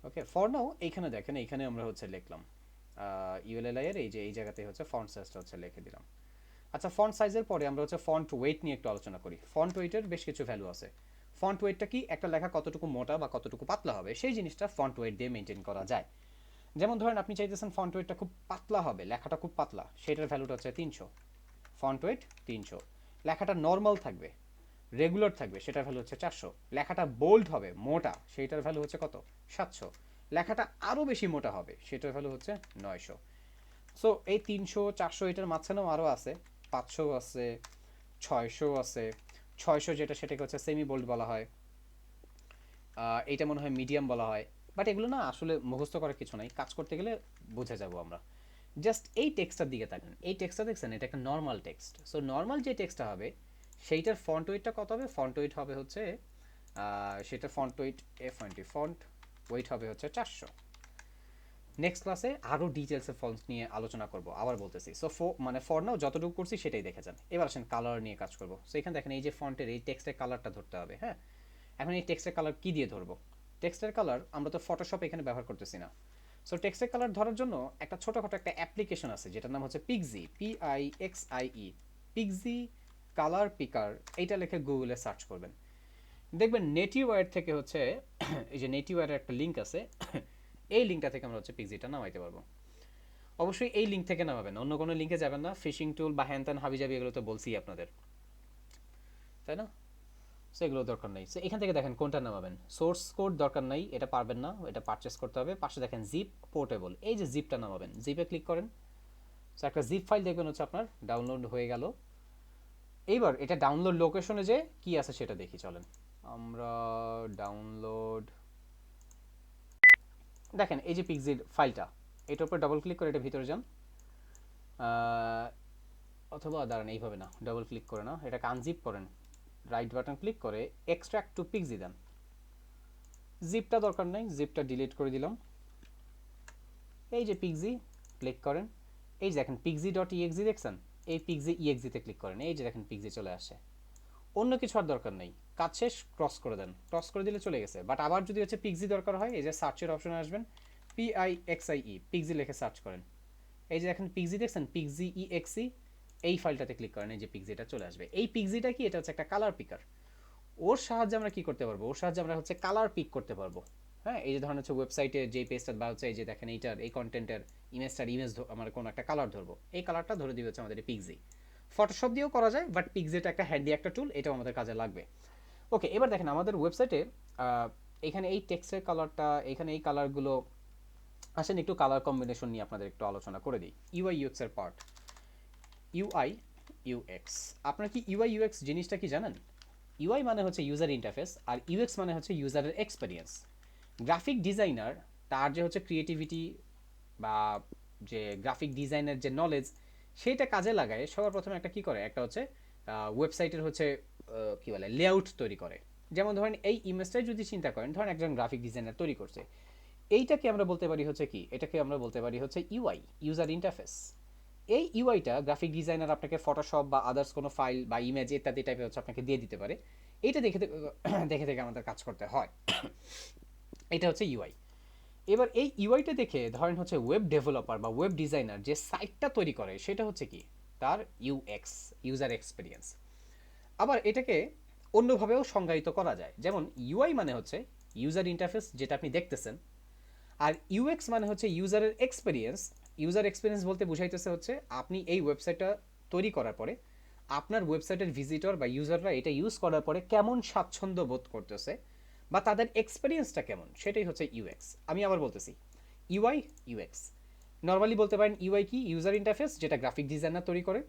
ওকে, ফর নাও এইখানে দেখেন, এইখানে আমরা হচ্ছে লিখলাম ইউএলএল এর এই জায়গাতে হচ্ছে ফন্ট সাইজটা হচ্ছে লিখে দিলাম। আচ্ছা, ফন্ট সাইজের পরে আমরা হচ্ছে ফন্ট ওয়েট নিয়ে একটু আলোচনা করি। ফন্ট ওয়েটের বেশ কিছু ভ্যালু আছে। ফন্ট ওয়েটটা কি, একটা লেখা কতটুকু মোটা বা কতটুকু পাতলা হবে সেই জিনিসটা ফন্ট ওয়েট দিয়ে মেনটেন করা যায়। যেমন ধরেন আপনি চাইতেছেন ফন্ট ওয়েটটা খুব পাতলা হবে, লেখাটা খুব পাতলা, সেটার ভ্যালুটা হচ্ছে 300, ফন্ট ওয়েট 300। লেখাটা নর্মাল থাকবে, রেগুলার থাকবে, সেটার ভ্যালু হচ্ছে 400। লেখাটা বোল্ড হবে, মোটা, সেইটার ভ্যালু হচ্ছে কত, 700। লেখাটা আরও বেশি মোটা হবে, সেটার ভ্যালু হচ্ছে 900। সো এই 300 400 এটার মাঝখানেও আরও আছে, 500 আছে, 600 আছে। 600 যেটা সেটাকে হচ্ছে সেমি বোল্ড বলা হয়, এইটা মনে হয় মিডিয়াম বলা হয়। বাট এগুলো না আসলে মুখস্থ করার কিছু নাই, কাজ করতে গেলে বুঝে যাব আমরা। জাস্ট এই টেক্সটটার দিকে তাকান, এই টেক্সটটা দেখছেন, এটা একটা নর্মাল টেক্সট। সো নর্মাল যে টেক্সটটা হবে সেইটার ফন্ট ওয়েটটা কত হবে, ফন্ট ওয়েট হবে হচ্ছে সেটা font wait F20, font wait হবে হচ্ছে 400। নেক্সট ক্লাসে আরও ডিটেলসে ফন্ট নিয়ে আলোচনা করব, আবার বলতেছি। সো মানে ফর নাও যতটুকু করছি সেটাই দেখে যান। এবার আসেন কালার নিয়ে কাজ করব। সো এখানে দেখেন এই যে ফন্টের এই টেক্সটের কালারটা ধরতে হবে। হ্যাঁ, এখন এই টেক্সটের কালার কি দিয়ে ধরবো, টেক্সটের কালার আমরা তো ফটোশপ এখানে ব্যবহার করতেছি না। সো টেক্সটের কালার ধরার জন্য একটা ছোটোখাটো একটা অ্যাপ্লিকেশন আছে যেটার নাম হচ্ছে পিক্সি, PIXIE, পিক্সি কালার পিকার। এইটা লিখে গুগলে সার্চ করবেন, দেখবেন নেটিওয়ার থেকে হচ্ছে এই যে নেটিওয়ারের একটা লিঙ্ক আছে, এই লিঙ্কটা থেকে আমরা হচ্ছে পিক্সিটা নামাইতে পারবো। অবশ্যই এই লিঙ্ক থেকে নামাবেন, অন্য কোনো লিঙ্কে যাবেন না। ফিশিং টুল বা হ্যান ত্যান হাবিজাবি এগুলো তো বলছি আপনাদের, তাই না? সো এগুলো দরকার নেই। সো এখান থেকে দেখেন কোনটা নামাবেন। সোর্স কোড দরকার নাই, এটা পারবেন না, এটা পারচেস করতে হবে। পাশে দেখেন জিপ পোর্টেবল, এই যে জিপটা নামাবেন, জিপে ক্লিক করেন। সো একটা জিপ ফাইল দেখবেন হচ্ছে আপনার ডাউনলোড হয়ে গেল। এইবার এটা ডাউনলোড লোকেশনে যে কি আছে সেটা দেখি, চলেন আমরা ডাউনলোড, দেখেন এই যে পিক্সির ফাইলটা, এটার উপর ডাবল ক্লিক করে এটা ভিতরে যান। অথবা দাঁড়ান, এইভাবে না, ডাবল ক্লিক করে না, এটাকে আনজিপ করেন, রাইট বাটন ক্লিক করে এক্সট্রাক্ট টু পিক্সি দেন। জিপটা দরকার নাই, জিপটা ডিলিট করে দিলাম। এই যে পিক্সি ক্লিক করেন, এই যে দেখেন পিক্সি ডট ইএক্সি দেখছেন, এই পিক্সি ইএক্সিতে ক্লিক করেন, এই যে দেখেন পিক্সি চলে আসে। অন্য কিছু আর দরকার নেই, কাজ শেষ, ক্রস করে দেন, ক্রস করে দিলে চলে গেছে। বাট আবার যদি হচ্ছে পিক্সি দরকার হয়, এই যে সার্চের অপশনে আসবেন, PIXIE পিক্সি লিখে সার্চ করেন, এই যে দেখেন পিক্সি দেখছেন, পিক্সি ইএক্সি, এই ফাইলটাতে ক্লিক করেন, এই যে পিক্সিটা চলে আসবে। এই পিক্সিটা কি, এটা হচ্ছে একটা কালার পিকার। ওর সাহায্যে আমরা কি করতে পারবো, ওর সাহায্যে আমরা হচ্ছে কালার পিক করতে পারবো। হ্যাঁ, এই যে ধরেন হচ্ছে ওয়েবসাইটে যে পেজটা বা হচ্ছে এই যে দেখেন এইটার এই কন্টেন্টের ইমেজ আমার কোনো একটা কালার ধরবো, এই কালারটা ধরে দিবে হচ্ছে আমাদের পিক্সি। ফটোশপ দিয়েও করা যায়, বাট পিক্সিটা একটা হ্যান্ডি একটা টুল, এটাও আমাদের কাজে লাগবে। ওকে, এবার দেখেন আমাদের ওয়েবসাইটে এখানে এই টেক্সটের কালারটা, এখানে এই কালারগুলো, আসেন একটু কালার কম্বিনেশন নিয়ে আপনাদের একটু আলোচনা করে দিই। ইউআই ইউএক্স এর পার্ট, ইউআই ইউএক্স। আপনারা কি ইউআই ইউএক্স জিনিসটা কি জানেন? ইউআই মানে হচ্ছে ইউজার ইন্টারফেস, আর ইউএক্স মানে হচ্ছে ইউজারের এক্সপেরিয়েন্স। গ্রাফিক ডিজাইনার তার যে হচ্ছে ক্রিয়েটিভিটি বা যে গ্রাফিক ডিজাইনের যে নলেজ, সেইটা কাজে লাগায় সবার প্রথমে একটা কি করে, একটা হচ্ছে ওয়েবসাইটের হচ্ছে কি বলে লেআউট তৈরি করে। যেমন ধরেন এই ইমেজটাই যদি চিন্তা করেন, ধরেন একজন গ্রাফিক ডিজাইনার তৈরি করছে, এইটাকে আমরা বলতে পারি হচ্ছে কি, এটাকে আমরা বলতে পারি হচ্ছে ইউআই, ইউজার ইন্টারফেস। এই ইউআইটা গ্রাফিক ডিজাইনার আপনাকে ফটোশপ বা আদার্স কোনো ফাইল বা ইমেজ ইত্যাদি টাইপের হচ্ছে আপনাকে দিয়ে দিতে পারে, এইটা দেখে দেখে আমাদের কাজ করতে হয়। এটা হচ্ছে ইউআই। এবার এই ইউআইটা দেখে ধরেন হচ্ছে ওয়েব ডেভেলপার বা ওয়েব ডিজাইনার যে সাইটটা তৈরি করে সেটা হচ্ছে কি তার ইউএক্স, ইউজার এক্সপিরিয়েন্স। আবার এটাকে অন্যভাবেও সংজ্ঞায়িত করা যায়, যেমন ইউআই মানে হচ্ছে ইউজার ইন্টারফেস যেটা আপনি দেখতেছেন, আর ইউএক্স মানে হচ্ছে ইউজারের এক্সপিরিয়েন্স। ইউজার এক্সপিরিয়েন্স বলতে বুঝাইতেছে হচ্ছে আপনি এই ওয়েবসাইটটা তৈরি করার পরে আপনার ওয়েবসাইটের ভিজিটর বা ইউজাররা এটা ইউজ করার পরে কেমন স্বাচ্ছন্দ্য বোধ করতেছে বা তাদের এক্সপিরিয়েন্সটা কেমন, সেটাই হচ্ছে ইউএক্স। আমি আবার বলতেছি ইউআই, ইউএক্স। নর্মালি বলতে পারেন ইউআই কি ইউজার ইন্টারফেস, যেটা গ্রাফিক ডিজাইনার তৈরি করে।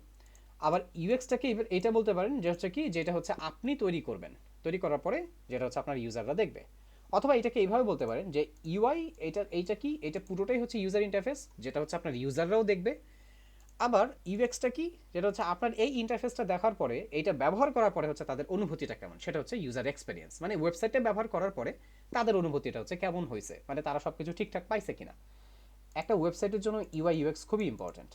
আবার ইউএক্সটাকে এটা বলতে পারেন যে হচ্ছে কি যেটা হচ্ছে আপনি তৈরি করবেন, তৈরি করার পরে যেটা হচ্ছে আপনার ইউজাররা দেখবে। অথবা এটাকে এইভাবে বলতে পারেন যে ইউআই এইটা কি, এটা পুরোটাই হচ্ছে ইউজার ইন্টারফেস যেটা হচ্ছে আপনার ইউজাররাও দেখবে। আবার ইউএক্সটা কি, যেটা হচ্ছে আপনার এই ইন্টারফেসটা দেখার পরে এইটা ব্যবহার করার পরে হচ্ছে তাদের অনুভূতিটা কেমন, সেটা হচ্ছে ইউজার এক্সপিরিয়েন্স। মানে ওয়েবসাইটটা ব্যবহার করার পরে তাদের অনুভূতিটা হচ্ছে কেমন হয়েছে, মানে তারা সব কিছু ঠিকঠাক পাইছে কিনা। একটা ওয়েবসাইটের জন্য ইউআই ইউএক্স খুবই ইম্পর্টেন্ট।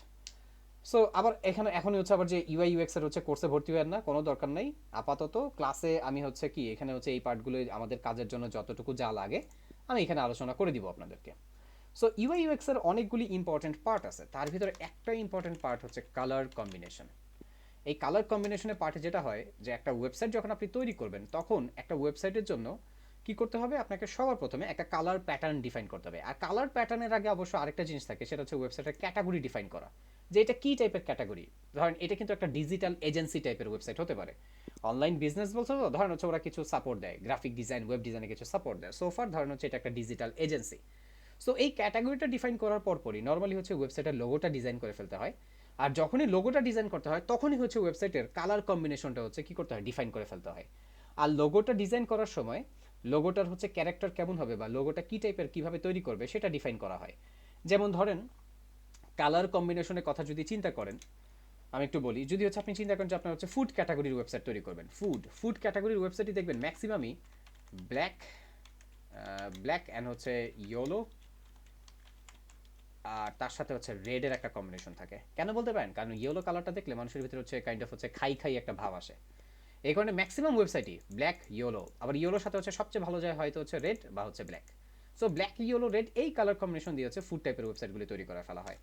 সো আবার এখানে এখনই হচ্ছে আবার যে ইউআই ইউএক্স এর হচ্ছে কোর্সে ভর্তি হওয়ার না কোনো দরকার নেই। আপাতত ক্লাসে আমি হচ্ছে কি এখানে হচ্ছে এই পার্টগুলো আমাদের কাজের জন্য যতটুকু যা লাগে আমি এখানে আলোচনা করে দিব আপনাদেরকে। সো ইউআই ইউএক্স এর অনেকগুলি ইম্পর্টেন্ট পার্ট আছে, তার ভিতরে একটা ইম্পর্টেন্ট পার্ট হচ্ছে কালার কম্বিনেশন। এই কালার কম্বিনেশনের পার্টে যেটা হয় যে একটা ওয়েবসাইট যখন আপনি তৈরি করবেন তখন একটা ওয়েবসাইটের জন্য কি করতে হবে, আপনাকে সবার প্রথমে একটা কালার প্যাটার্ন ডিফাইন করতে হবে। আর কালার প্যাটার্নের আগে অবশ্য আরেকটা জিনিস থাকে, সেটা হচ্ছে ওয়েবসাইটের ক্যাটাগরি ডিফাইন করা, যে এটা কী টাইপের ক্যাটাগরি। ধরেন এটা কিন্তু একটা ডিজিটাল এজেন্সি টাইপের ওয়েবসাইট হতে পারে, অনলাইন বিজনেস বলছে তো, ধরেন হচ্ছে ওরা কিছু সাপোর্ট দেয়, গ্রাফিক ডিজাইন ওয়েব ডিজাইনে কিছু সাপোর্ট দেয়, সোফার ধরেন হচ্ছে এটা একটা ডিজিটাল এজেন্সি। সো এই ক্যাটাগরিটা ডিফাইন করার পরপরই নর্মালি হচ্ছে ওয়েবসাইটের লোগোটা ডিজাইন করে ফেলতে হয়। আর যখনই লোগোটা ডিজাইন করতে হয় তখনই হচ্ছে ওয়েবসাইটের কালার কম্বিনেশনটা হচ্ছে কি করতে হয়, ডিফাইন করে ফেলতে হয়। আর লোগোটা ডিজাইন করার সময় লোগোটার হচ্ছে ক্যারেক্টার কেমন হবে বা লোগোটা কী টাইপের কীভাবে তৈরি করবে সেটা ডিফাইন করা হয়। যেমন ধরেন কালার কম্বিনেশনের কথা যদি চিন্তা করেন, আমি একটু বলি, যদি হচ্ছে আপনি চিন্তা করেন যে আপনার হচ্ছে ফুড ক্যাটাগরির ওয়েবসাইট তৈরি করবেন, ফুড ক্যাটাগরির ওয়েবসাইটই দেখবেন ম্যাক্সিমামই ব্ল্যাক, ব্ল্যাক অ্যান্ড হচ্ছে ইয়েলো, আর তার সাথে হচ্ছে রেডের একটা কম্বিনেশন থাকে। কেন বলতে পারেন, কারণ ইয়েলো কালারটা দেখলে মানুষের ভিতরে হচ্ছে কাইন্ড অফ হচ্ছে খাই খাই একটা ভাব আসে। এই কারণে ম্যাক্সিমাম ওয়েবসাইটই ব্ল্যাক ইয়েলো, আবার ইয়েলোর সাথে হচ্ছে সবচেয়ে ভালো যায় হয়তো হচ্ছে রেড বা হচ্ছে black. So black yellow red এই কালার কম্বিনেশন দিয়ে হচ্ছে ফুড টাইপের ওয়েবসাইটগুলি তৈরি করে ফেলা হয়।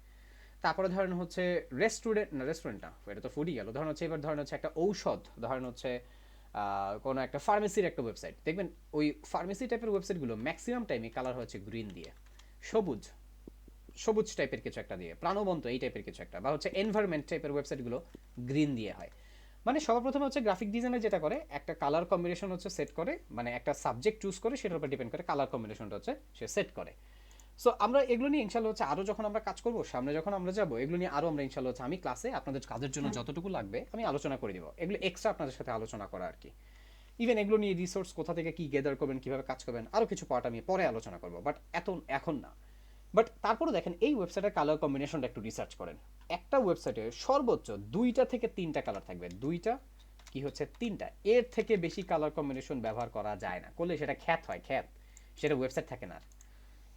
তারপরে ধরেন হচ্ছে রেস্টুরেন্ট না, এটা তো ফুডই গেল। ধরেন হচ্ছে এবার ধরেন হচ্ছে একটা ঔষধ, ধরেন হচ্ছে কোনো একটা ফার্মেসির একটা ওয়েবসাইট দেখবেন, ওই ফার্মেসি টাইপের ওয়েবসাইটগুলো ম্যাক্সিমাম টাইমে কালার হচ্ছে গ্রিন দিয়ে, সবুজ সবুজ টাইপের কিছু একটা দিয়ে, প্রাণবন্ত এই টাইপের কিছু একটা, বা হচ্ছে এনভায়রনমেন্ট টাইপের ওয়েবসাইটগুলো গ্রিন দিয়ে হয়। মানে সবার প্রথমে হচ্ছে গ্রাফিক ডিজাইনার যেটা করে একটা কালার কম্বিনেশন হচ্ছে সেট করে, মানে একটা সাবজেক্ট চুজ করে সেটার উপর ডিপেন্ড করে কালার কম্বিনেশনটা হচ্ছে সে সেট করে। সো আমরা এগুলো নিয়ে ইনশাল্লাহ হচ্ছে আরও যখন আমরা কাজ করবো, সামনে যখন আমরা যাবো, এগুলো নিয়ে আরও আমরা ইনশাল্লাহ হচ্ছে আমি ক্লাসে আপনাদের কাজের জন্য যতটুকু লাগবে আমি আলোচনা করে দিব, এগুলো এক্সট্রা আপনাদের সাথে আলোচনা করা আর কি। ইভেন এগুলো নিয়ে রিসোর্স কোথা থেকে কী গেদার করবেন, কীভাবে কাজ করবেন, আরও কিছু পার্ট আমি পরে আলোচনা করবো, বাট এখন না। বাট তারপরে দেখেন এই ওয়েবসাইটের কালার কম্বিনেশনটা একটু রিসার্চ করেন। একটা ওয়েবসাইটে সর্বোচ্চ 2টা থেকে 3টা কালার থাকবে, 2টা কি হচ্ছে 3টা, এর থেকে বেশি কালার কম্বিনেশন ব্যবহার করা যায় না, করলে সেটা খ্যাত হয়, খ্যাত, সেটা ওয়েবসাইট থাকে না।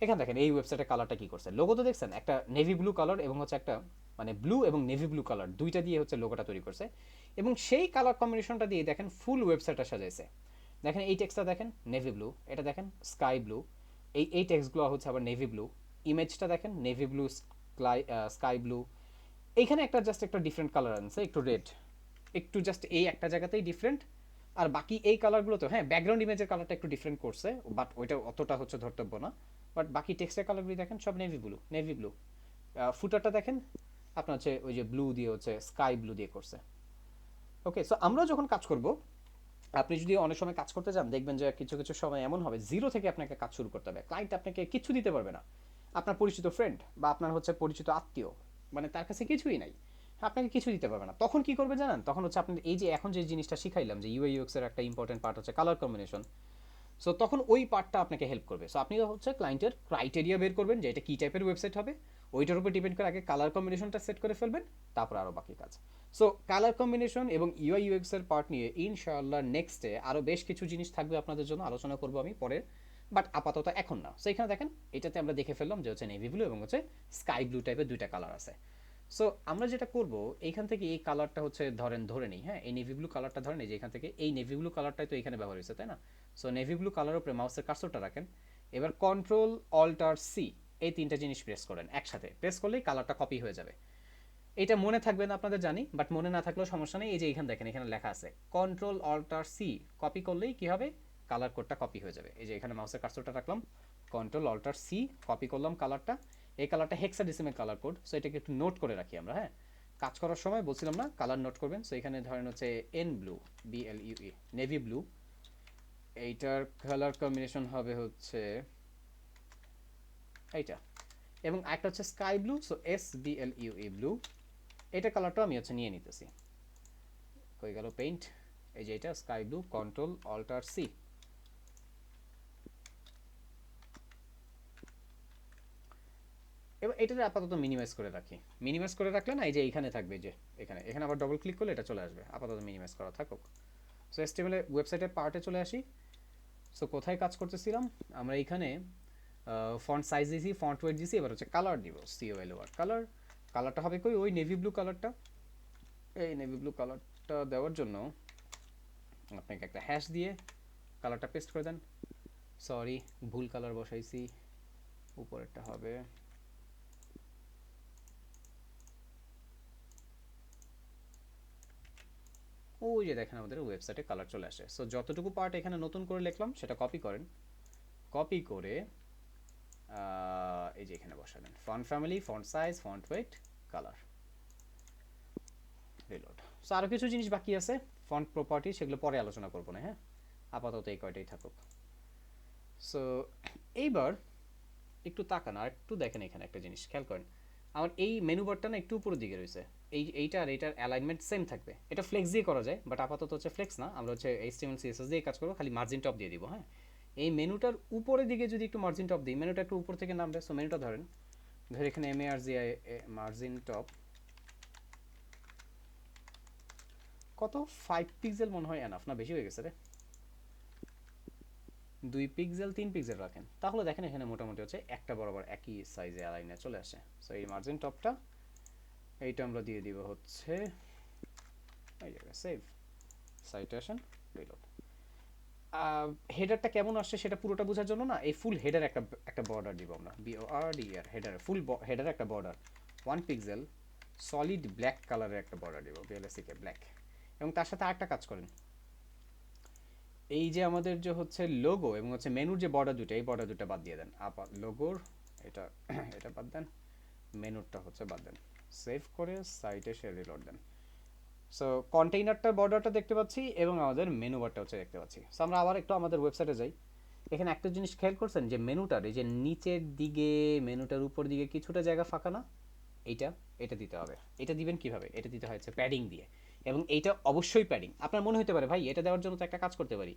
এখানে দেখেন এই ওয়েবসাইটের কালারটা কি করছে, লোগো তো দেখছেন একটা নেভি ব্লু কালার এবং হচ্ছে একটা মানে ব্লু এবং নেভি ব্লু কালার দুইটা দিয়ে হচ্ছে লোগোটা তৈরি করছে, এবং সেই কালার কম্বিনেশনটা দিয়ে দেখেন ফুল ওয়েবসাইটটা সাজাইছে। দেখেন এই টেক্সটটা দেখেন নেভি ব্লু, এটা দেখেন স্কাই ব্লু, এই টেক্সটগুলো হচ্ছে আবার নেভি ব্লু, ইমেজটা দেখেন নেভি ব্লু, স্কাই ব্লু, এইখানে একটা জাস্ট একটা ডিফারেন্ট কালার আনছে, একটু রেড, একটু জাস্ট এই একটা জায়গাতেই ডিফারেন্ট। আর বাকি এই কালারগুলো তো হ্যাঁ ব্যাকগ্রাউন্ড ইমেজের কালারটা একটু ডিফারেন্ট করছে, বাট ওইটা অতটা হচ্ছে ধর্তব্য না। বাট বাকি টেক্সটের কালারগুলি দেখেন সব নেভি ব্লু। ফুটারটা দেখেন আপনার হচ্ছে ওই যে ব্লু দিয়ে হচ্ছে স্কাই ব্লু দিয়ে করছে। ওকে, সো আমরা যখন কাজ করব, আপনি যদি অনেক সময় কাজ করতে যান দেখবেন যে কিছু কিছু সময় এমন হবে জিরো থেকে আপনাকে কাজ শুরু করতে হবে, ক্লায়েন্ট আপনাকে কিছু দিতে পারবে না, আপনার পরিচিত ফ্রেন্ড বা আপনার হচ্ছে পরিচিত আত্মীয়, মানে তার কাছে কিছুই নাই, আপনাকে কিছু দিতে পারবে না। তখন কি করবে জানেন, তখন হচ্ছে আপনার এই যে এখন যে জিনিসটা শিখাইলাম যে ইউআই ইউএক্স এর একটা ইম্পর্টেন্ট পার্ট হচ্ছে কালার কম্বিনেশন, সো তখন ওই পার্টটা আপনাকে হেল্প করবে। সো আপনি হচ্ছে ক্লায়েন্টের ক্রাইটেরিয়া বের করবেন যে এটা কী টাইপের ওয়েবসাইট হবে, ওইটার উপর ডিপেন্ড করে আগে কালার কম্বিনেশনটা সেট করে ফেলবেন, তারপর আরও বাকি কাজ। সো কালার কম্বিনেশন এবং ইউআই ইউএক্স এর পার্ট নিয়ে ইনশাআল্লাহ নেক্সটে আরও বেশ কিছু জিনিস থাকবে আপনাদের জন্য, আলোচনা করবো আমি পরের, বাট আপাতত এখন না। সো এখানে দেখেন এটাতে আমরা দেখে ফেললাম যে হচ্ছে নেভি ব্লু এবং হচ্ছে স্কাই ব্লু টাইপের দুইটা কালার আছে। সো আমরা যেটা করব এইখান থেকে এই কালারটা হচ্ছে ধরে নিই, হ্যাঁ এই নেভি ব্লু কালারটা ধরেন এই যে এখান থেকে এই নেভি ব্লু কালারটাই তো এখানে ব্যবহার হয়েছে তাই না। সো নেভি ব্লু কালারের উপরে মাউসের কার্সরটা রাখেন, এবার কন্ট্রোল অল্টার সি এই তিনটা জিনিস প্রেস করেন একসাথে, প্রেস করলেই কালারটা কপি হয়ে যাবে। এটা মনে থাকবে না আপনাদের জানি, বাট মনে না থাকলেও সমস্যা নেই। এই যে এখানে দেখেন, এখানে লেখা আছে কন্ট্রোল অল্টার সি, কপি করলেই কি হবে, কালার কোডটা কপি হয়ে যাবে। এই যে এখানে মাউসের কার্সরটা রাখলাম, কন্ট্রোল অল্টার সি, কপি করলাম কালারটা। এই কালারটা হেক্সাডেসিমেল কালার কোড, সো এটাকে একটু নোট করে রাখি আমরা। হ্যাঁ, কাজ করার সময় বলছিলাম না কালার নোট করবেন। সো এখানে ধরেন হচ্ছে N blue, BLUE, navy blue, এইটার কালার কম্বিনেশন হবে হচ্ছে এইটা, এবং একটা হচ্ছে sky blue, so SBLUE blue. এটা কালারটা আমি হচ্ছে নিয়ে নিতেছি। হয়ে গেল পেইন্ট, এই যে এটা sky blue, control alter C. এবার এটাকে আপাতত মিনিমাইজ করে রাখি। মিনিমাইজ করে রাখলে না এই যে এইখানে থাকবে, যে এখানে এখানে আবার ডবল ক্লিক করলে এটা চলে আসবে। আপাতত মিনিমাইজ করা থাকুক। সো HTML ওয়েবসাইটের পার্টে চলে আসি। সো কোথায় কাজ করতেছিলাম আমরা, এইখানে ফন্ট সাইজ দিয়েছি, ফন্ট ওয়েট দিয়েছি, এবার হচ্ছে কালার দিব, COLOR কালার। কালারটা হবে কই, ওই নেভি ব্লু কালারটা। এই নেভি ব্লু কালারটা দেওয়ার জন্য আপনাকে একটা হ্যাশ দিয়ে কালারটা পেস্ট করে দেন। সরি, ভুল কালার বসাইছি, উপরেরটা হবে ওই যে দেখেন আমাদের ওয়েবসাইটে কালার চলে আসে। সো যতটুকু পার্ট এখানে নতুন করে লিখলাম সেটা কপি করেন, কপি করে এই যে এখানে বসাবেন font family, font size, font wait, colour, reload. So আরও কিছু জিনিস বাকি আছে ফন্ট প্রপার্টি, সেগুলো পরে আলোচনা করবো না। হ্যাঁ, আপাতত এই কয়টাই থাকুক। সো এইবার একটু তাকান আর একটু দেখেন, এখানে একটা জিনিস খেয়াল করেন, আমার এই মেনু বারটা না একটু উপরের দিকে রয়েছে। এইটা আর এইটার অ্যালাইনমেন্ট সেম থাকবে। এটা ফ্লেক্স দিয়ে করা যায়, বাট আপাতত হচ্ছে ফ্লেক্স না, আমরা হচ্ছে HTML CSS দিয়ে কাজ করবো, খালি মার্জিন টপ দিয়ে দিব। হ্যাঁ, এই মেনুটার উপরের দিকে যদি একটু মার্জিন টপ দিই, মেনুটা একটু উপর থেকে নামবে। সো মেনুটা ধরে এখানে MARGI মার্জিন টপ কত, 5 পিক্সেল মনে হয় এনাফ, না বেশি হয়ে গেছে রে, 2 পিক্সেল 3 পিক্সেল রাখেন, তাহলে দেখেন এখানে মোটামুটি হচ্ছে একটা বরাবর একই সাইজে অ্যালাইনে চলে আসে। সো এই মার্জিন টপটা এইটা আমরা দিয়ে দিব হচ্ছে এই জায়গায়, সেভ, সাইটেশন, রিলোড। হেডারটা কেমন আসছে সেটা পুরোটা বোঝার জন্য না, এই ফুল হেডার একটা একটা বর্ডার দিব আমরা, BORDER, হেডার, ফুল হেডার একটা বর্ডার 1 পিক্সেল সলিড ব্ল্যাক কালারের একটা বর্ডার দিব, BLSK ব্ল্যাক। এবং তার সাথে আরেকটা কাজ করেন, এই যে আমাদের যে হচ্ছে লোগো এবং হচ্ছে মেনুর যে বর্ডার দুটো, এই বর্ডার দুটো বাদ দিয়ে দেন। লোগোর এটা এটা বাদ দেন, মেনুরটা হচ্ছে বাদ দেন, সেভ করে সাইটে সে রিলোড দেন। সো কন্টেইনারটার বর্ডারটা দেখতে পাচ্ছি এবং আমাদের মেনু বারটা হচ্ছে দেখতে পাচ্ছি। সো আমরা আবার একটু আমাদের ওয়েবসাইটে যাই। এখানে একটা জিনিস খেয়াল করছেন যে মেনুটার এই যে নিচের দিকে, মেনুটার উপর দিকে কিছুটা জায়গা ফাঁকা না, এইটা এটা দিতে হবে। এটা দিবেন কিভাবে, এটা দিতে হচ্ছে প্যাডিং দিয়ে, এবং এইটা অবশ্যই প্যাডিং। আপনার মনে হতে পারে ভাই এটা দেওয়ার জন্য তো একটা কাজ করতে পারি,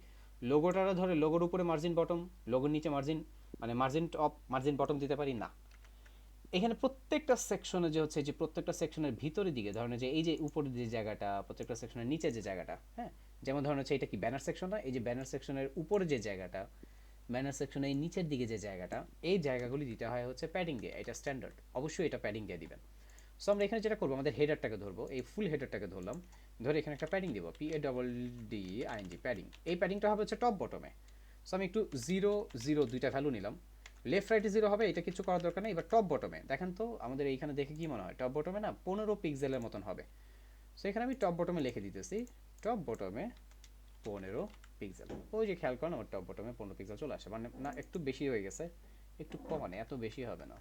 লোগোটা ধরে লোগোর উপরে মার্জিন বটম, লোগোর নিচে মার্জিন, মানে মার্জিন টপ মার্জিন বটম দিতে পারি না। এখানে প্রত্যেকটা সেকশনে যে হচ্ছে যে প্রত্যেকটা সেকশনের ভিতরের দিকে ধরেন যে এই যে উপরের যে জায়গাটা, প্রত্যেকটা সেকশনের নিচে যে জায়গাটা, হ্যাঁ, যেমন ধরেন হচ্ছে এটা কি ব্যানার সেকশন না, এই যে ব্যানার সেকশনের উপরে যে জায়গাটা, ব্যানার সেকশনের নিচের দিকে যে জায়গাটা, এই জায়গাগুলি দিতে হয় হচ্ছে প্যাডিং দিয়ে। এটা স্ট্যান্ডার্ড, অবশ্যই এটা প্যাডিং দিয়ে দিবেন। সো আমরা এখানে যেটা করবো, আমাদের হেডারটাকে ধরবো, এই ফুল হেডারটাকে ধরলাম, ধরে এখানে একটা প্যাডিং দিব, PADDING প্যাডিং। এই প্যাডিংটা হবে হচ্ছে টপ বটমে। সো আমি একটু 0 0 দুইটা ভ্যালু নিলাম, লেফট রাইটে 0 হবে, এটা কিছু করার দরকার নেই। এবার টপ বটমে দেখেন তো আমাদের এইখানে দেখে কি মনে হয়, টপ বটমে না 15 পিক্সেলের মতন হবে। সো এখানে আমি টপ বটমে লিখে দিতেছি, টপ বটমে 15 পিক্সেল। ওই যে খেয়াল করেন আমার টপ বটমে 15 পিক্সেল চলে আসে, মানে না একটু বেশি হয়ে গেছে, একটু কমানে, এত বেশি হবে না,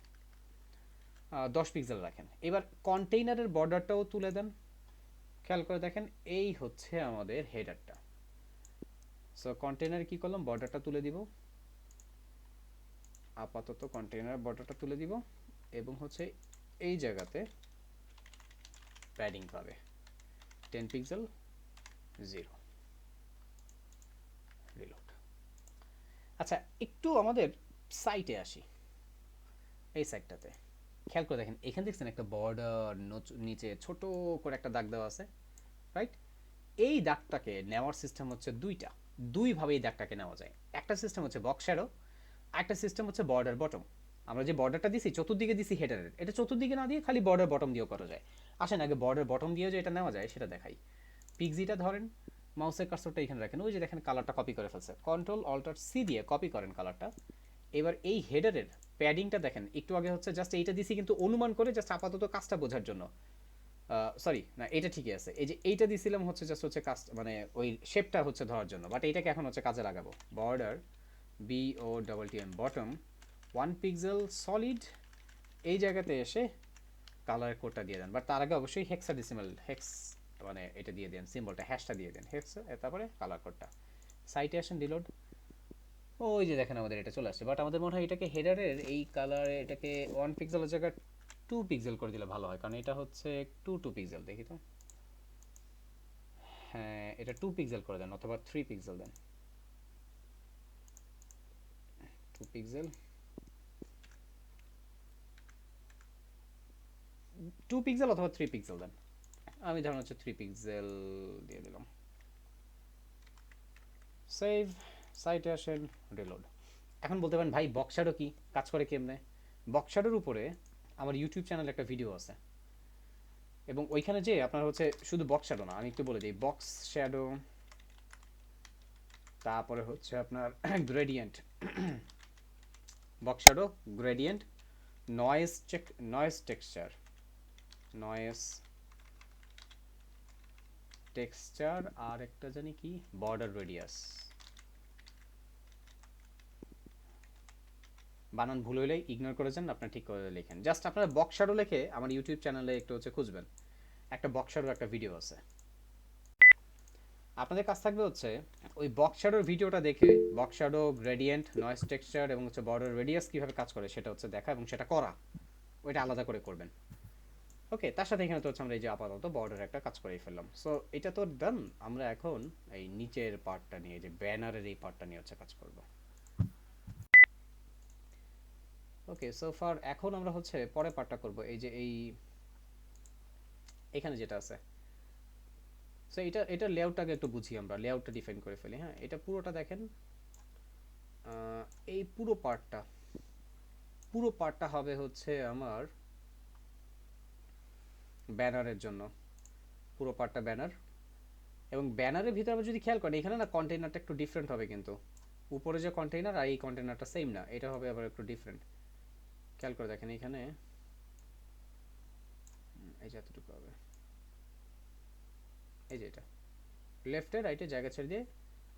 10 পিক্সেল রাখেন। এবার কন্টেইনারের বর্ডারটাও তুলে দেন, খেয়াল করে দেখেন এই হচ্ছে আমাদের হেডারটা। সো কন্টেইনারে কি করলাম, বর্ডারটা তুলে দিব, আপাতত কন্টেইনার বর্ডারটা তুলে দিব, এবং হচ্ছে এই জায়গাতে প্যাডিং পাবে 10 পিক্সেল, 0, রিলোড। আচ্ছা, একটু আমাদের সাইটে আসি, এই সাইটটাতে খেয়াল করে দেখেন, এখানে দেখছেন একটা বর্ডার নিচে ছোট করে একটা দাগ দেওয়া আছে, রাইট? এই দাগটাকে নেওয়ার সিস্টেম হচ্ছে দুইভাবে এই দাগটাকে নেওয়া যায়। একটা সিস্টেম হচ্ছে বক্স শ্যাডো, একটা সিস্টেম হচ্ছে বর্ডার বটম। আমরা যে বর্ডারটা দিছি চতুর্দিকে দিছি হেডারের, এটা চতুর্দিকে না দিয়ে খালি বর্ডার বটম দিয়েও করা যায়। আসেন আগে বর্ডার বটম দিয়েও যে এটা নেওয়া যায় সেটা দেখাই। পিক্সিটা ধরেন, মাউসের কার্সরটা এখানে রাখেন, ওই যে দেখেন কালারটা কপি করে ফেলছে, কন্ট্রোল অল্টার সি দিয়ে কপি করেন কালারটা, এবার এই হেডারের প্যাডিংটা দেখেন, একটু আগে হচ্ছে জাস্ট এইটা দিছি কিন্তু অনুমান করে, জাস্ট আপাতত কাজটা বোঝার জন্য। সরি না, এটা ঠিকই আছে। এই যে এইটা দিছিলাম হচ্ছে জাস্ট হচ্ছে কাজ, মানে ওই শেপটা হচ্ছে ধরার জন্য, বাট এইটাকে এখন হচ্ছে কাজে লাগাবো। Border BOTTM bottom 1 pixel solid, এই জায়গাতে এসে কালার কোডটা দিয়ে দেন, বাট তার আগে অবশ্যই হেক্সাডেসিমাল হেক্স মানে এটা দিয়ে দেন, সিম্বলটা হ্যাশটা দিয়ে দেন হেক্স, তারপরে কালার কোডটা। সাইটে আসেন, রিলোড। ওই যে দেখেন আমাদের এটা চলে আসছে, বাট আমাদের মনে হয় এটাকে হেডারের এই কালারে এটাকে 1 পিক্সেলের জায়গায় 2 পিক্সেল করে দিলে ভালো হয়, কারণ এটা হচ্ছে 2 পিক্সেল। দেখি তো, হ্যাঁ এটা 2 পিক্সেল করে দেন, অথবা 3 পিক্সেল দেন। 2 পিক্সেল, 2 পিক্সেল অথবা 3 পিক্সেল দেন। আমি ধরুন হচ্ছে 3 পিক্সেল দিয়ে দিলাম। সেভ, সাইটে আসেন, রিলোড। এখন বলতে পারেন ভাই বক্স শ্যাডো কি, কাজ করে কেমনে? বক্স শ্যাডোর উপরে আমার ইউটিউব চ্যানেলে একটা ভিডিও আছে, এবং ওইখানে যে আপনার হচ্ছে শুধু বক্স শ্যাডো না, আমি একটু বলে দিই। বক্স শ্যাডো, তারপরে হচ্ছে আপনার gradient, box shadow, gradient, noise check, noise texture, noise texture, আর একটা জানি কি, বর্ডার রেডিয়াস। বানান ভুল হইলে ইগনোর করে যান, আপনার ঠিক করে লেখেন। জাস্ট আপনারা বক্স শ্যাডো লিখে আমার ইউটিউব চ্যানেলে একটু হচ্ছে খুঁজবেন, একটা বক্স শ্যাডোর একটা ভিডিও আছে। আপনাদের কাজ থাকবে হচ্ছে ওই বক্স শ্যাডোর ভিডিওটা দেখে box shadow, gradient, noise texture এবং হচ্ছে বর্ডার রেডিয়াস কীভাবে কাজ করে সেটা হচ্ছে দেখা, এবং সেটা করা, ওইটা আলাদা করে করবেন। ওকে, তার সাথে এখানে তো হচ্ছে আমরা এই যে আপাতত বর্ডার একটা কাজ করেই ফেললাম। সো এটা তো ডান। আমরা এখন এই নিচের পার্টটা নিয়ে, যে ব্যানারের এই পার্টটা নিয়ে হচ্ছে কাজ করব। ওকে, সো ফার এখন আমরা হচ্ছে পরে পার্টটা করব, এই যে এই এখানে যেটা আছে। সো এটা লেআউটটাকে একটু বুঝি, আমরা লেআউটটা ডিফাইন করে ফেলি। হ্যাঁ, এটা পুরোটা দেখেন, এই পুরো পার্টটা হবে হচ্ছে আমার ব্যানারের জন্য। পুরো পার্টটা ব্যানার, এবং ব্যানারের ভিতরে আমরা যদি খেয়াল করেন এখানে না কন্টেইনারটা একটু ডিফারেন্ট হবে, কিন্তু উপরে যে কন্টেইনার আর এই কন্টেইনারটা সেম না, এটা হবে আবার একটু ডিফারেন্ট। খেয়াল করে দেখেন এখানে, এই যে এতটুকু হবে, এই যে এটা লেফটে রাইটে জায়গা ছেড়ে দিয়ে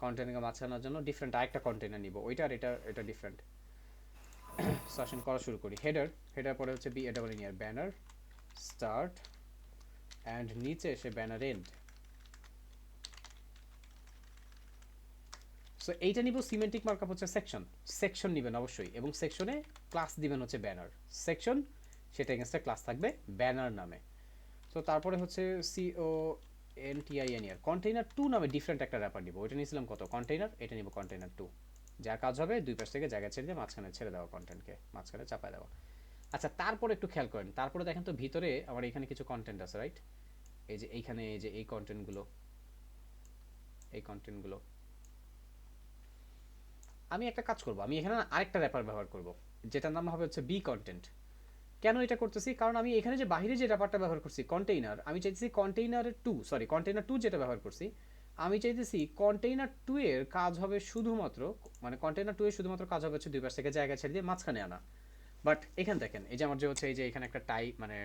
কন্টেইনারকে মাঝখানোর জন্য ডিফারেন্ট আরেকটা কন্টেইনার নিব, ওইটা আর এটা ডিফারেন্ট। সেশন করা শুরু করি। হেডার পরে হচ্ছে BANNER ব্যানার স্টার্ট, অ্যান্ড নিচে এসে ব্যানার এন্ড। সো এইটা নিব, সিমেন্টিক মার্কআপ হচ্ছে সেকশন নেবেন অবশ্যই, এবং সেকশনে ক্লাস দিবেন হচ্ছে ব্যানার সেকশন, সেটা এগেনস্টে ক্লাস থাকবে ব্যানার নামে। তো তারপরে হচ্ছে CONTINER কন্টেইনার 2 নামে ডিফারেন্ট একটা র্যাপার নিব। ওইটা নিয়েছিলাম কত, কন্টেইনার, এটা নিব কন্টেইনার 2। যার কাজ হবে দুই পাশ থেকে জায়গা ছেড়ে দিয়ে মাঝখানে ছেড়ে দেওয়া, কন্টেন্টকে মাঝখানে চাপায় দেওয়া। আচ্ছা, তারপরে একটু খেয়াল করেন, তারপরে দেখেন তো ভিতরে আমার এখানে কিছু কন্টেন্ট আছে, রাইট? এই যে এইখানে এই যে এই কন্টেন্টগুলো, আমি একটা কাজ করব, আমি এখানে আরেকটা র্যাপার ব্যবহার করব, যেটার নাম হবে হচ্ছে BContent। কেন এটা করতেছি, কারণ আমি এখানে যে বাইরে যে র্যাপারটা ব্যবহার করছি কন্টেইনার, আমি চাইতেছি কন্টেইনার 2 যেটা ব্যবহার করছি, আমি চাইতেছি কন্টেইনার 2 এর কাজ হবে শুধুমাত্র, মানে কন্টেইনার 2 এর শুধুমাত্র কাজ হবে হচ্ছে দুই পাশ থেকে জায়গা ছেড়ে দিয়ে মাঝখানে আনা। বাট এখানে দেখেন, এই যে আমার যে হচ্ছে এই যে এখানে একটা মানে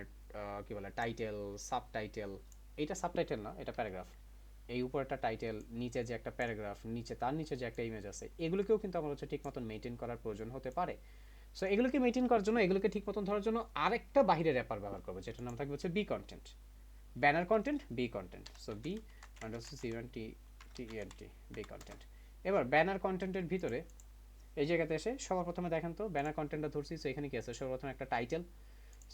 কি বলে, টাইটেল, সাবটাইটেল, এইটা সাবটাইটেল না, এটা প্যারাগ্রাফ। এই উপর একটা টাইটেল, নিচে যে একটা প্যারাগ্রাফ, নিচে তার নিচে যে একটা ইমেজ আছে, এগুলোকেও কিন্তু আমার হচ্ছে ঠিক মতন মেনটেন করার প্রয়োজন হতে পারে। সো এগুলোকে মেনটেন করার জন্য, এগুলোকে ঠিক মতন ধরার জন্য আরেকটা বাইরে র্যাপার ব্যবহার করবো, যেটার নাম থাকবে হচ্ছে BContent, banner content BContent। So BContent, BContent। এবার ব্যানার কন্টেন্টের ভিতরে এই জায়গাতে এসে সবার প্রথমে দেখেন তো ব্যানার কন্টেন্টটা ধরছি। সো এখানে কি আছে, সবার প্রথমে একটা টাইটেল।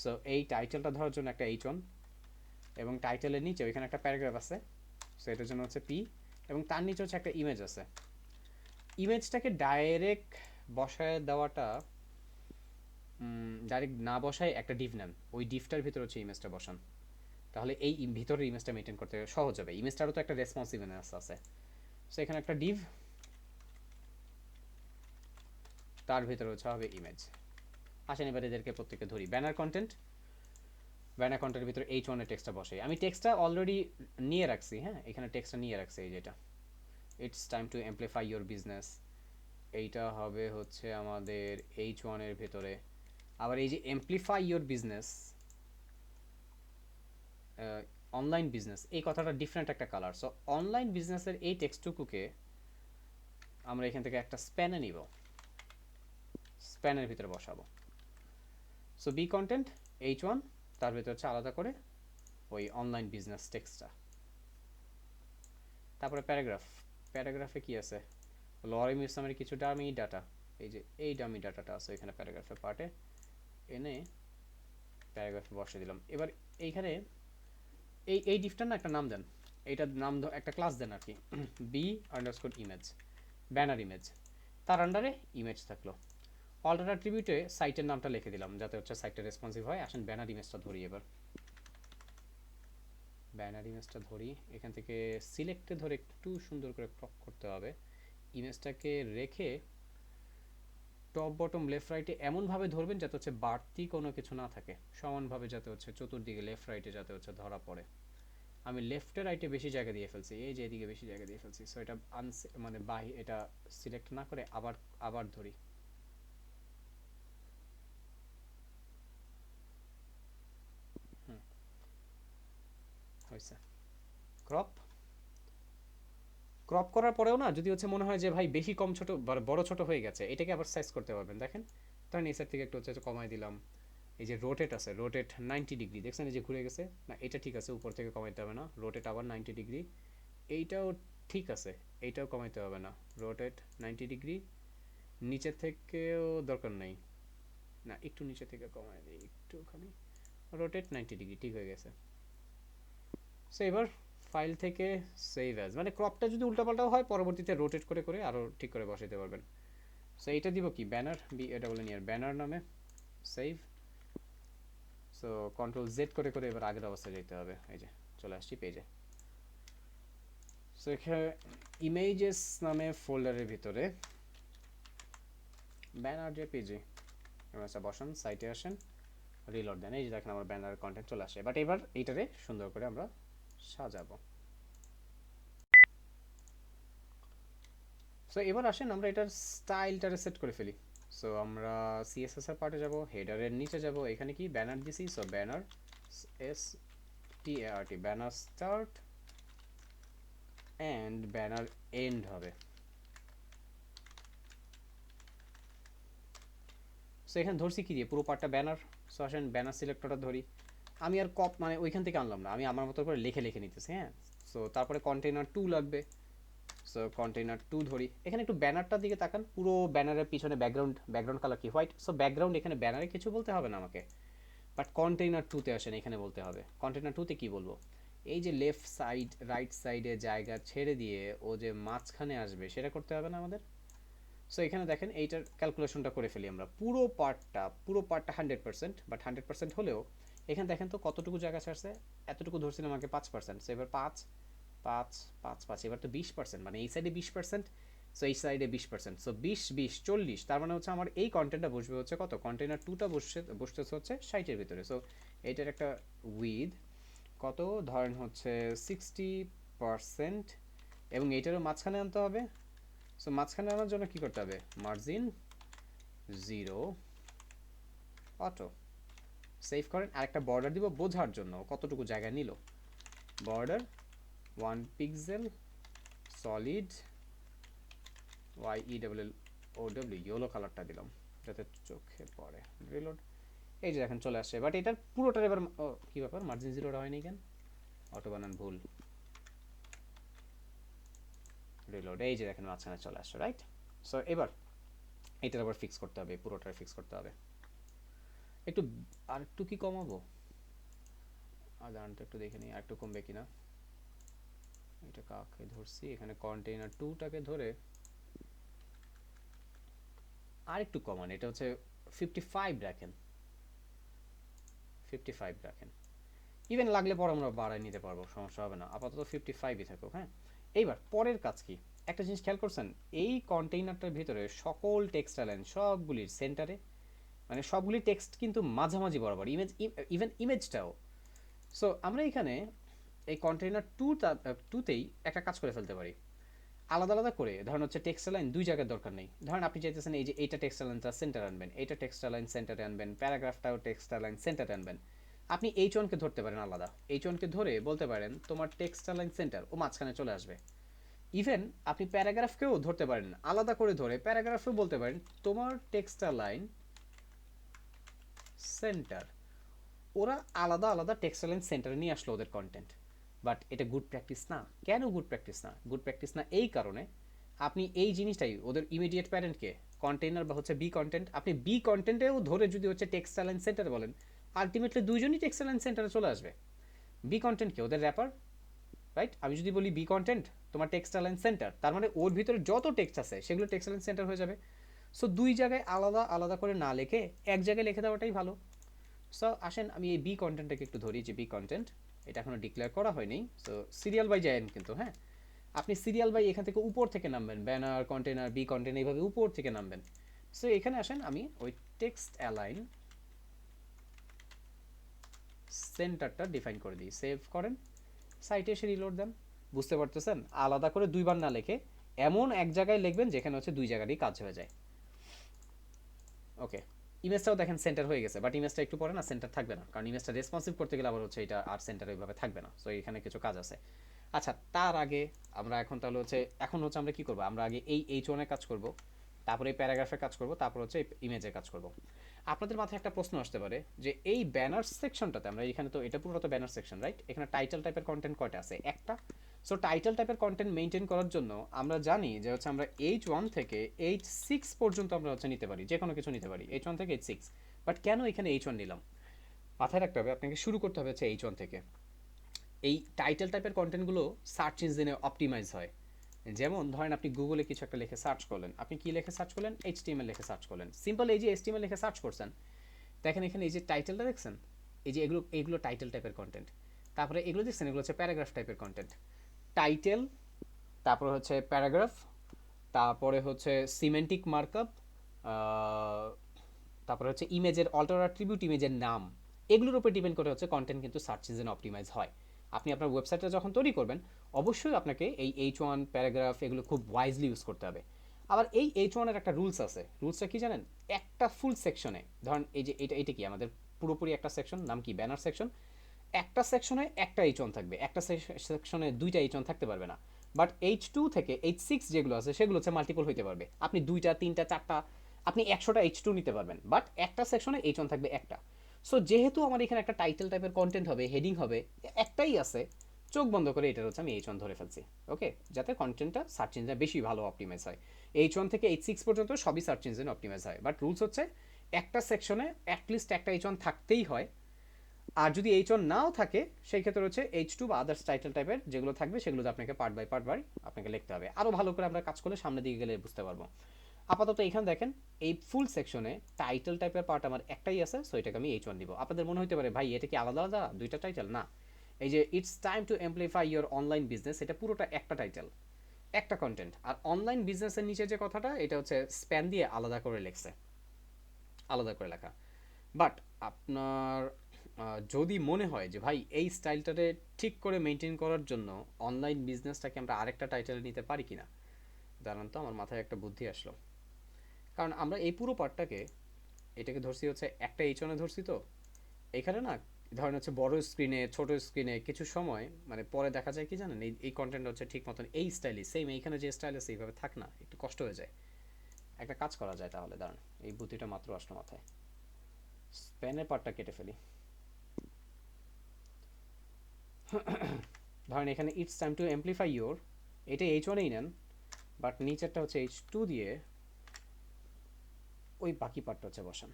সো এই টাইটেলটা ধরার জন্য একটা H1, এবং টাইটেলের নিচে ওইখানে একটা প্যারাগ্রাফ আছে, সো এটার জন্য হচ্ছে P, এবং তার নিচে হচ্ছে একটা ইমেজ আছে। ইমেজটাকে ডাইরেক্ট বসায় দেওয়াটা, ডাইরেক্ট না বসায় একটা ডিভ নেন, ওই ডিভটার ভিতরে হচ্ছে ইমেজটা বসান, তাহলে এই ভিতরের ইমেজটা মেনটেন করতে সহজ হবে। ইমেজটারও তো একটা রেসপন্সিভনেস আছে। সো এখানে একটা ডিভ, তার ভিতরে হচ্ছে হবে ইমেজ। আসেন এবার এদেরকে প্রত্যেককে ধরি। ব্যানার কন্টেন্টের ভিতরে H1 এর টেক্সটটা বসে, আমি টেক্সটটা অলরেডি নিয়ে রাখছি। হ্যাঁ, এখানে টেক্সটটা নিয়ে রাখছি, এই যেটা, it's time to amplify your business, এইটা হবে হচ্ছে আমাদের H1 এর ভেতরে। আবার এই যে amplify your business, online business, এই কথাটা ডিফারেন্ট একটা কালার। সো অনলাইন বিজনেসের এই টেক্সটটুকুকে আমরা এখান থেকে একটা স্প্যানে নিব, স্প্যানের ভিতরে বসাবো। সো বি কন্টেন্ট H1, তার ভিতরে হচ্ছে আলাদা করে ওই অনলাইন বিজনেস টেক্সটটা। তারপরে প্যারাগ্রাফ, প্যারাগ্রাফে কি আছে, লরিম ইসলামের কিছু ডামি ডাটা, এই যে এই ডামি ডাটাটা আছে এখানে প্যারাগ্রাফের পার্টে, এনে প্যারাগ্রাফে বসে দিলাম। এবার এইখানে এই ডিফটার না একটা নাম দেন, এইটার নাম একটা ক্লাস দেন আর কি, B underscore image, banner image, তার আন্ডারে ইমেজ থাকলো। অল্টার অ্যাট্রিবিউটে সাইটের নামটা লিখে দিলাম যাতে হচ্ছে সাইটটা রেসপন্সিভ হয়। আসেন ব্যানার ইমেজটা ধরি, এবার ব্যানার ইমেজটা ধরি, এখান থেকে সিলেক্টে ধরে একটু সুন্দর করে ক্রপ করতে হবে ইমেজটাকে, রেখে টপ বটম লেফট রাইটে এমনভাবে ধরবেন যাতে হচ্ছে বাড়তি কোনো কিছু না থাকে, সমানভাবে যাতে হচ্ছে চতুর্দিকে লেফট রাইটে যাতে হচ্ছে ধরা পড়ে। আমি লেফটে রাইটে বেশি জায়গা দিয়ে ফেলছি, এই যে এদিকে বেশি জায়গা দিয়ে ফেলছি। সো এটা মানে এটা সিলেক্ট না করে আবার আবার ধরি। হয়েছে। ক্রপ, ক্রপ করার পরেও না যদি হচ্ছে মনে হয় যে ভাই বেশি কম ছোট বড় ছোট হয়ে গেছে, এটাকে আবার সাইজ করতে পারবেন। দেখেন তখন এই সাইড থেকে একটু হচ্ছে কমাই দিলাম। এই যে রোটেট আছে, রোটেট 90 ডিগ্রি, দেখছেন এই যে ঘুরে গেছে না, এটা ঠিক আছে, উপর থেকে কমাইতে হবে না। রোটেট আবার 90 ডিগ্রি, এইটাও ঠিক আছে, এইটাও কমাইতে হবে না। রোটেট 90 ডিগ্রি, নিচের থেকেও দরকার নেই, না একটু নিচে থেকে কমাই দিই একটুখানি। রোটেট 90 ডিগ্রি, ঠিক হয়ে গেছে। সো এবার ফাইল থেকে সেভ অ্যাজ, মানে ক্রপটা যদি উল্টাপাল্টাও হয় পরবর্তীতে রোটেট করে করে আরও ঠিক করে বসাইতে পারবেন। সো এইটা দিব কি, ব্যানার, বি এটা বলে নিয়ে ব্যানার নামে সেভ। সো কন্ট্রোল জেড করে করে এবার আগের অবস্থায় যেতে হবে। এই যে চলে আসছি পেজে। সো এখানে ইমেজেস নামে ফোল্ডারের ভিতরে ব্যানার যে পেজে ইমেজটা বসান, সাইটে আসেন, রিলোড দেন, এই যে দেখেন আমার ব্যানার কন্টেন্ট চলে আসে। বাট এবার এইটারে সুন্দর করে আমরা সাজাবো। সো এবার আসেন আমরা এটার স্টাইলটারে সেট করে ফেলি। সো আমরা সিএসএস এর পার্টে যাব, হেডারের নিচে যাব, এখানে কি ব্যানার দিছি। So banner S T A R T, banner start and banner end হবে। সো এখানে ধরছি কি দিয়ে, পুরো পার্টটা ব্যানার। সো আসেন ব্যানার সিলেক্টরটা ধরি, আমি আর মানে ওইখান থেকে আনলাম না, আমি আমার মতো করে লিখে লিখে নিতেছি। হ্যাঁ, সো তারপরে কন্টেইনার 2 লাগবে। সো কন্টেইনার 2 ধরি, এখানে একটু ব্যানারটার দিকে তাকান, পুরো ব্যানারের পিছনে ব্যাকগ্রাউন্ড কালার কি, হোয়াইট। সো ব্যাকগ্রাউন্ড এখানে ব্যানারে কিছু বলতে হবে না আমাকে, বাট কন্টেইনার 2তে আসেন, এখানে বলতে হবে। কন্টেইনার 2তে কি বলবো, এই যে লেফট সাইড রাইট সাইডে জায়গা ছেড়ে দিয়ে ও যে মাঝখানে আসবে সেটা করতে হবে না আমাদের। সো এখানে দেখেন এইটার ক্যালকুলেশনটা করে ফেলি আমরা, পুরো পার্টটা 100%, বাট 100% হলেও এখানে দেখেন তো কতটুকু জায়গা ছাড়ছে, এতটুকু ধরছিলাম আগে 5%। সো এবার 5 5 5 5, এবার তো 20%, মানে এই সাইডে 20%, সো এই সাইডে 20%। সো 20 20 40, তার মানে হচ্ছে আমার এই কন্টেন্টটা বসবে হচ্ছে কত, কন্টেইনার 2টা বসতেছে হচ্ছে 60-এর ভিতরে। সো এইটার একটা উইথ কত ধরেন হচ্ছে 60%, এবং এইটারও মাঝখানে আনতে হবে। সো মাঝখানে আনার জন্য কি করতে হবে, মার্জিন 0 অটো, সেভ করেন। আর একটা বর্ডার দিব বোঝার জন্য কতটুকু জায়গা নিল, border 1 pixel solid YELLOW, yellow কালারটা দিলাম যাতে চোখে পড়ে। রিলোড, এই যে দেখেন চলে আসছে। বাট এটার পুরোটার এবার কি ব্যাপার, মার্জিন 0টা হয়নি কেন, অটো বানান ভুল। রিলোড, এই যে দেখেন মাঝখানে চলে আসছে, রাইট। সো এবার এটার আবার ফিক্স করতে হবে, পুরোটার ফিক্স করতে হবে। একটু আর একটু কি কমাবো, আদানটা একটু দেখে নিই আর একটু কমবে কিনা। এটা কাকে ধরছি, এখানে কন্টেইনার 2টাকে ধরে আর একটু কমান, এটা হচ্ছে 55 রাখেন, 55 রাখেন। ইভেন লাগলে পরে আমরা বাড়াই নিতে পারবো, সমস্যা হবে না, আপাতত 55ই থাকুক। হ্যাঁ, এইবার পরের কাজ কি, একটা জিনিস খেয়াল করছেন, এই কন্টেইনারটার ভিতরে সকল টেক্সট লাইন সবগুলির সেন্টারে, মানে সবগুলি টেক্সট কিন্তু মাঝামাঝি বরাবর, ইভেন ইমেজটাও। সো আমরা এখানে এই কন্টেইনার 2তেই একটা কাজ করে ফেলতে পারি, আলাদা আলাদা করে ধরেন হচ্ছে টেক্সট লাইন দুই জায়গার দরকার নেই। ধরেন আপনি চাইতেছেন এই যে এইটা টেক্সট লাইনটা সেন্টারে আনবেন, এইটা টেক্সট লাইন সেন্টারে আনবেন, প্যারাগ্রাফটাও টেক্সট লাইন সেন্টারে আনবেন। আপনি এইচ ওয়ানকে ধরতে পারেন আলাদা, এইচ ওয়ানকে ধরে বলতে পারেন তোমার টেক্সট লাইন সেন্টার, ও মাঝখানে চলে আসবে। ইভেন আপনি প্যারাগ্রাফকেও ধরতে পারেন আলাদা করে ধরে, প্যারাগ্রাফেও বলতে পারেন তোমার টেক্সট লাইন সেন্টার। ওরা আলাদা আলাদা টেক্সট লাইন সেন্টারে নিয়ে আসলো ওদের কন্টেন্ট। বাট এটা গুড প্র্যাকটিস না। কেন গুড প্র্যাকটিস না? গুড প্র্যাকটিস না এই কারণে, আপনি এই জিনিসটাই ওদের ইমিডিয়েট প্যারেন্টকে কন্টেইনার বা হচ্ছে বি কন্টেন্ট, আপনি বি কন্টেন্টেও ধরে যদি হচ্ছে টেক্সট লাইন সেন্টার বলেন, আলটিমেটলি দুইজনই টেক্সট লাইন সেন্টারে চলে আসবে। বি কন্টেন্টকে ওদের র্যাপার, রাইট? আমি যদি বলি বি কন্টেন্ট তোমার টেক্সট লাইন সেন্টার, তার মানে ওর ভিতরে যত টেক্সট আছে সেগুলো টেক্সট লাইন সেন্টার হয়ে যাবে। সো দুই জায়গায় আলাদা আলাদা করে না লিখে এক জায়গায় লিখে দেওয়াটাই ভালো। সো আসেন আমি এই বি কন্টেন্টটাকে একটু ধরি, যে বি কন্টেন্ট এটা এখনো ডিক্লেয়ার করা হয়নি। সো সিরিয়াল বাই যায়েন কিন্তু, হ্যাঁ আপনি সিরিয়াল বাই এখান থেকে উপর থেকে নামবেন, ব্যানার কন্টেনার বি কন্টেন্ট এইভাবে উপর থেকে নামবেন। সো এখানে আসেন আমি ওই টেক্সট অ্যালাইন সেন্টারটা ডিফাইন করে দিই, সেভ করেন, সাইটে এসে রিলোড দেন। বুঝতে পারতেছেন? আলাদা করে দুইবার না লিখে এমন এক জায়গায় লিখবেন যেখানে হচ্ছে দুই জায়গারই কাজ হয়ে যায়। ওকে, ইমেজটাও দেখেন সেন্টার হয়ে গেছে, বাট ইমেজটা একটু পরে না সেন্টার থাকবে না, কারণ ইমেজটা রেসপন্সিভ করতে গেলে আবার হচ্ছে এটা আর সেন্টার ওইভাবে থাকবে না। সো এখানে কিছু কাজ আছে। আচ্ছা, তার আগে আমরা এখন তাহলে হচ্ছে আমরা কি করব, আমরা আগে এই এইচ ওয়ানের কাজ করব, তারপরে এই প্যারাগ্রাফের কাজ করব, তারপর হচ্ছে ইমেজের কাজ করব। আপনাদের মাথায় একটা প্রশ্ন আসতে পারে যে এই ব্যানার সেকশনটাতে আমরা এখানে, তো এটা পুরোটা ব্যানার সেকশন, রাইট? এখানে টাইটেল টাইপের কন্টেন্ট কয়টা আছে? একটা। সো টাইটেল টাইপের কন্টেন্ট মেনটেন করার জন্য আমরা জানি যে হচ্ছে আমরা H1 থেকে H6 পর্যন্ত আমরা হচ্ছে নিতে পারি, যে কোনো কিছু নিতে পারি H1 থেকে H6। বাট কেন এখানে H1 নিলাম? মাথায় রাখতে হবে, আপনাকে শুরু করতে হবে হচ্ছে H1 থেকে। এই টাইটেল টাইপের কন্টেন্টগুলো সার্চ ইঞ্জিনে অপটিমাইজ হয়। যেমন ধরেন আপনি গুগলে কিছু একটা লিখে সার্চ করলেন, আপনি কি লিখে সার্চ করলেন? HTML লিখে সার্চ করলেন। সিম্পল এই যে HTML লিখে সার্চ করছেন, দেখেন এখানে এই যে টাইটেলটা দেখছেন, এই যে এগুলো টাইটেল টাইপের কন্টেন্ট। তারপরে এগুলো দেখছেন, এগুলো হচ্ছে প্যারাগ্রাফ টাইপের কন্টেন্ট। টাইটেল, তারপরে হচ্ছে প্যারাগ্রাফ, তারপরে হচ্ছে সিমেন্টিক মার্কআপ, তারপরে হচ্ছে ইমেজের অল্টার অ্যাট্রিবিউট, ইমেজের নাম, এগুলোর উপর ডিপেন্ড করে হচ্ছে কন্টেন্ট কিন্তু সার্চ ইঞ্জিন অপটিমাইজ হয়। আপনি আপনার ওয়েবসাইটটা যখন তৈরি করবেন, অবশ্যই আপনাকে এই H1 প্যারাগ্রাফ এগুলো খুব ওয়াইজলি ইউজ করতে হবে। আবার এই H1 এর একটা রুলস আছে। রুলসটা কি জানেন? একটা ফুল সেকশনে, ধরেন এই যে এটা কি আমাদের পুরোপুরি একটা সেকশন, নাম কি ব্যানার সেকশন। একটা সেকশনে একটা H1 থাকবে, একটা সেকশনে দুইটা H1 থাকতে পারবে না। বাট H2 থেকে H6 যেগুলো আছে সেগুলো হচ্ছে মাল্টিপল হইতে পারবে। আপনি দুইটা, তিনটা, চারটা, আপনি 100টা H2 নিতে পারবেন, বাট একটা সেকশনে H1 থাকবে একটা। সো যেহেতু আমার এখানে একটা টাইটেল টাইপের কন্টেন্ট হবে, হেডিং হবে, একটাই আছে, চোখ বন্ধ করে এটার হচ্ছে আমি H1 ধরে ফেলছি। ওকে, যাতে কন্টেন্টটা সার্চ ইঞ্জিনে বেশি ভালো অপটিমাইজ হয়। H1 থেকে H6 পর্যন্ত সবই সার্চ ইঞ্জিন অপটিমাইজ হয়, বাট রুলস হচ্ছে একটা সেকশনে অ্যাটলিস্ট একটা H1 থাকতেই হয়। আর যদি H1 নাও থাকে, সেই ক্ষেত্রে হচ্ছে H2 বা আদার্স টাইটেল টাইপের যেগুলো থাকবে সেগুলো আপনাকে পার্ট বাই পার্ট আপনাকে লিখতে হবে। আরও ভালো করে আমরা কাজ করলে সামনের দিকে গেলে বুঝতে পারবো। আপাতত এখানে দেখেন এই ফুল সেকশনে টাইটেল টাইপের পার্ট আমার একটাই আছে, সো এটাকে আমি H1 দিব। আপনাদের মনে হতে পারে ভাই এটা কি আলাদা আলাদা দুইটা টাইটেল? না, এই যে it's time to amplify your online business, এটা পুরোটা একটা টাইটেল, একটা কন্টেন্ট। আর অনলাইন বিজনেসের নিচে যে কথাটা, এটা হচ্ছে স্প্যান দিয়ে আলাদা করে লিখছে, আলাদা করে লেখা। বাট আপনার যদি মনে হয় যে ভাই এই স্টাইলটারে ঠিক করে মেনটেন করার জন্য অনলাইন বিজনেসটাকে আমরা আরেকটা টাইটেলে নিতে পারি কিনা, জানান তো। আমার মাথায় একটা বুদ্ধি আসলো। কারণ আমরা এই পুরো পার্টটাকে, এটাকে ধরছি হচ্ছে একটা H1 ধরছি, তো এখানে না ধরেন হচ্ছে বড় স্ক্রিনে ছোট স্ক্রিনে কিছু সময় মানে পরে দেখা যায় কি জানেন, এই কন্টেন্ট হচ্ছে ঠিক মতন এই স্টাইলই সেম, এইখানে যে স্টাইল আছে এইভাবে থাক না, একটু কষ্ট হয়ে যায়। একটা কাজ করা যায় তাহলে, দাঁড়ান, এই বুদ্ধিটা মাত্র আসলো মাথায়। স্প্যানের পার্টটা কেটে ফেলি। ধরেন এখানে it's time to amplify your, এটা H1এই নেন, বাট নিচেরটা হচ্ছে H2 দিয়ে ওই বাকি পার্টটা হচ্ছে বসান।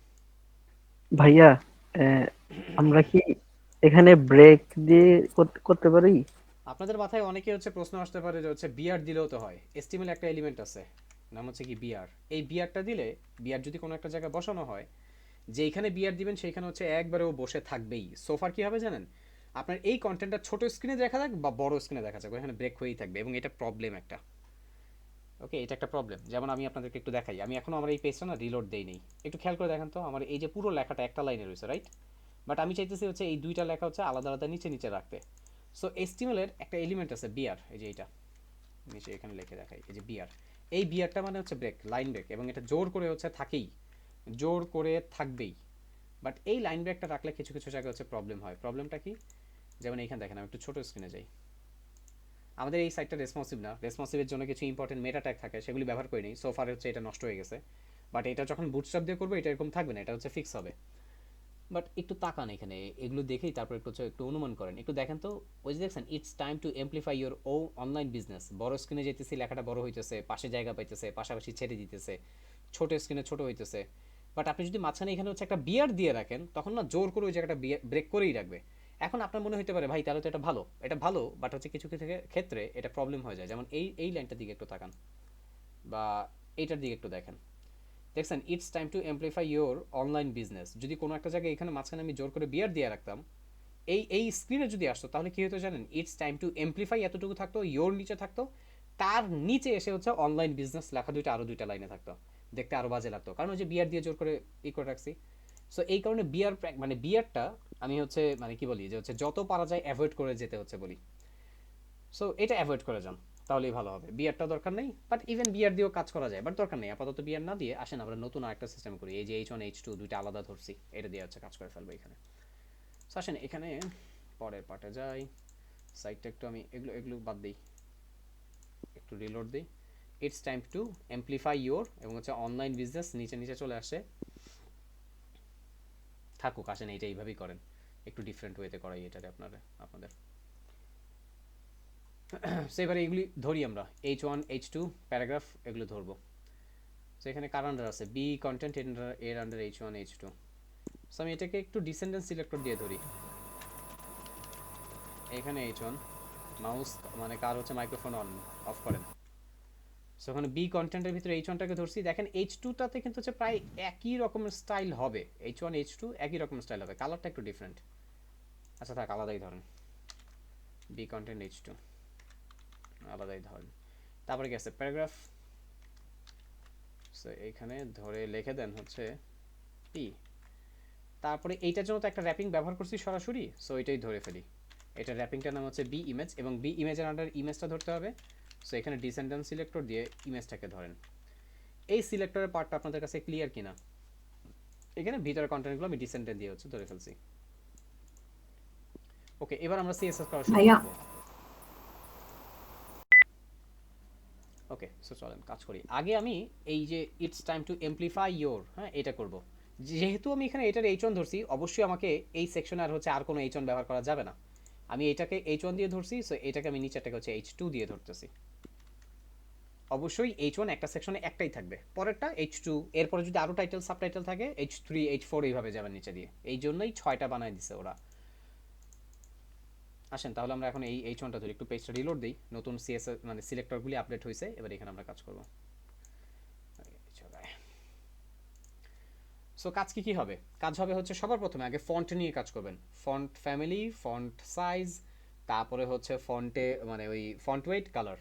ভাইয়া, আহ, আমরা কি এখানে ব্রেক দিয়ে করতে পারি? আপনাদের মাথায় অনেকে হচ্ছে প্রশ্ন আসতে পারে যে হচ্ছে বিআর দিলেও তো হয়। এস্টিমেল একটা এলিমেন্ট আছে, নাম হচ্ছে কি বিআর। এই বিআরটা দিলে, বিআর যদি কোনো একটা জায়গায় বসানো হয়, যেইখানে বিআর দিবেন সেইখানে হচ্ছে একবারে ও বসে থাকবেই। সোফার কি হবে জানেন, আপনার এই কন্টেন্টটা ছোট স্ক্রিনে দেখা যাক বা বড় স্ক্রিনে দেখা যাক, ওখানে ব্রেক হয়েই থাকবে, এবং এটা প্রবলেম একটা। ওকে, এটা একটা প্রবলেম। যেমন আমি আপনাদেরকে একটু দেখাই, আমি এখনো আমার এই পেজটা না রিলোড দেই নেই, একটু খেয়াল করে দেখেন তো। আমার এই যে পুরো লেখাটা একটা লাইনে রয়েছে, রাইট? বাট আমি চাইতেছি হচ্ছে এই দুইটা লেখা হচ্ছে আলাদা আলাদা নিচে নিচে রাখতে। সো এস্টিমেলের একটা এলিমেন্ট আছে বিআর, এই যে এইটা নিচে এখানে লিখে দেখাই, এই যে বিয়ার, এই বিয়ারটা মানে হচ্ছে ব্রেক, লাইন ব্রেক, এবং এটা জোর করে হচ্ছে থাকেই, জোর করে থাকবেই। বাট এই লাইন ব্রেকটা রাখলে কিছু কিছু জায়গায় হচ্ছে প্রবলেম হয়। প্রবলেমটা কি? যেমন এইখানে দেখেন, আমি একটু ছোটো স্ক্রিনে যাই, আমাদের এই সাইটটা রেসপন্সিভ না, রেসপন্সিভের জন্য কিছু ইম্পর্টেন্ট মেটা ট্যাগ থাকে, সেগুলি ব্যবহার করি নি সো ফার, হচ্ছে এটা নষ্ট হয়ে গেছে। বাট এটা যখন বুটস্ট্র্যাপ দিয়ে করবো এটা এরকম থাকবে না, এটা হচ্ছে ফিক্স হবে। বাট একটু তাকান এখানে, এগুলো দেখেই তারপর একটু অনুমান করেন, একটু দেখেন তো। ওই যে দেখছেন, it's time to amplify your ও অনলাইন বিজনেস, বড় স্ক্রিনে যেতেছি লেখাটা বড় হইতেছে, পাশে জায়গা পাইতেছে, পাশাপাশি ছেড়ে দিতেছে, ছোট স্ক্রিনে ছোট হইতেছে। বাট আপনি যদি মাঝখানে এখানে হচ্ছে একটা বিয়ার দিয়ে রাখেন, তখন না জোর করে ওই জায়গাটা ব্রেক করেই রাখবে। এখন আপনার মনে হতে পারে ভাই তাহলে তো এটা ভালো, এটা ভালো, বাট হচ্ছে কিছু কিছু ক্ষেত্রে এটা প্রবলেম হয়ে যায়। যেমন এই লাইনটার দিকে একটু তাকান, বা এইটার দিকে একটু দেখেন, দেখছেন it's time to amplify your online business, যদি কোনো একটা জায়গায় এখানে মাঝখানে আমি জোর করে বিয়ার দিয়ে রাখতাম, এই স্ক্রিনে যদি আসতো তাহলে কি হতো জানেন, ইটস টাইম টু এমপ্লিফাই এতটুকু থাকতো, ইয়োর নিচে থাকতো, তার নিচে এসে হচ্ছে অনলাইন বিজনেস লেখা দুইটা, আরও দুইটা লাইনে থাকতো, দেখতে আরও বাজে লাগতো, কারণ ওই যে বিয়ার দিয়ে জোর করে করে রাখছি। সো এই কারণে বিয়ার, মানে বিয়ারটা আমি হচ্ছে মানে কি বলি, যে হচ্ছে যত পারা যায় অ্যাভয়েড করে যেতে হচ্ছে বলি। সো এটা অ্যাভয়েড করে যান, তাহলেই ভালো হবে। বিয়ারটা দরকার নেই, বাট ইভেন বিয়ার দিয়েও কাজ করা যায়, বাট দরকার নেই আপাতত বিয়ার না দিয়ে। আসেন আমরা নতুন আরেকটা সিস্টেম করি, এই যে H1 H2 দুইটা আলাদা ধরছি, এটা দিয়ে হচ্ছে কাজ করে ফেলবো এখানে। সো আসেন এখানে পরের পার্টে যাই, সাইটটা একটু আমি এগুলো এগুলো বাদ দিই, একটু রিলোড দিই। It's time to amplify your, এবং হচ্ছে অনলাইন বিজনেস নিচে নিচে চলে আসে, থাকুক। আসেন এইটা এইভাবেই করেন, একটু ডিফারেন্ট ওয়েতে করাই এটারে আপনাদের। সো এবারে এগুলি ধরি আমরা, H1 H2 প্যারাগ্রাফ এগুলো ধরবো। সো এখানে কার আন্ডার আছে, বি কন্টেন্ট এর আন্ডার H1 H2। সো আমি এটাকে একটু ডিসেন্ডেন্ট সিলেক্টর দিয়ে ধরি, এখানে H1, মাউস মানে কার হচ্ছে মাইক্রোফোন অন অফ করেন। সো ওখানে বি কন্টেন্টের ভিতরে H1টাকে ধরছি, দেখেন H2টাতে কিন্তু হচ্ছে প্রায় একই রকমের স্টাইল হবে, H1 H2 একই রকমের স্টাইল হবে, কালারটা একটু ডিফারেন্ট। আচ্ছা থাক, আলাদাই ধরেন, বি কন্টেন্ট H2 আলাদাই ধরেন। তারপরে কি আছে, প্যারাগ্রাফ। সো এইখানে ধরে লিখে দেন হচ্ছে পি। তারপরে এইটার জন্য তো একটা র্যাপিং ব্যবহার করছি সরাসরি, সো এটাই ধরে ফেলি। এটা র্যাপিংটার নাম হচ্ছে বি ইমেজ, এবং বি ইমেজের আন্ডার ইমেজটা ধরতে হবে। সো এখানে ডিসেন্ডেন্ট সিলেক্টর দিয়ে ইমেজটাকে ধরেন। এই সিলেক্টরের পার্টটা আপনাদের কাছে ক্লিয়ার কিনা? এখানে ভিতরের কন্টেন্টগুলো আমি ডিসেন্ডেন্ট দিয়ে হচ্ছে ধরে ফেলছি। ওকে, এবার আমরা সিএসএস করা শুরু করব। ওকে, সো চলেন কাজ করি। আগে আমি এই যে it's time to amplify your, হ্যাঁ এটা করব। যেহেতু আমি এখানে এটার H1 ধরছি, অবশ্যই আমাকে এই সেকশনে আর হচ্ছে আর কোনো H1 ব্যবহার করা যাবে না। আমি এটাকে H1 দিয়ে ধরছি, সো এটাকে আমি নিচেরটাকে হচ্ছে H2 দিয়ে ধরতেছি। অবশ্যই H1 একটা সেকশনে একটাই থাকবে, পরেরটা H2, এরপরে যদি আরও টাইটেল সাবটাইটেল থাকে H3 H4 এইভাবে যাবেন নিচে দিয়ে, এই জন্যই 6টা বানায় দিছে ওরা। আসেন তাহলে আমরা এখন এই H1টা ধরি, একটু পেজটা রিলোড দিই, নতুন সিএসএস মানে সিলেক্টরগুলি আপডেট হয়েছে, এবার এখানে আমরা কাজ করব। সো কাজ কি কি হবে? কাজ হবে হচ্ছে সবার প্রথমে আগে ফন্ট নিয়ে কাজ করবেন, ফন্ট ফ্যামিলি, ফন্ট সাইজ, তারপরে হচ্ছে ফন্টে মানে ওই font wait, colour.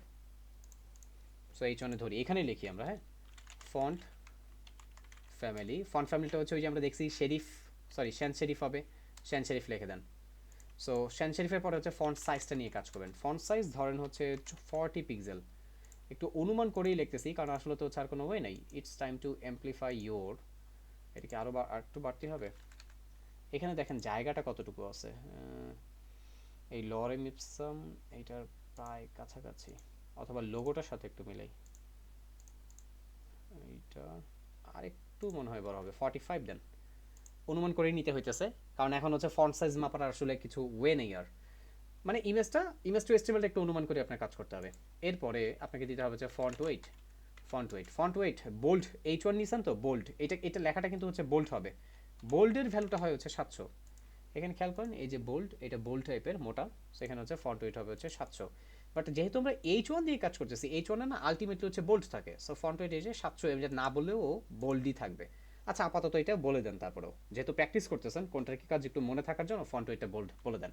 So H1 ধরি, এখানে লিখি আমরা, হ্যাঁ ফন্ট ফ্যামিলি। ফন্ট ফ্যামিলিটা হচ্ছে ওই যে আমরা দেখছি শেরিফ, সরি শ্যান শেরিফ হবে, শ্যান শেরিফ লিখে দেন। সো শ্যান শেরিফের পরে হচ্ছে ফন্ট সাইজটা নিয়ে কাজ করবেন। ফন্ট সাইজ ধরেন হচ্ছে 40 পিক্সেল, একটু অনুমান করেই লিখতেছি কারণ আসলে তো হচ্ছে আর কোনো ওয়ে নাই। It's time to amplify your, এটাকে আরও একটু বাড়তে হবে। এখানে দেখেন জায়গাটা কতটুকু আছে, এই লরেম ইপসাম এইটার প্রায় কাছাকাছি, অথবা লোগোটার সাথে একটু মিলাই, এইটা আরেকটু মনে হয় বড় হবে, 45 দেন। অনুমান করেই নিতে হইতেছে কারণ এখন হচ্ছে ফন্ট সাইজ মাপার আসলে কিছু ওয়ে নেই আর, মানে ইমেজ টু এস্টিমেটটা একটু অনুমান করে আপনার কাজ করতে হবে। এরপরে আপনাকে দিতে হবে হচ্ছে ফন্ট ওয়েট বোল্ড। H1 নিছেন তো, বোল্ড, এটা লেখাটা কিন্তু হচ্ছে বোল্ড হবে। বোল্ডের ভ্যালুটা হয় হচ্ছে 700। এখানে খেয়াল করেন এই যে বোল্ড, এটা বোল্ড টাইপের মোটা, সেখানে হচ্ছে ফন্ট ওয়েট হবে হচ্ছে 700। বাট যেহেতু আমরা H1 দিয়ে কাজ করতেছি, H1 না আলটিমেটলি হচ্ছে বোল্ড থাকে, সো ফন্ট ওয়েট এই যে 700 এম, না বললেও বোল্ডই থাকবে। আচ্ছা আপাতত এটা বলে দেন, তারপরেও যেহেতু প্র্যাকটিস করতেছেন কোনটার কি কাজ একটু মনে থাকার জন্য ফন্ট ওয়েটটা বোল্ড বলে দেন।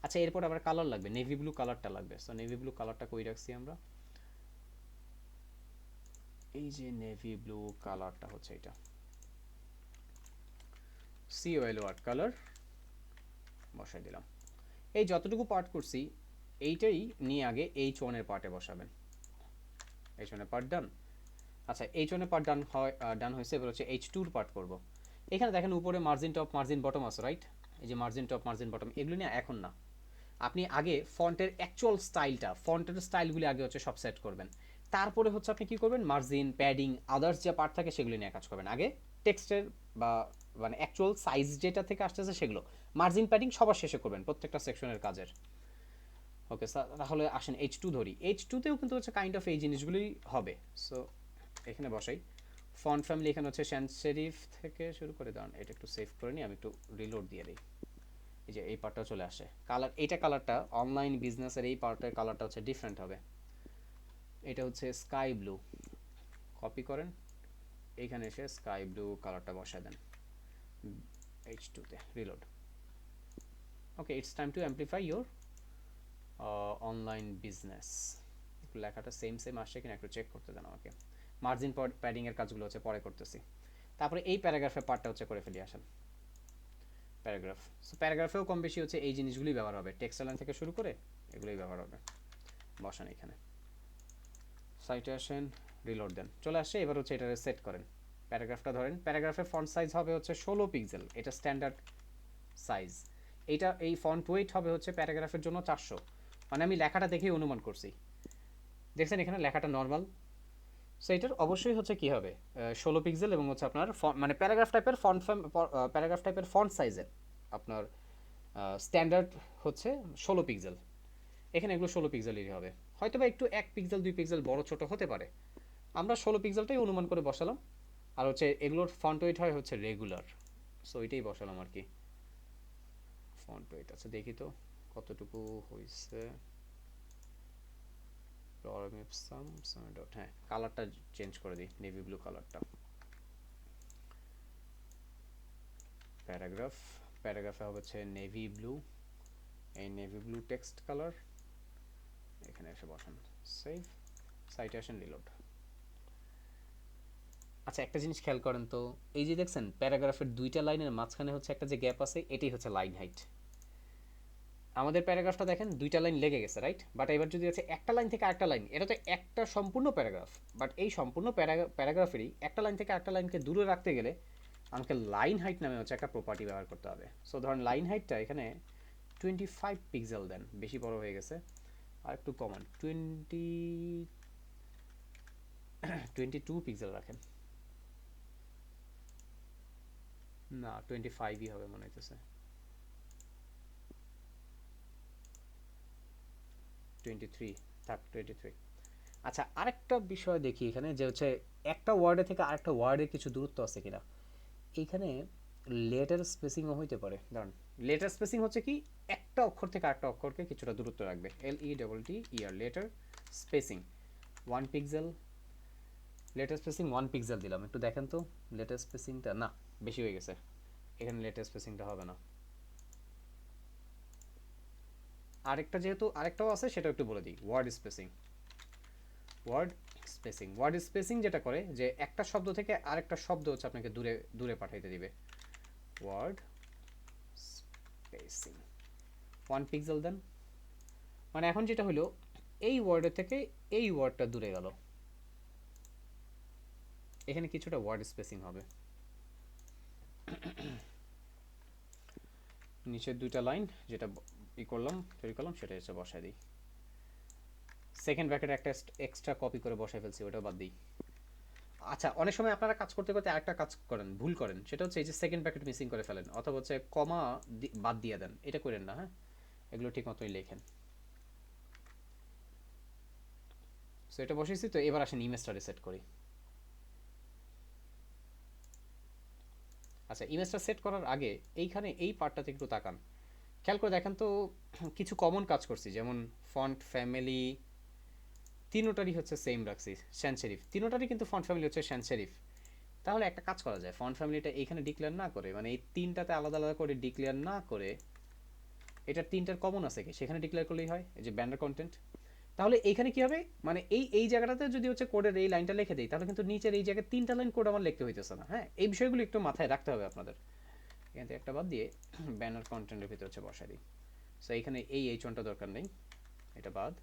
আচ্ছা এরপর আবার কালার লাগবে, নেভি ব্লু কালারটা লাগবে। সো নেভি ব্লু কালারটা কই রাখছি আমরা, এই যে নেভি ব্লু কালারটা হচ্ছে এটা, COLOR কালার বসাই দিলাম। এই যতটুকু পার্ট করছি এইটাই নিয়ে আগে H1 এর পার্টে বসাবেন। H1 এর পার্ট ডান। আচ্ছা H1 এর পার্ট ডান হয়, ডান হয়েছে। এবার হচ্ছে H2 এর পার্ট করব। এখানে দেখেন উপরে মার্জিন টপ মার্জিন বটম আছে, রাইট? এই যে মার্জিন টপ মার্জিন বটম, এগুলো নিয়ে এখন না, আপনি আগে ফন্টের অ্যাকচুয়াল স্টাইলটা, ফন্টের স্টাইলগুলি আগে হচ্ছে সব সেট করবেন। তারপরে হচ্ছে আপনি কি করবেন, মার্জিন প্যাডিং আদার্স যে পার্ট থাকে সেগুলি নিয়ে কাজ করবেন। আগে টেক্সটের বা মানে অ্যাকচুয়াল সাইজ যেটা থেকে আসতেছে সেগুলো, মার্জিন প্যাডিং সবার শেষে করবেন প্রত্যেকটা সেকশনের কাজের। ওকে স্যার, তাহলে আসেন H2 ধরি। H2তেও কিন্তু হচ্ছে কাইন্ড অফ এই জিনিসগুলোই হবে। সো এখানে বসাই ফন্ট ফ্যামিলি, এখানে হচ্ছে শ্যান্স সেরিফ থেকে শুরু করে দাঁড়ান, এটা একটু সেভ করে নিই, আমি একটু রিলোড দিয়ে দিই। এই যে এই পার্টটা চলে আসে, কালার, এইটা কালারটা অনলাইন বিজনেসের এই পার্টের কালারটা হচ্ছে ডিফারেন্ট হবে। এটা হচ্ছে স্কাই ব্লু, কপি করেন, এইখানে এসে স্কাই ব্লু কালারটা বসায় দেন H2তে, reload. Okay, it's time to amplify your online business. একটু লেখাটা সেম সেম আসছে কিনা একটু চেক করতে দেন আমাকে। মার্জিন প্যাডিং এর কাজগুলো হচ্ছে পরে করতেছি। তারপরে এই প্যারাগ্রাফের পার্টটা হচ্ছে করে ফেলি, আসেন প্যারাগ্রাফ। সো প্যারাগ্রাফেও কম বেশি হচ্ছে এই জিনিসগুলোই ব্যবহার হবে, টেক্সট লাইন থেকে শুরু করে এগুলোই ব্যবহার হবে। বসান এখানে, সাইটে আসেন, রিলোড দেন, চলে আসছে। এবার হচ্ছে এটা সেট করেন। প্যারাগ্রাফটা ধরেন, প্যারাগ্রাফের ফন্ট সাইজ হবে হচ্ছে 16 পিক্সেল, এটা স্ট্যান্ডার্ড সাইজ। এইটা এই ফন্ট ওয়েট হবে হচ্ছে প্যারাগ্রাফের জন্য 400, মানে আমি লেখাটা দেখেই অনুমান করছি। দেখছেন এখানে লেখাটা নর্মাল। সো এটার অবশ্যই হচ্ছে কি হবে 16 পিক্সেল এবং হচ্ছে আপনার মানে প্যারাগ্রাফ টাইপের ফন্ট, প্যারাগ্রাফ টাইপের ফন্ট সাইজের আপনার স্ট্যান্ডার্ড হচ্ছে 16 পিক্সেল। এখানে এগুলো 16 পিক্সেলেরই হবে, হয়তো বা একটু 1 পিক্সেল 2 পিক্সেল বড় ছোট হতে পারে, আমরা 16 পিক্সেলটাই অনুমান করে বসালাম। আর হচ্ছে এগুলোর ফন্ট ওয়েট হয় হচ্ছে রেগুলার, সো এটাই বসালাম আর কি। ফন্ট ওয়েট আছে, দেখি তো কতটুকু হয়েছে। হ্যাঁ, কালারটা চেঞ্জ করে দিই, নেভি ব্লু কালারটা। প্যারাগ্রাফ, প্যারাগ্রাফে হবে হচ্ছে নেভি ব্লু, এই নেভি ব্লু টেক্সট কালার। এখানে এসে বসান, সেভ, সাইটেশন, রিলোড। আচ্ছা একটা জিনিস খেয়াল করেন তো, এই যে দেখছেন প্যারাগ্রাফের দুইটা লাইনের মাঝখানে হচ্ছে একটা যে গ্যাপ আছে, এটাই হচ্ছে লাইন হাইট। আমাদের প্যারাগ্রাফটা দেখেন দুইটা লাইন লেগে গেছে, রাইট? বাট এবার যদি হচ্ছে একটা লাইন থেকে আরেকটা লাইন, এটা তো একটা সম্পূর্ণ প্যারাগ্রাফ, বাট এই সম্পূর্ণ প্যারাগ্রাফেরই একটা লাইন থেকে আরেকটা লাইনকে দূরে রাখতে গেলে আমাকে লাইন হাইট নামে হচ্ছে একটা প্রপার্টি ব্যবহার করতে হবে। সো ধরেন লাইন হাইটটা এখানে 25 পিক্সেল দেন, বেশি বড় হয়ে গেছে, আর একটু কমান 22 পিক্সেল রাখেন। না 25ই হবে মনে হইতেছে, 23 থাক, 23। আচ্ছা আরেকটা বিষয় দেখি এখানে, যে হচ্ছে একটা ওয়ার্ডে থেকে আরেকটা ওয়ার্ডের কিছু দূরত্ব আছে কিনা। এইখানে লেটার স্পেসিংও হইতে পারে, দাঁড়ান। লেটার স্পেসিং হচ্ছে কি, একটা অক্ষর থেকে আরেকটা অক্ষরকে কিছুটা দূরত্ব রাখবে, LETTER, letter spacing 1 pixel. Letter spacing 1 pixel দিলাম, একটু দেখেন তো লেটার স্পেসিংটা, না বেশি হয়ে গেছে, এখানে লেটার স্পেসিংটা হবে না। আরেকটা যেহেতু আরেকটাও আছে সেটা একটু বলে দিই, ওয়ার্ড স্পেসিং। ওয়ার্ড স্পেসিং যেটা করে যে একটা শব্দ থেকে আরেকটা শব্দ হচ্ছে আপনাকে দূরে দূরে পাঠাইতে দিবে। ওয়ার্ড স্পেসিং 1 পিক্সেল দেন, মানে এখন যেটা হলো এই ওয়ার্ডের থেকে এই ওয়ার্ডটা দূরে গেল, এখানে কিছুটা ওয়ার্ড স্পেসিং হবে। নিচের দুইটা লাইন যেটা তৈরি করলাম সেটা হচ্ছে বসাই দিই। সেকেন্ড ব্র্যাকেট একটা এক্সট্রা কপি করে বসাই ফেলছি, ওটা বাদ দিই। আচ্ছা অনেক সময় আপনারা কাজ করতে করতে আরেকটা কাজ করেন, ভুল করেন, সেটা হচ্ছে এই যে সেকেন্ড ব্র্যাকেট মিসিং করে ফেলেন, অথবা হচ্ছে কমা বাদ দিয়ে দেন, এটা করেন না। হ্যাঁ, এগুলো ঠিক মতোই লেখেন। সো এটা বসেছি তো, এবার আসেন ইমেজটা রিসেট করি। আচ্ছা ইমেজটা সেট করার আগে এইখানে এই পার্টটাতে একটু তাকান, খেয়াল করে দেখেন তো কিছু কমন কাজ করছি, যেমন ফন্ট ফ্যামিলি তিনোটারই হচ্ছে সেম রাখছি, শ্যান সেরিফ, তিনোটারই কিন্তু ফন্ট ফ্যামিলি হচ্ছে শ্যান সেরিফ। তাহলে একটা কাজ করা যায়, ফন্ট ফ্যামিলিটা এইখানে ডিক্লেয়ার না করে, মানে এই তিনটাতে আলাদা আলাদা করে ডিক্লেয়ার না করে, এটার তিনটার কমন আছে কি সেখানে ডিক্লেয়ার করলেই হয়, এই যে ব্যানার কন্টেন্ট। তাহলে এইখানে কি হবে, মানে এই জায়গাটাতে যদি হচ্ছে কোডের এই লাইনটা লিখে দেই, তাহলে কিন্তু নিচের এই জায়গায় তিনটা লাইন কোড আমার লিখতে হইতেছে না। হ্যাঁ, এই বিষয়গুলো একটু মাথায় রাখতে হবে আপনাদের। এখান থেকে একটা বাদ দিয়ে ব্যানার কন্টেন্টের ভিতরে হচ্ছে বসাই দিই। সো এইখানে এই H1টা দরকার নেই, এটা বাদ,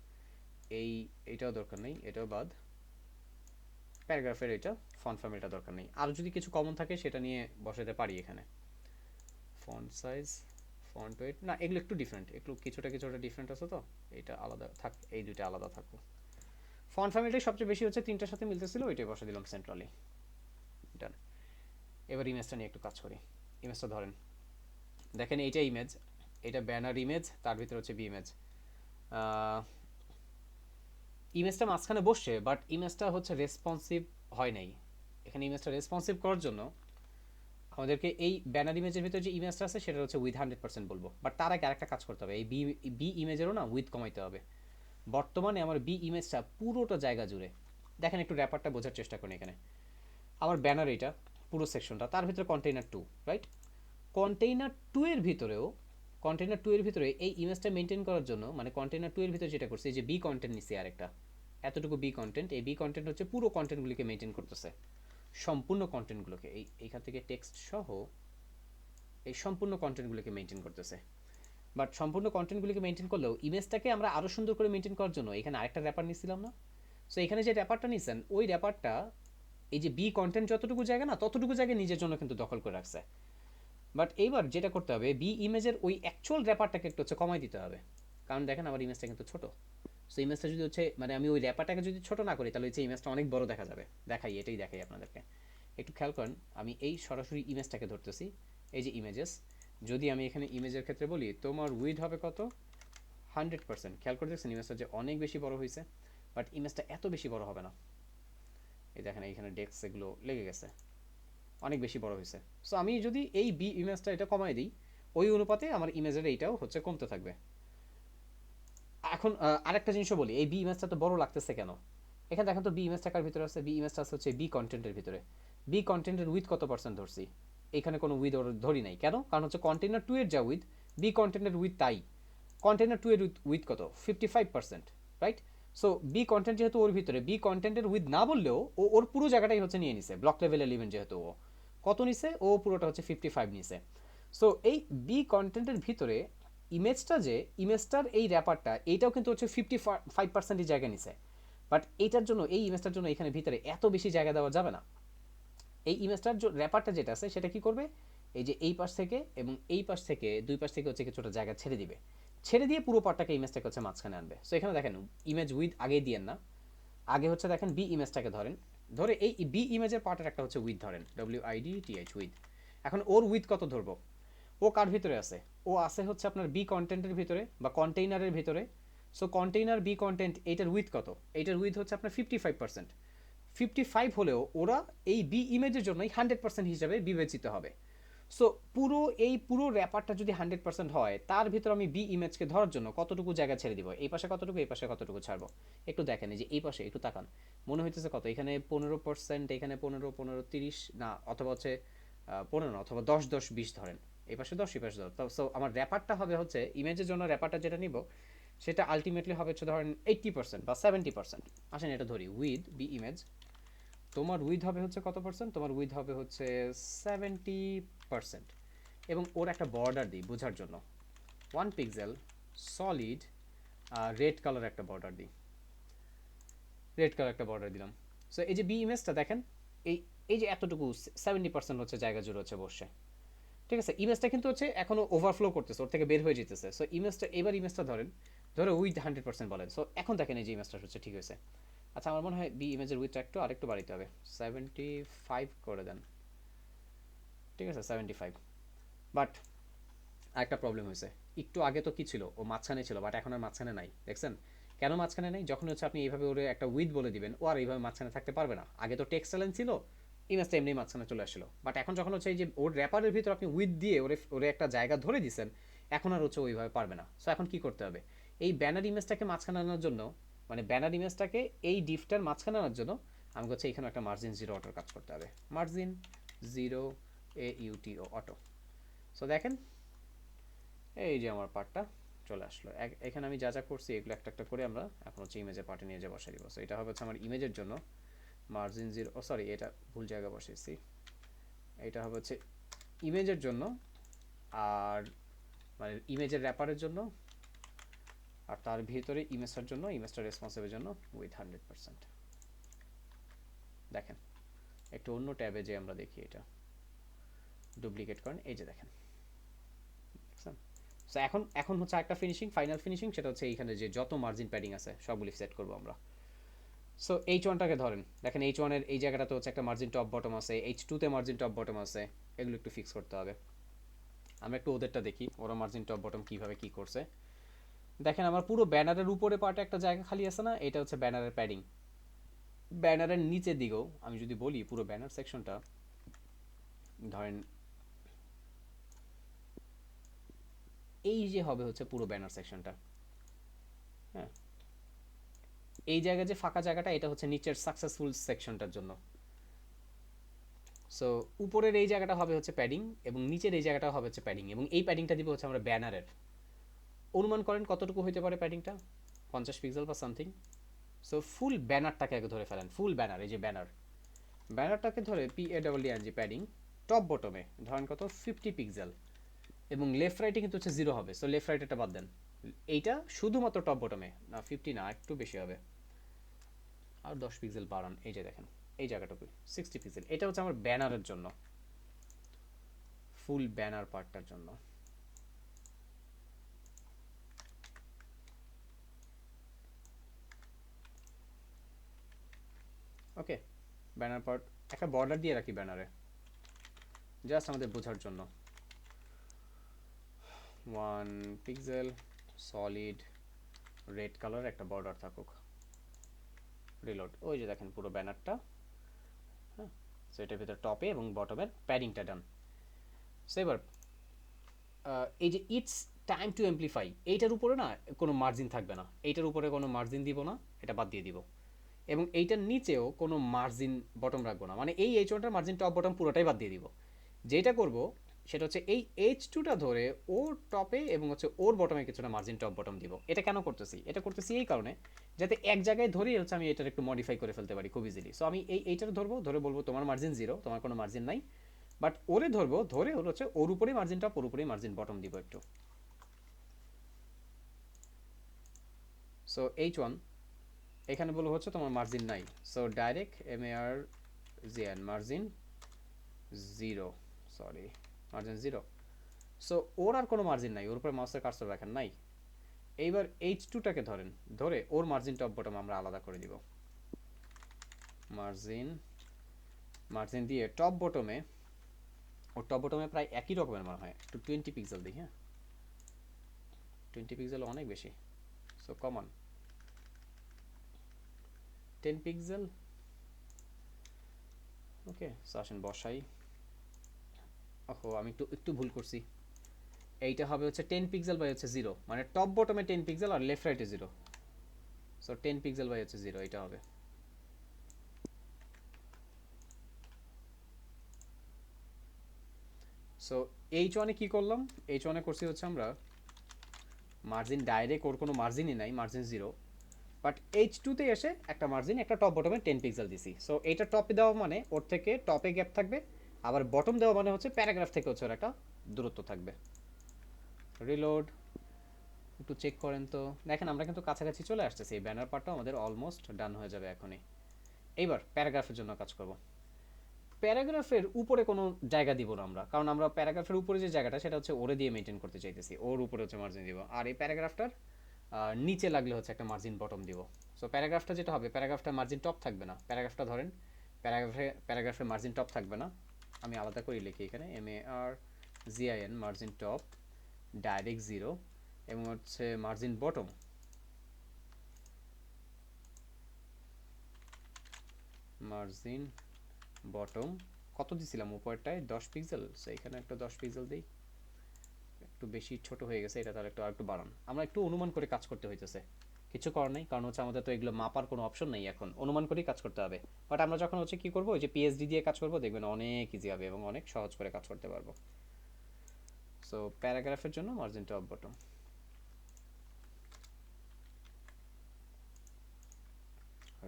এইটাও দরকার নেই, এটাও বাদ, প্যারাগ্রাফের এটা ফন্ট ফ্যামিলিটা দরকার নেই, আর যদি কিছু কমন থাকে সেটা নিয়ে বসাতে পারি এখানে। ফন্ট সাইজ, ফন্ট ওয়েট, না এগুলো একটু ডিফারেন্ট, একটু কিছুটা কিছুটা ডিফারেন্ট আছে, তো এটা আলাদা থাক, এই দুইটা আলাদা থাকুক। ফন্ট ফ্যামিলিটাই সবচেয়ে বেশি হচ্ছে তিনটার সাথে মিলতেছিল, ওইটাই বসে দিলাম সেন্ট্রালি। ডান। এবার ইমেজটা নিয়ে একটু কাজ করি। ইমেজটা ধরেন, দেখেন এইটা ইমেজ, এটা ব্যানার ইমেজ, তার ভিতরে হচ্ছে বি ইমেজ। ইমেজটা মাঝখানে বসছে, বাট ইমেজটা হচ্ছে রেসপন্সিভ হয় নাই। এখানে ইমেজটা রেসপন্সিভ করার জন্য আমাদেরকে এই ব্যানার ইমেজের ভিতরে যে ইমেজটা আছে সেটা হচ্ছে উইথ 100% বলবো, বাট তার আগে আরেকটা কাজ করতে হবে, এই বি ইমেজেরও না উইথ কমাইতে হবে। বর্তমানে আমার বি ইমেজটা পুরোটা জায়গা জুড়ে, দেখেন একটু র্যাপারটা বোঝার চেষ্টা করুন। এখানে আমার ব্যানার এটা পুরো সেকশনটা, তার ভিতরে কন্টেইনার 2, রাইট? কন্টেইনার 2 এর ভিতরেও, কন্টেইনার 2 এর ভিতরে এই ইমেজটা মেনটেন করার জন্য, মানে কন্টেইনার 2 এর ভিতরে যেটা করছে, এই যে বি কন্টেন্ট নিচ্ছে আরেকটা, এতটুকু বি কন্টেন্ট, এই বি কন্টেন্ট হচ্ছে পুরো কন্টেন্টগুলিকে মেনটেন করতেছে, সম্পূর্ণ কন্টেন্টগুলোকে, এইখান থেকে টেক্সট সহ এই সম্পূর্ণ কন্টেন্টগুলোকে মেনটেন করতেছে। বাট সম্পূর্ণ কন্টেন্টগুলিকে মেনটেন করলেও ইমেজটাকে আমরা আরও সুন্দর করে মেনটেন করার জন্য এখানে আরেকটা র্যাপার নিছিলাম না? সো এখানে যে র্যাপারটা নিছেন, ওই র্যাপারটা এই যে বি কন্টেন্ট যতটুকু জায়গা না, ততটুকু জায়গা নিজের জন্য কিন্তু দখল করে রাখছে। বাট এইবার যেটা করতে হবে, বি ইমেজের ওই অ্যাকচুয়াল র্যাপারটাকে একটু হচ্ছে কমাই দিতে হবে, কারণ দেখেন আমার ইমেজটা কিন্তু ছোট। সো ইমেজটা যদি হচ্ছে, মানে আমি ওই র্যাপারটাকে যদি ছোট না করি, তাহলে হচ্ছে ইমেজটা অনেক বড় দেখা যাবে। এটাই দেখাই আপনাদেরকে, একটু খেয়াল করেন। আমি এই সরাসরি ইমেজটাকে ধরতেছি, এই যে ইমেজেস, যদি আমি এখানে ইমেজের ক্ষেত্রে বলি তোমার উইথ হবে কত, 100%, খেয়াল করে দেখছেন ইমেজটা যে অনেক বেশি বড় হয়েছে, বাট ইমেজটা এত বেশি বড় হবে না। এই দেখেন এইখানে ডেস্ক এগুলো লেগে গেছে, অনেক বেশি বড় হয়েছে। সো আমি যদি এই বি ইমেজটা এটা কমাই দিই, ওই অনুপাতে আমার ইমেজের এইটাও হচ্ছে কমতে থাকবে। এখন আরেকটা জিনিসও বলি, এই বি ইমেজটা তো বড় লাগতেছে কেন? এখানে দেখেন তো বি ইমেজটা কার ভিতরে আছে, বি ইমেজটা আছে হচ্ছে বি কন্টেন্টের ভিতরে। বি কন্টেন্টের উইথ কত পার্সেন্ট ধরছি? এখানে কোনো উইথ ধরি নাই, কেন? কারণ হচ্ছে কন্টেনার 2 এর যা উইথ, বি কন্টেন্টের উইথ তাই। কন্টেনার 2 এর উইথ কত, 55%, রাইট? সো বি কন্টেন্ট যেহেতু ওর ভিতরে, বি কন্টেন্টের উইথ না বললেও ও ওর পুরো জায়গাটাই হচ্ছে নিয়ে নিছে, ব্লক লেভেল এলিমেন্ট যেহেতু ও কত নিছে, ও পুরোটা হচ্ছে 55 নিছে। সো এই বি কন্টেন্টের ভিতরে ইমেজটার এই র্যাপারটা, এইটাও কিন্তু হচ্ছে 55% জায়গা নিছে। বাট এইটার জন্য, এই ইমেজটার জন্য এখানে ভিতরে এত বেশি জায়গা দেওয়া যাবে না। এই ইমেজটার র্যাপারটা যেটা আছে সেটা কি করবে, এই যে এই পাশ থেকে এবং এই পাশ থেকে, দুই পাশ থেকে হচ্ছে কিছুটা জায়গা ছেড়ে দিবে, ছেড়ে দিয়ে পুরো পার্টটাকে ইমেজটাকে হচ্ছে মাঝখানে আনবে। সো এখানে দেখেন ইমেজ উইথ আগেই দিয়েন না, আগে হচ্ছে দেখেন বি ইমেজটাকে ধরেন, ধরে এই বি ইমেজের পার্টের একটা হচ্ছে উইথ ধরেন, WIDTH উইথ। এখন ওর উইথ কত ধরবো? ও কার ভিতরে আছে? ও আছে হচ্ছে আপনার বি কন্টেন্টের ভিতরে বা কন্টেইনারের ভিতরে। সো কন্টেইনার বি কন্টেন্ট, এইটার উইথ কত? এইটার উইথ হচ্ছে আপনার 55%। 55 হলেও ওরা এই বি ইমেজের জন্যই 100% হিসাবে বিবেচিত হবে। সো পুরো র্যাপারটা যদি 100% হয়, তার ভিতর আমি বি ইমেজকে ধরার জন্য কতটুকু জায়গা ছেড়ে দিব, এই পাশে কতটুকু, এই পাশে কতটুকু ছাড়বো, একটু দেখেন। এই যে এই পাশে একটু তাকান, মনে হইতেছে কত, এখানে 15%, এখানে 15, 15, 30 না, অথবা হচ্ছে 15 না, অথবা 10, 10, 20 ধরেন, এই পাশে 10, এই পাশে 10। সো আমার র্যাপারটা হবে হচ্ছে, ইমেজের জন্য র্যাপারটা যেটা নিব সেটা আলটিমেটলি হবে হচ্ছে ধরেন 80% বা 70%। আসেন এটা ধরি, উইথ বি ইমেজ তোমার উইথ হবে হচ্ছে কত পার্সেন্ট, তোমার উইথ হবে হচ্ছে 70%। এবং ওর একটা বর্ডার দিই বোঝার জন্য, 1 পিক্সেল সলিড রেড কালার একটা বর্ডার দিই, রেড কালার একটা বর্ডার দিলাম। সো এই যে বি ইমেজটা দেখেন, এই এই যে এতটুকু 70% হচ্ছে জায়গা জুড়ে হচ্ছে বসছে, ঠিক আছে? ইমেজটা কিন্তু হচ্ছে এখনো ওভারফ্লো করতেছে, ওর থেকে বের হয়ে যেতেছে। সো ইমেজটা, এবার ইমেজটা ধরেন, ধরে উইথ 100% বলেন। সো এখন দেখেন এই যে ইমেজটা হচ্ছে ঠিক হয়েছে। আচ্ছা আমার মনে হয় বি ইমেজের উইথটা আরেকটু বাড়াইতে হবে, 75 করে দেন, ঠিক আছে 75। বাট আরেকটা প্রবলেম হয়েছে, একটু আগে তো কি ছিল, ও মাঝখানে ছিল, বাট এখন আর মাঝখানে নাই। দেখছেন কেন মাঝখানে নাই? যখন হচ্ছে আপনি এইভাবে ওরে একটা উইথ বলে দিবেন, ও আর এইভাবে মাঝখানে থাকতে পারবে না। আগে তো টেক্সট লাইন ছিল, ইমেজটা এমনি মাঝখানে চলে আসলো। বাট এখন যখন হচ্ছে এই যে ওর র্যাপারের ভিতর আপনি উইথ দিয়ে ওরে একটা জায়গা ধরে দিচ্ছেন, এখন আর হচ্ছে ওইভাবে পারবে না। সো এখন কি করতে হবে, এই ব্যানার ইমেজটাকে মাঝখানে আনার জন্য, মানে ব্যানার ইমেজটাকে এই ডিফটার মাঝখানে আনার জন্য আমাকে হচ্ছে এখানে একটা মার্জিন 0 অটোর কাজ করতে হবে, মার্জিন 0 AUTO অটো। সো দেখেন এই যে আমার পার্টটা চলে আসলো। এখানে আমি যা যা করছি এগুলো একটা একটা করে আমরা এখন হচ্ছে ইমেজের পার্টে নিয়ে যে বসাই দিব। সো এটা হবে হচ্ছে আমার ইমেজের জন্য মার্জিন 0, ও সরি এটা ভুল জায়গা বসিয়েছি, এটা হবে হচ্ছে ইমেজের জন্য, আর মানে ইমেজের র্যাপারের জন্য, আর তার ভিতরে ইমেজটার জন্য, ইমেজটা রেসপন্সিভের জন্য উইথ 100%। দেখেন একটু অন্য ট্যাবে যে আমরা দেখি, এটা ডুপ্লিকেট করেন, এই যে দেখেন। সো এখন এখন হচ্ছে একটা ফিনিশিং, ফাইনাল ফিনিশিং, সেটা হচ্ছে এইখানে যে যত মার্জিন প্যাডিং আছে সবগুলি সেট করবো আমরা। সো H1টাকে ধরেন, দেখেন H1 এর এই জায়গাটাতে হচ্ছে একটা মার্জিন টপ বটম আছে, H2তে মার্জিন টপ বটম আছে, এগুলো একটু ফিক্স করতে হবে। আমরা একটু ওদেরটা দেখি, ওরা মার্জিন টপ বটম কিভাবে কি করছে। দেখেন আমার পুরো ব্যানারের উপরে পার্টে একটা জায়গা খালি আছে না, এটা হচ্ছে ব্যানারের প্যাডিং। ব্যানারের নিচের দিকেও আমি যদি বলি পুরো ব্যানার সেকশনটা ধরেন এই যে হবে হচ্ছে পুরো ব্যানার সেকশনটা, হ্যাঁ এই জায়গায় যে ফাঁকা জায়গাটা এটা হচ্ছে নিচের সাকসেসফুল সেকশনটার জন্য। সো উপরের এই জায়গাটা হবে হচ্ছে প্যাডিং এবং নিচের এই জায়গাটা হবে হচ্ছে প্যাডিং, এবং এই প্যাডিংটা দিব হচ্ছে আমরা ব্যানারের। অনুমান করেন কতটুকু হতে পারে প্যাডিংটা, 50 পিক্সেল বা সামথিং। সো ফুল ব্যানারটাকে আগে ধরে ফেলেন, ফুল ব্যানার, এই যে ব্যানার, ব্যানারটাকে ধরে PADDNG প্যাডিং টপ বটমে ধরেন কত 50 পিক্সেল, এবং লেফট রাইটে কিন্তু হচ্ছে 0 হবে। সো লেফট রাইট এটা বাদ দেন, এইটা শুধুমাত্র টপ বটমে, না 50 না একটু বেশি হবে, আর 10 পিক্সেল বাড়ান, এই যে দেখেন এই জায়গাটুকু 60 পিক্সেল। এটা হচ্ছে আমার ব্যানারের জন্য, ফুল ব্যানার পার্টটার জন্য। ওকে, ব্যানার পার্ট একটা বর্ডার দিয়ে রাখি ব্যানারে, জাস্ট আমাদের বোঝার জন্য। 1 পিক্সেল সলিড রেড কালার একটা বর্ডার থাকুক। রিলোড, ওই যে দেখেন পুরো ব্যানারটা, হ্যাঁ। সো এটার ভিতরে টপে এবং বটমের প্যাডিংটা ডান। সো এবার এই যে ইটস টাইম টু এমপ্লিফাই, এইটার উপরে না কোনো মার্জিন থাকবে না, এইটার উপরে কোনো মার্জিন দিব না, এটা বাদ দিয়ে দিব। এবং এইটার নিচেও কোনো মার্জিন বটম রাখবো না, মানে এই H1টার মার্জিন টপ বটম পুরোটাই বাদ দিয়ে দিব। যেটা করব সেটা হচ্ছে এই H2টা ধরে ওর টপে এবং হচ্ছে ওর বটমে কিছুটা মার্জিন টপ বটম দিব। এটা কেন করতেছি, এটা করতেছি এই কারণে যাতে এক জায়গায় ধরেই হচ্ছে আমি এটার একটু মডিফাই করে ফেলতে পারি খুব ইজিলি। সো আমি এইটার ধরবো, ধরে বলবো তোমার মার্জিন 0, তোমার কোনো মার্জিন নাই, বাট ওরে ধরবো, ধরে ওর হচ্ছে ওর উপরেই মার্জিন টপ, ওর উপরেই মার্জিন বটম দিব একটু। সো H1 এখানে বলবো হচ্ছে তোমার মার্জিন নাই, so direct MARGN margin 0, sorry margin 0। So ওর আর কোনো মার্জিন নাই, ওর উপরে মাউসের কার্সর রাখেন নাই। এইবার H2টাকে ধরেন, ধরে ওর মার্জিন টপ বটম আমরা আলাদা করে দিব। মার্জিন মার্জিন দিয়ে টপ বটমে, ওর টপ বটমে প্রায় একই রকমের মনে হয়, একটু 20 পিক্সেল দিই, হ্যাঁ 20 পিক্সেল অনেক বেশি। সো কমন 10 পিক্সেল, ওকে। সো আসেন বসাই, ওহো আমি একটু একটু ভুল করছি, এইটা হবে হচ্ছে 10 পিক্সেল বাই হচ্ছে 0, মানে টপ বটমে 10 পিক্সেল আর লেফট রাইটে 0। সো 10 পিক্সেল বাই হচ্ছে 0 এটা হবে। সো H1 এ কি করলাম, H1 এ করছি হচ্ছে আমরা মার্জিন ডাইরেক্ট, ওর কোনো মার্জিনই নাই, মার্জিন 0, বাট H2তে এসে একটা মার্জিন, একটা টপ বটমে 10 পিক্সেল দিছি। সো এইটা টপে দেওয়া মানে ওর থেকে টপে গ্যাপ থাকবে, আবার বটম দেওয়া মানে হচ্ছে প্যারাগ্রাফ থেকে হচ্ছে ওর একটা দূরত্ব থাকবে। রিলোড, একটু চেক করেন তো, দেখেন আমরা কিন্তু কাছাকাছি চলে আসতেছি, এই ব্যানার পার্টটা আমাদের অলমোস্ট ডান হয়ে যাবে এখনই। এইবার প্যারাগ্রাফের জন্য কাজ করব। প্যারাগ্রাফের উপরে কোনো জায়গা দিব না আমরা, কারণ আমরা প্যারাগ্রাফের উপরে যে জায়গাটা সেটা হচ্ছে ওরে দিয়ে মেনটেন করতে চাইতেছি, ওর উপরে হচ্ছে মার্জিন দিব, আর এই প্যারাগ্রাফটার নিচে লাগলে হচ্ছে একটা মার্জিন বটম দিব। সো প্যারাগ্রাফটা যেটা হবে, প্যারাগ্রাফটা মার্জিন টপ থাকবে না, প্যারাগ্রাফটা ধরেন প্যারাগ্রাফের মার্জিন টপ থাকবে না, আমি আলাদা করে লিখি এখানে MARGIN মার্জিন টপ ডাইরেক্ট 0, এবং হচ্ছে মার্জিন বটম মার্জিন বটম কত দিছিলাম উপরটায় 10 পিক্সেল, সো এখানে একটা 10 পিক্সেল দিই, একটু বেশি ছোট হয়ে গেছে এটা, তাহলে একটু আরেকটু বাড়ান। আমরা একটু অনুমান করে কাজ করতে হইতেছে, কিছু করার নেই, কারণ হচ্ছে আমাদের তো এগুলো মাপার কোনো অপশন নেই, এখন অনুমান করেই কাজ করতে হবে। বাট আমরা যখন হচ্ছে কি করবো, ওই যে PSD দিয়ে কাজ করবো, দেখবেন অনেক ইজি হবে এবং অনেক সহজ করে কাজ করতে পারবো। সো প্যারাগ্রাফের জন্য মার্জিন টপ বটম,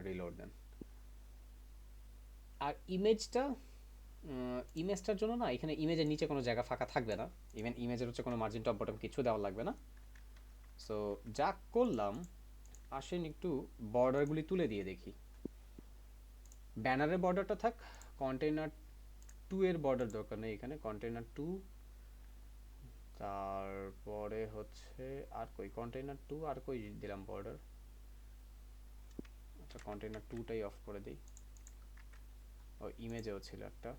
রিলোড দেন। আর ইমেজটার জন্য না, এখানে ইমেজের নিচে কোনো জায়গা ফাঁকা থাকবে না, ইভেন ইমেজের হচ্ছে কোনো মার্জিন টপ বটম কিছু দেওয়া লাগবে না। সো যা করলাম, আসেন একটু বর্ডারগুলি তুলে দিয়ে দেখি। ব্যানারের বর্ডারটা থাক, কন্টেইনার 2 এর বর্ডার দরকার নেই এখানে, কন্টেইনার 2, তারপরে হচ্ছে আর কই কন্টেইনার 2 আর কই দিলাম বর্ডার, আচ্ছা কন্টেইনার 2টাই অফ করে দিই, ও ইমেজেও ছিল একটা,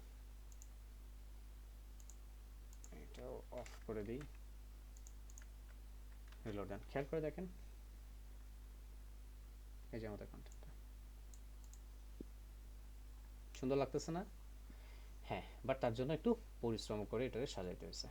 এটাও অফ করে দিই, রিলোড দেন, খেয়াল করে দেখেন এই যে আমাদের কন্টেন্টটা সুন্দর লাগতেছে না? হ্যাঁ, বাট তার জন্য একটু পরিশ্রম করে এটাকে সাজাইতে হয়েছে।